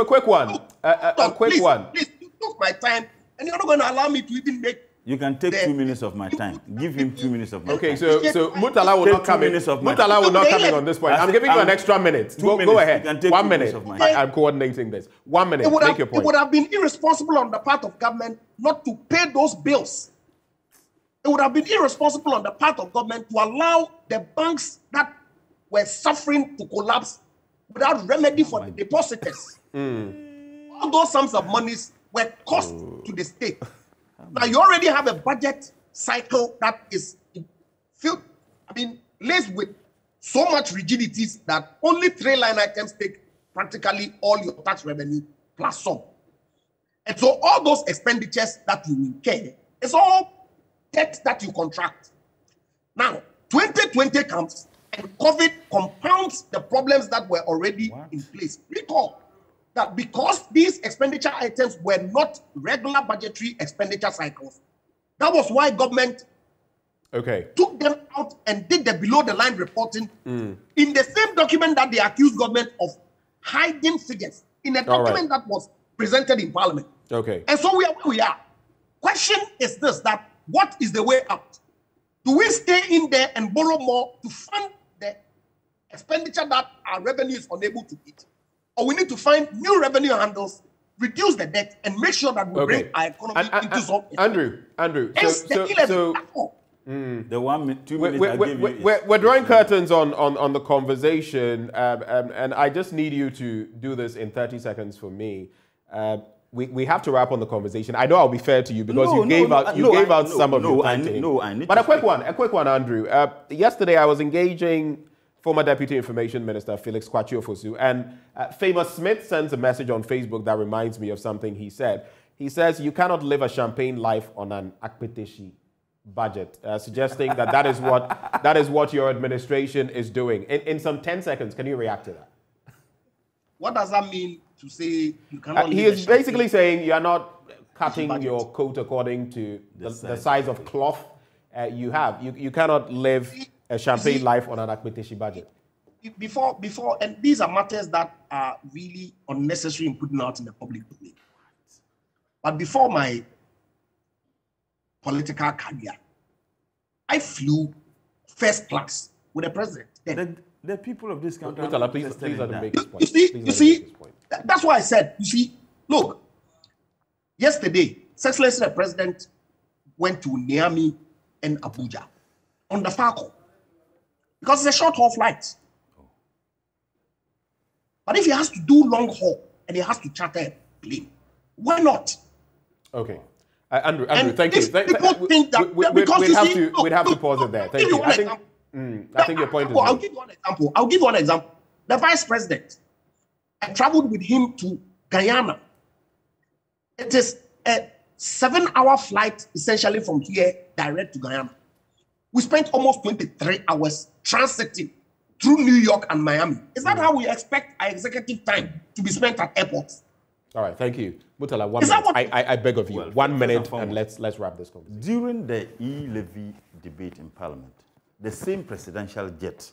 a quick one. A quick one. Please, you took my time, and you're not going to allow me to even make. You can take 2 minutes of my time. Give him 2 minutes of my time. Okay, so Mutala will not come in. Mutala will not come in on this point. I'm giving you an extra minute. Go ahead. 1 minute. I'm coordinating this. 1 minute. Make your point. It would have been irresponsible on the part of government not to pay those bills. It would have been irresponsible on the part of government to allow the banks that were suffering to collapse without remedy for the depositors. All those sums of monies were cost to the state. Now you already have a budget cycle that is laced with so much rigidities that only 3 line items take practically all your tax revenue plus some. And so all those expenditures that you incur, it's all debt that you contract. Now, 2020 comes and COVID compounds the problems that were already in place. Recall that because these expenditure items were not regular budgetary expenditure cycles, that was why government took them out and did the below-the-line reporting in the same document that they accused government of hiding figures, in a document that was presented in Parliament. Okay. And so we are where we are. Question is this, that what is the way out? Do we stay in there and borrow more to fund the expenditure that our revenue is unable to meet? Or we need to find new revenue handles, reduce the debt, and make sure that we bring our economy into some... Andrew, the 1 minute, 2 minutes I gave you we're drawing curtains on the conversation, and I just need you to do this in 30 seconds for me. We have to wrap on the conversation. I know I'll be fair to you because you gave out some of your time. But a quick one, Andrew. Yesterday I was engaging former Deputy Information Minister Felix Kwakye-Ofosu, and Famous Smith sends a message on Facebook that reminds me of something he said. He says, "You cannot live a champagne life on an akpeteshi budget," suggesting that is what your administration is doing. In some 10 seconds, can you react to that? What does that mean to say you cannot? He is basically saying you are not cutting your coat according to the size of cloth you have. You cannot live a champagne life on an akpeteshi budget. Before, and these are matters that are really unnecessary in putting out in the public domain. But before my political career, I flew first class with the president. The people of this country. Please let him make his point. You see, that's why I said, you see, look, yesterday, Excellency the President went to Niamey and Abuja on the Falcon because it's a short-haul flight. But if he has to do long haul and he has to charter a plane, why not? Okay. Andrew, thank you. People think that we'd have to pause it there. Thank you. I think your point is I'll give you one example. I'll give you one example. The vice president, I traveled with him to Guyana. It is a 7-hour flight, essentially from here, direct to Guyana. We spent almost 23 hours transiting through New York and Miami. Is that how we expect our executive time to be spent at airports? All right, thank you. Murtala, 1 minute. I beg of you, well, 1 minute, and let's wrap this conversation. During the e-levy debate in Parliament, the same presidential jet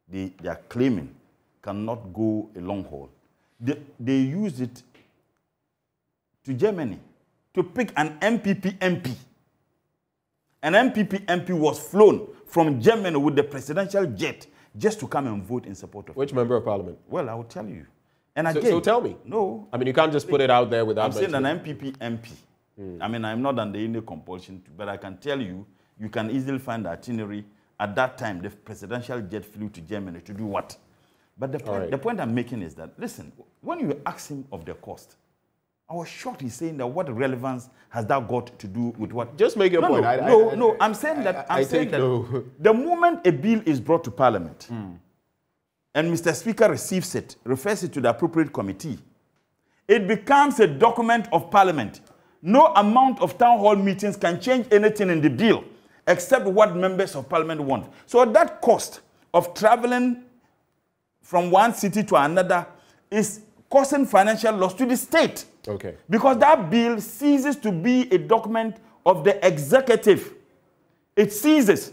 they are claiming cannot go a long haul. They used it to Germany to pick an MPP MP. An MPP MP was flown from Germany with the presidential jet just to come and vote in support of. Which member of parliament? Well, I will tell you. And again, so tell me. No. I mean, you can't just put it out there without. I'm saying an MPP MP. I mean, I'm not under any compulsion, but I can tell you, you can easily find the itinerary. At that time, the presidential jet flew to Germany to do what? But the point I'm making is that, listen, when you ask him of the cost, I was shocked he's saying that what relevance has that got to do with what? Just make your point. No, I'm saying that, the moment a bill is brought to Parliament, and Mr. Speaker receives it, refers it to the appropriate committee, it becomes a document of Parliament. No amount of town hall meetings can change anything in the bill, except what members of Parliament want. So that cost of traveling from one city to another is causing financial loss to the state. Okay. Because that bill ceases to be a document of the executive. It ceases.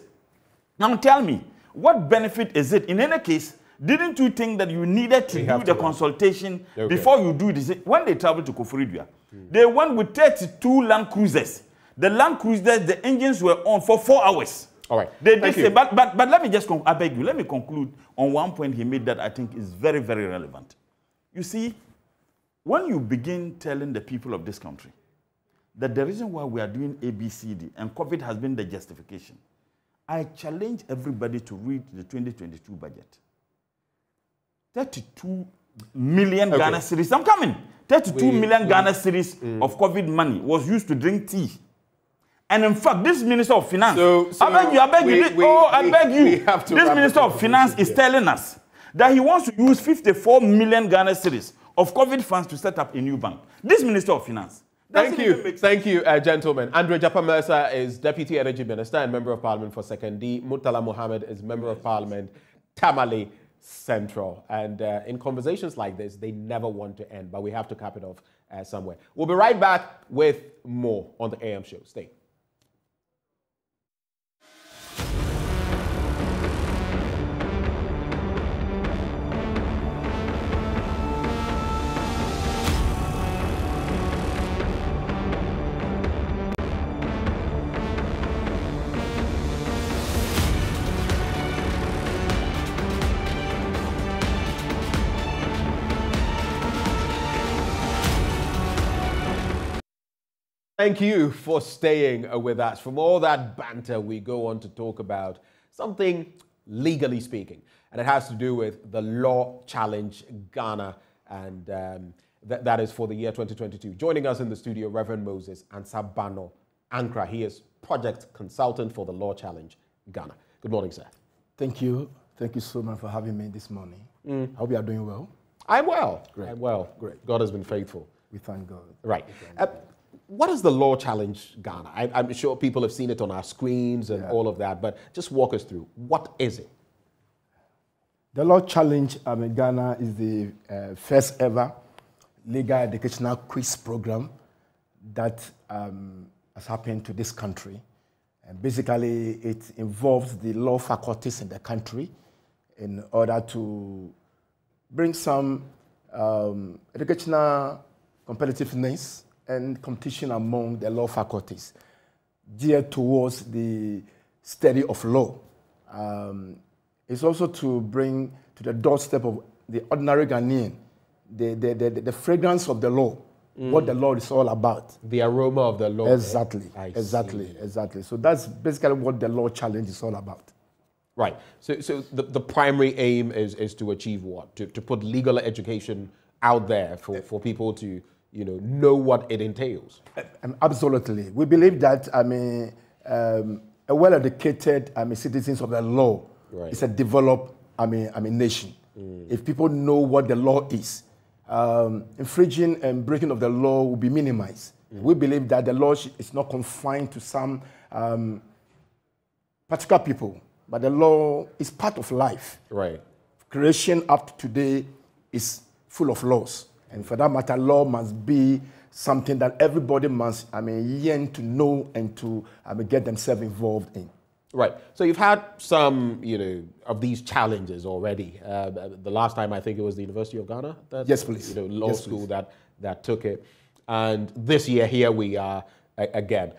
Now tell me, what benefit is it? In any case, didn't you think that you needed to do the consultation before you do this? When they traveled to Koforidua, they went with 32 Land Cruisers. The Land Cruisers, the engines were on for 4 hours. All right. They did say, but let me just, I beg you, let me conclude on one point he made that I think is very, very relevant. You see, when you begin telling the people of this country that the reason why we are doing ABCD and COVID has been the justification, I challenge everybody to read the 2022 budget. 32 million Ghana cedis. I'm coming. 32 million Ghana cedis of COVID money was used to drink tea. And in fact, this Minister of Finance, I beg you, this Minister of Finance is telling us that he wants to use 54 million Ghana cedis of COVID funds to set up a new bank. This Minister of Finance. Thank you, gentlemen. Andre Japa-Mercer is Deputy Energy Minister and Member of Parliament for 2nd D. Murtala Mohammed is Member of Parliament, Tamale Central. And in conversations like this, they never want to end, but we have to cap it off somewhere. We'll be right back with more on the AM show. Stay. Thank you for staying with us. From all that banter, we go on to talk about something legally speaking, and it has to do with the Law Challenge Ghana, and that is for the year 2022. Joining us in the studio, Reverend Moses Ansabano Ankra. He is project consultant for the Law Challenge Ghana. Good morning, sir. Thank you. Thank you so much for having me this morning. I hope you are doing well. I'm well. Great. I'm well. Great. God has been faithful. We thank God. Right. What is the Law Challenge Ghana? I'm sure people have seen it on our screens and all of that, but just walk us through. What is it? The Law Challenge Ghana is the first ever legal educational quiz program that has happened to this country. And basically, it involves the law faculties in the country in order to bring some educational competitiveness and competition among the law faculties geared towards the study of law. It's also to bring to the doorstep of the ordinary Ghanaian the fragrance of the law, what the law is all about. The aroma of the law. Exactly, exactly. So that's basically what the law challenge is all about. Right. So the primary aim is to achieve what? To put legal education out there for people to know what it entails. Absolutely. We believe that a well-educated citizens of the law is a developed nation. If people know what the law is, infringing and breaking of the law will be minimized. We believe that the law is not confined to some particular people, but the law is part of life. Right. Creation up to today is full of laws. And for that matter, law must be something that everybody must yearn to know and to get themselves involved in. Right. So you've had some, of these challenges already. The last time I think it was the University of Ghana. Yes, please. Law school that took it. And this year, here we are again.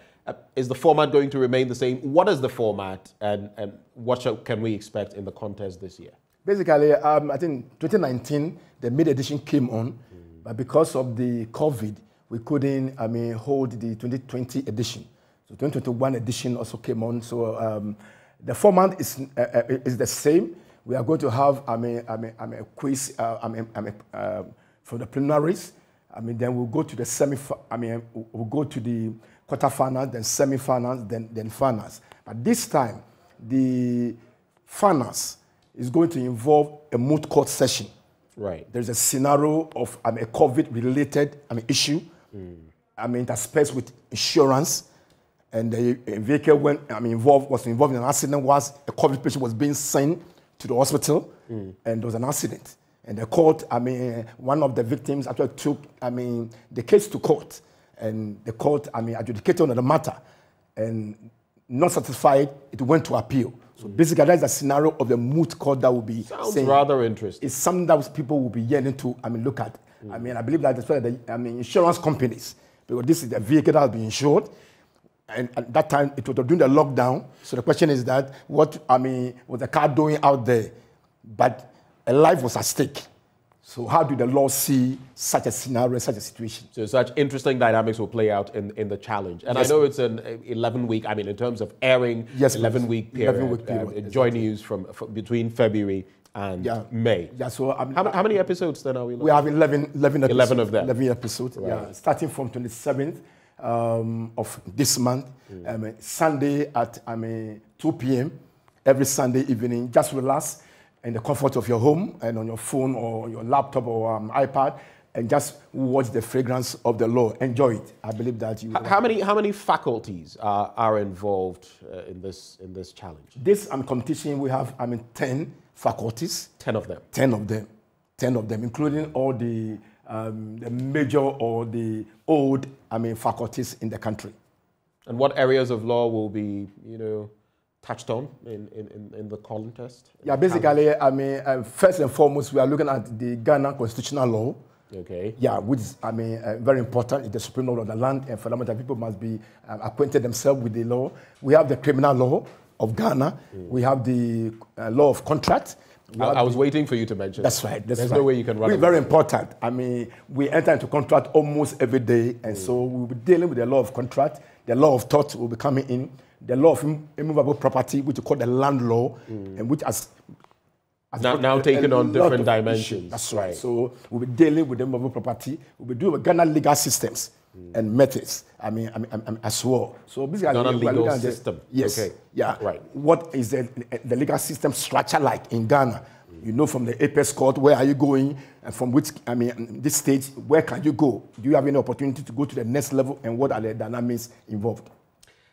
Is the format going to remain the same? What is the format and what can we expect in the contest this year? Basically, I think 2019, the mid-edition came on, but because of the COVID, we couldn't hold the 2020 edition. So 2021 edition also came on. So the format is the same. We are going to have a quiz for the preliminaries. Then we'll go to the we'll go to the quarterfinals, then semi-finals, then finals. But this time, the finals is going to involve a moot court session. Right. There's a scenario of a COVID-related issue. Interspersed with insurance, and the vehicle was involved in an accident whilst a COVID patient was being sent to the hospital, and there was an accident. And the court, one of the victims actually took, the case to court, and the court, adjudicated on the matter, and not satisfied, it went to appeal. So basically, that's a scenario of the moot court that will be. Sounds rather interesting. It's something that people will be yearning to, look at. I believe that that's why the insurance companies, because this is the vehicle that has been insured, and at that time it was during the lockdown. So the question is that what was the car doing out there? But a life was at stake. So how do the law see such a scenario, such a situation? So such interesting dynamics will play out in the challenge. And yes, I know it's an 11-week, in terms of airing, yes, 11-week period. 11-week period. JoyNews from between February and May. Yeah, so how many episodes then are we looking? We have 11 episodes. 11 of them. 11 episodes, right. Yeah, starting from 27th of this month, Sunday at 2 p.m. every Sunday evening. Just relax in the comfort of your home and on your phone or your laptop or iPad, and just watch the fragrance of the law. Enjoy it. I believe that you. How many faculties are involved in this challenge? This competition, we have 10 faculties. 10 of them. 10 of them. 10 of them, including all the major or the old faculties in the country. And what areas of law will be touched on in the contest? Yeah, basically, first and foremost, we are looking at the Ghana constitutional law. Okay. Yeah, which is very important. It's the supreme law of the land, and fundamental people must be acquainted themselves with the law. We have the criminal law of Ghana. We have the law of contract. I was waiting for you to mention. That's right. There's no way you can run. It's very important. We enter into contract almost every day, and so we'll be dealing with the law of contract. The law of tort will be coming in. The law of immovable property, which we call the land law, and which has now taken on different dimensions. That's right. So we'll be dealing with the immovable property. We'll be doing with Ghana legal systems and methods. As well. So basically, Ghana legal system. Yes. Okay. Yeah. Right. What is the legal system structure like in Ghana? From the Apex Court, where are you going? And from which, this stage, where can you go? Do you have any opportunity to go to the next level? And what are the dynamics involved?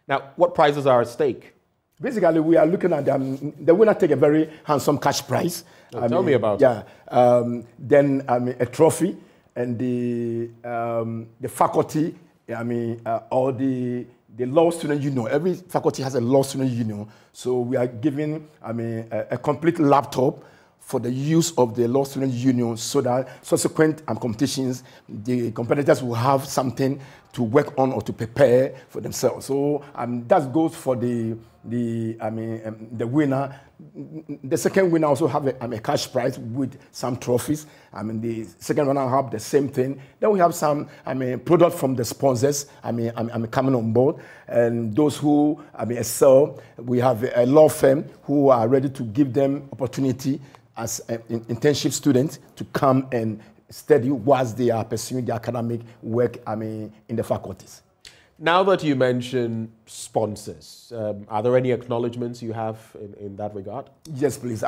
Now, what prizes are at stake? Basically, we are looking at the winner take a very handsome cash prize. Tell me about it. Then a trophy, and the faculty, or the law student union. Every faculty has a law student union. So we are giving a complete laptop for the use of the Law Students Union so that subsequent competitions, the competitors will have something to work on or to prepare for themselves. So that goes for the winner. The second winner also have a cash prize with some trophies. The second winner have the same thing. Then we have some product from the sponsors. Coming on board, and those who excel, we have a law firm who are ready to give them opportunity as internship students to come and study whilst they are pursuing their academic work in the faculties. Now that you mention sponsors, are there any acknowledgements you have in that regard? Yes, please.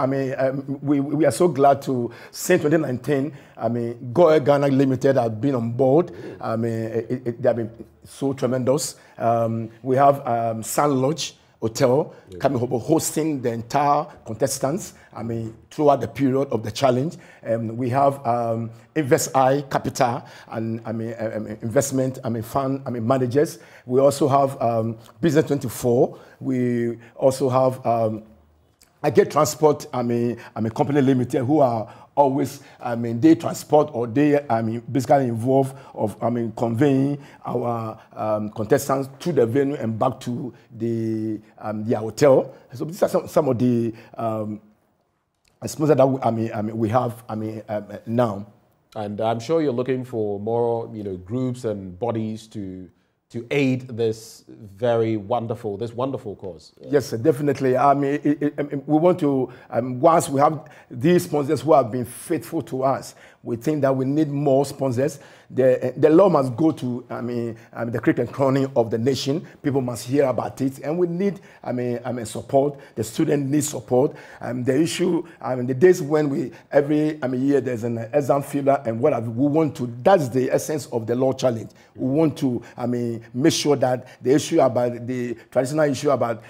We are so glad to, since 2019, Go Ghana Limited have been on board. They have been so tremendous. We have Sun Lodge Hotel coming over, hosting the entire contestants throughout the period of the challenge. We have InvestI Capital and investment fund managers. We also have Business 24. We also have Get Transport Company Limited, who are always they transport or they basically involved of conveying our contestants to the venue and back to their hotel. So these are some of the sponsors that we have now. And I'm sure you're looking for more groups and bodies to aid this wonderful cause. Yes, definitely. We want to, once we have these sponsors who have been faithful to us, we think that we need more sponsors. The law must go to the creek and crowning of the nation. People must hear about it, and we need support. The student needs support. The issue, the days when every year there's an exam failure and whatever, we want to. That's the essence of the law challenge. We want to make sure that the issue about the traditional issue about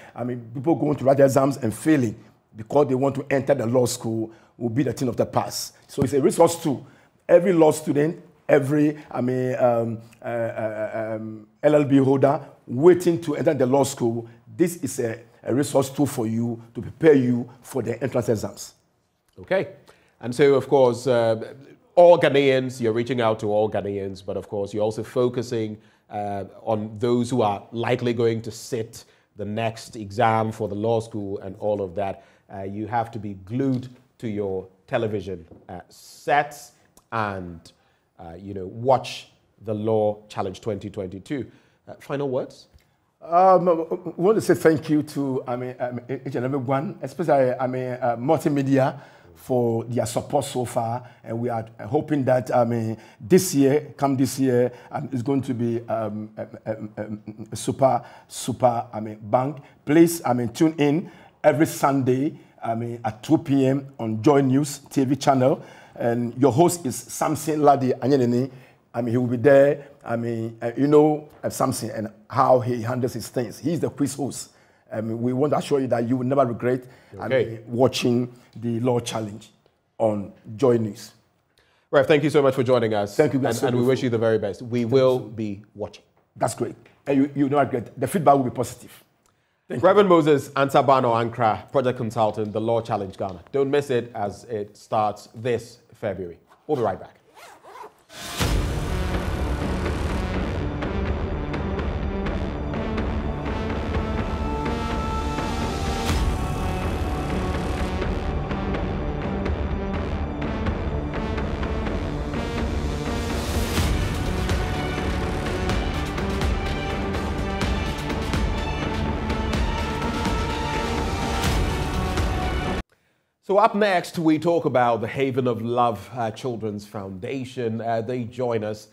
people going to write exams and failing because they want to enter the law school will be the thing of the past. So it's a resource to every law student, every LLB holder waiting to enter the law school. This is a resource tool for you to prepare you for the entrance exams. Okay. And so, of course, all Ghanaians, you're reaching out to all Ghanaians, but of course, you're also focusing on those who are likely going to sit the next exam for the law school and all of that. You have to be glued to your television sets and watch the Law Challenge 2022. Final words? We want to say thank you to each and every one, especially multimedia, for their support so far, and we are hoping that this year is going to be a super bank. Please tune in every Sunday at 2 p.m. on JoyNews TV channel, and your host is Samson Ladi Anyenene. He will be there. Samson and how he handles his things. He's the quiz host. We want to assure you that you will never regret watching the Law Challenge on JoyNews. Right, thank you so much for joining us. Thank you. And we wish you the very best. We will be watching. That's great. And you never regret. The feedback will be positive. Reverend Moses Ansabano Ankra, Project Consultant, the Law Challenge Ghana. Don't miss it as it starts this February. We'll be right back. So up next, we talk about the Haven of Love Children's Foundation. They join us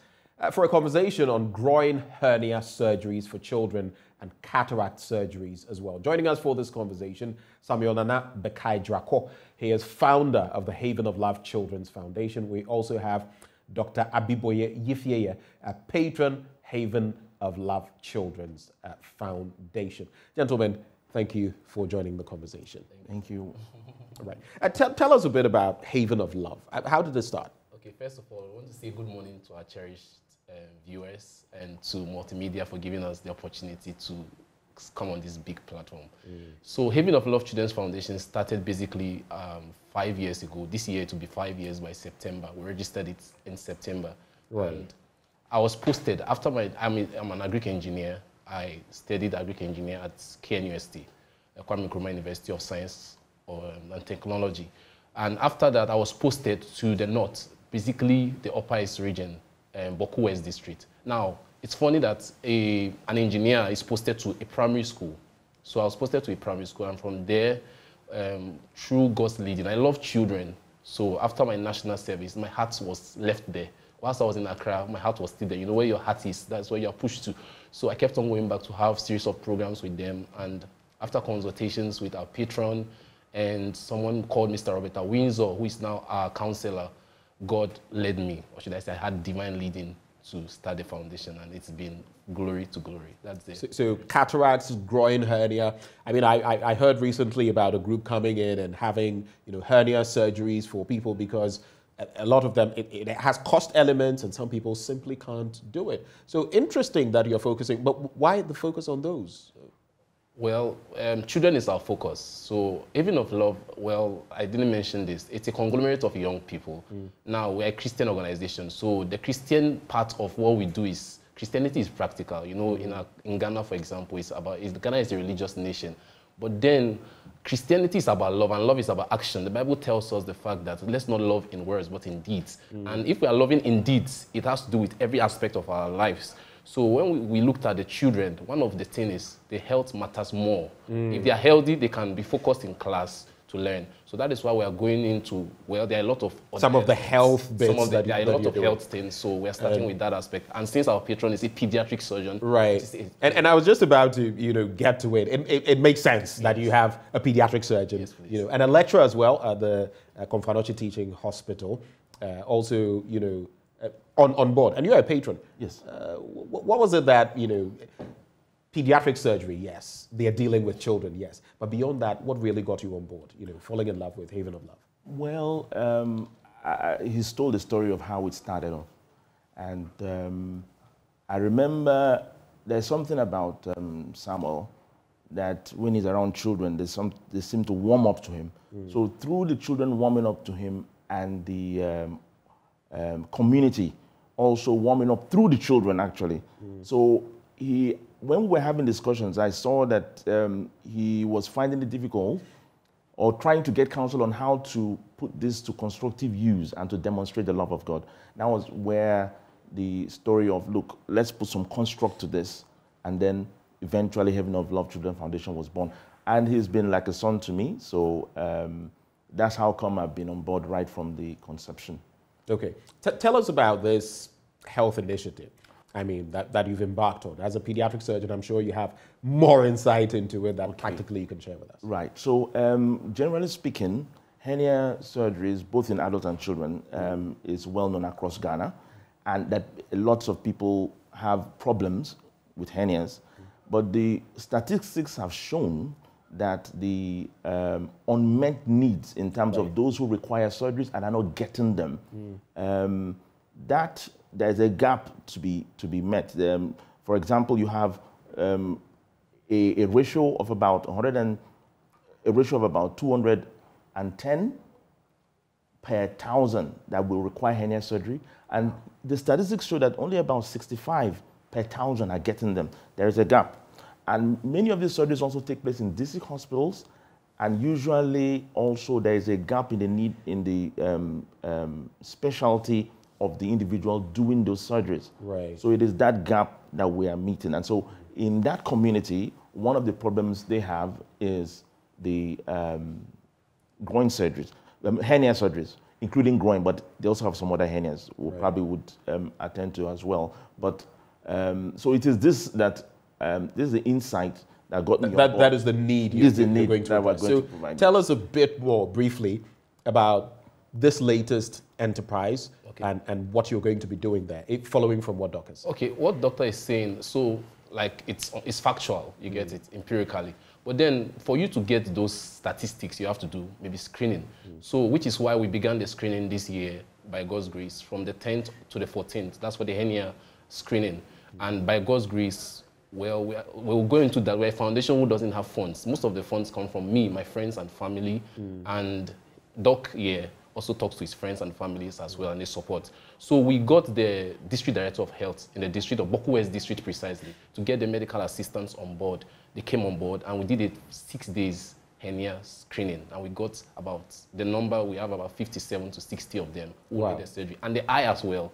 for a conversation on groin hernia surgeries for children and cataract surgeries as well. Joining us for this conversation, Samuel Nana Bekai Drako. He is founder of the Haven of Love Children's Foundation. We also have Dr. Abiboye Yifieye, a patron, Haven of Love Children's Foundation. Gentlemen, thank you for joining the conversation. Thank you. All right. Tell us a bit about Haven of Love. How did it start? Okay, first of all, I want to say good morning to our cherished viewers and to Multimedia for giving us the opportunity to come on this big platform. So Haven of Love Children's Foundation started basically 5 years ago. This year it will be 5 years by September. We registered it in September. Right. And I was posted after I'm an agric engineer. I studied agric engineer at KNUST, Kwame Nkrumah University of Science and Technology. And after that, I was posted to the north, basically the Upper East region, Boku West District. Now, it's funny that an engineer is posted to a primary school. So I was posted to a primary school, and from there, through God's leading, I love children. So after my national service, my heart was left there. Whilst I was in Accra, my heart was still there. You know where your heart is, that's where you're pushed to. So I kept on going back to have a series of programs with them. And after consultations with our patron and someone called Mr. Roberta Windsor, who is now our counselor, God led me, or should I say I had divine leading to start the foundation, and it's been glory to glory. That's it. So cataracts, groin hernia. I mean, I heard recently about a group coming in and having, you know, hernia surgeries for people because a lot of them, it has cost elements and some people simply can't do it. So interesting that you're focusing, but why the focus on those? Well, children is our focus. So Haven of Love, well, I didn't mention this. It's a conglomerate of young people. Now, we're a Christian organization. So the Christian part of what we do is, Christianity is practical. You know, in Ghana, for example, Ghana is a religious nation. But then Christianity is about love, and love is about action. The Bible tells us the fact that let's not love in words, but in deeds. And if we are loving in deeds, it has to do with every aspect of our lives. So when we looked at the children, one of the things is the health matters more. If they are healthy, they can be focused in class to learn. So that is why we are going into, well, there are a lot of... Some of the health bits there are a lot of health things, so we are starting with that aspect. And since our patron is a pediatric surgeon... Right. And I was just about to, you know, get to it. It makes sense that you have a pediatric surgeon, you know, and a lecturer as well at the Konfanochi Teaching Hospital, also, you know, on board. And you're a patron. Yes. What was it that, you know, pediatric surgery, yes. They are dealing with children, yes. But beyond that, what really got you on board, you know, falling in love with Haven of Love? Well, he's told the story of how it started off. And I remember there's something about Samuel that when he's around children, they seem to warm up to him. So through the children warming up to him and the community also warming up through the children, actually. So when we were having discussions, I saw that he was finding it difficult or trying to get counsel on how to put this to constructive use and to demonstrate the love of God. That was where the story of, look, let's put some construct to this. And then eventually Haven of Love Children Foundation was born. And he's been like a son to me. So that's how come I've been on board right from the conception. Okay. Tell us about this health initiative. I mean, that you've embarked on. As a pediatric surgeon, I'm sure you have more insight into it that practically you can share with us. Right. So generally speaking, hernia surgeries, both in adults and children, is well known across Ghana, and that lots of people have problems with hernias. But the statistics have shown that the unmet needs in terms of those who require surgeries and are not getting them, that there's a gap to be met. For example, you have a ratio of about 210 per 1,000 that will require hernia surgery, and the statistics show that only about 65 per 1,000 are getting them. There is a gap. And many of these surgeries also take place in district hospitals, and usually also there is a gap in the need in the specialty of the individual doing those surgeries. Right. So it is that gap that we are meeting. And so in that community, one of the problems they have is the groin surgeries, hernia surgeries, including groin, but they also have some other hernias we probably would attend to as well. But so it is this that this is the insight that got me on board. That is the need This is the you're need going to that we're address. going So to provide. tell us a bit more briefly about this latest enterprise and what you're going to be doing there, following from what Doc is. Okay, what Doctor is saying, so like it's factual, you get it, empirically. But then for you to get those statistics, you have to do maybe screening. So which is why we began the screening this year, by God's grace, from the 10th to the 14th. That's for the hernia screening. And by God's grace, Well, we'll go into that. We're a foundation who doesn't have funds. Most of the funds come from me, my friends and family, and Doc also talks to his friends and families as well, and they support. So we got the district director of health in the district of Boku West district precisely to get the medical assistants on board. They came on board, and we did a 6 days hernia screening, and we got about the number, we have about 57 to 60 of them who did the surgery. And the eye as well.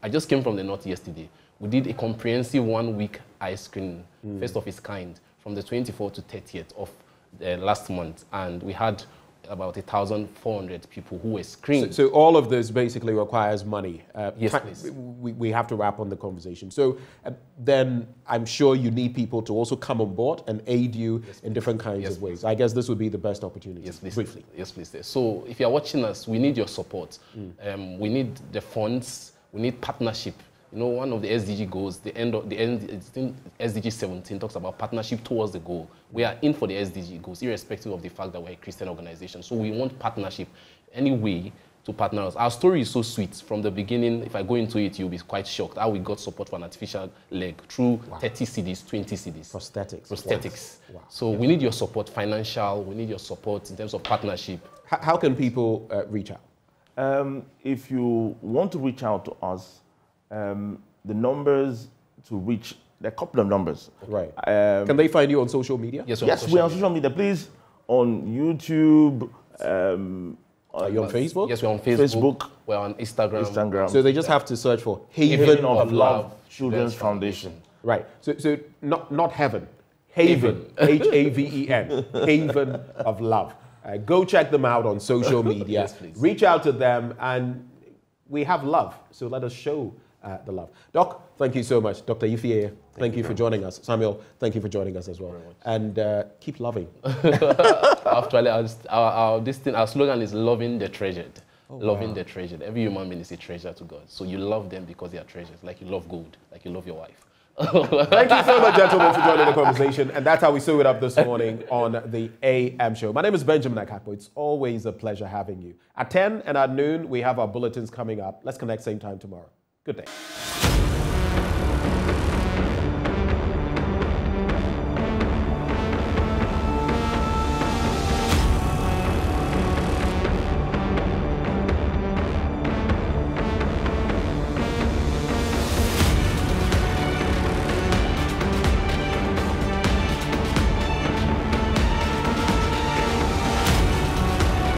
I just came from the north yesterday. We did a comprehensive 1-week eye screening, first of its kind, from the 24th to 30th of the last month, and we had about 1,400 people who were screened. So all of this basically requires money. Yes, please. We have to wrap on the conversation. So then I'm sure you need people to also come on board and aid you in different kinds of ways. I guess this would be the best opportunity. Yes, please. Briefly. Yes, please. So if you're watching us, we need your support. We need the funds. We need partnership. You know, one of the SDG goals, SDG 17 talks about partnership towards the goal. We are in for the SDG goals, irrespective of the fact that we're a Christian organization. So we want partnership, any way to partner us. Our story is so sweet. From the beginning, if I go into it, you'll be quite shocked how we got support for an artificial leg through 30 CDs, 20 CDs. Prosthetics. Wow. So we need your support, financial, we need your support in terms of partnership. How can people reach out? If you want to reach out to us, the numbers to reach, there are a couple of numbers. Right. Can they find you on social media? Yes, we're on social media. Please, on YouTube. Are you on Facebook? Yes, we're on Facebook. We're on Instagram. So they just have to search for Haven of Love Children's Foundation. Right. So not heaven. Haven. Haven. Haven of Love. Go check them out on social media. Yes, please. Reach out to them, and we have love. So let us show the love. Doc, thank you so much. Dr. Ifie, thank you for joining us. Samuel, thank you for joining us as well. And keep loving. Actually, our slogan is loving the treasured. Loving the treasured. Every human being is a treasure to God. So you love them because they are treasures, like you love gold, like you love your wife. Thank you so much, gentlemen, for joining the conversation. And that's how we sew it up this morning on the AM show. My name is Benjamin Akapo. It's always a pleasure having you. At 10 and at noon, we have our bulletins coming up. Let's connect same time tomorrow. Good day.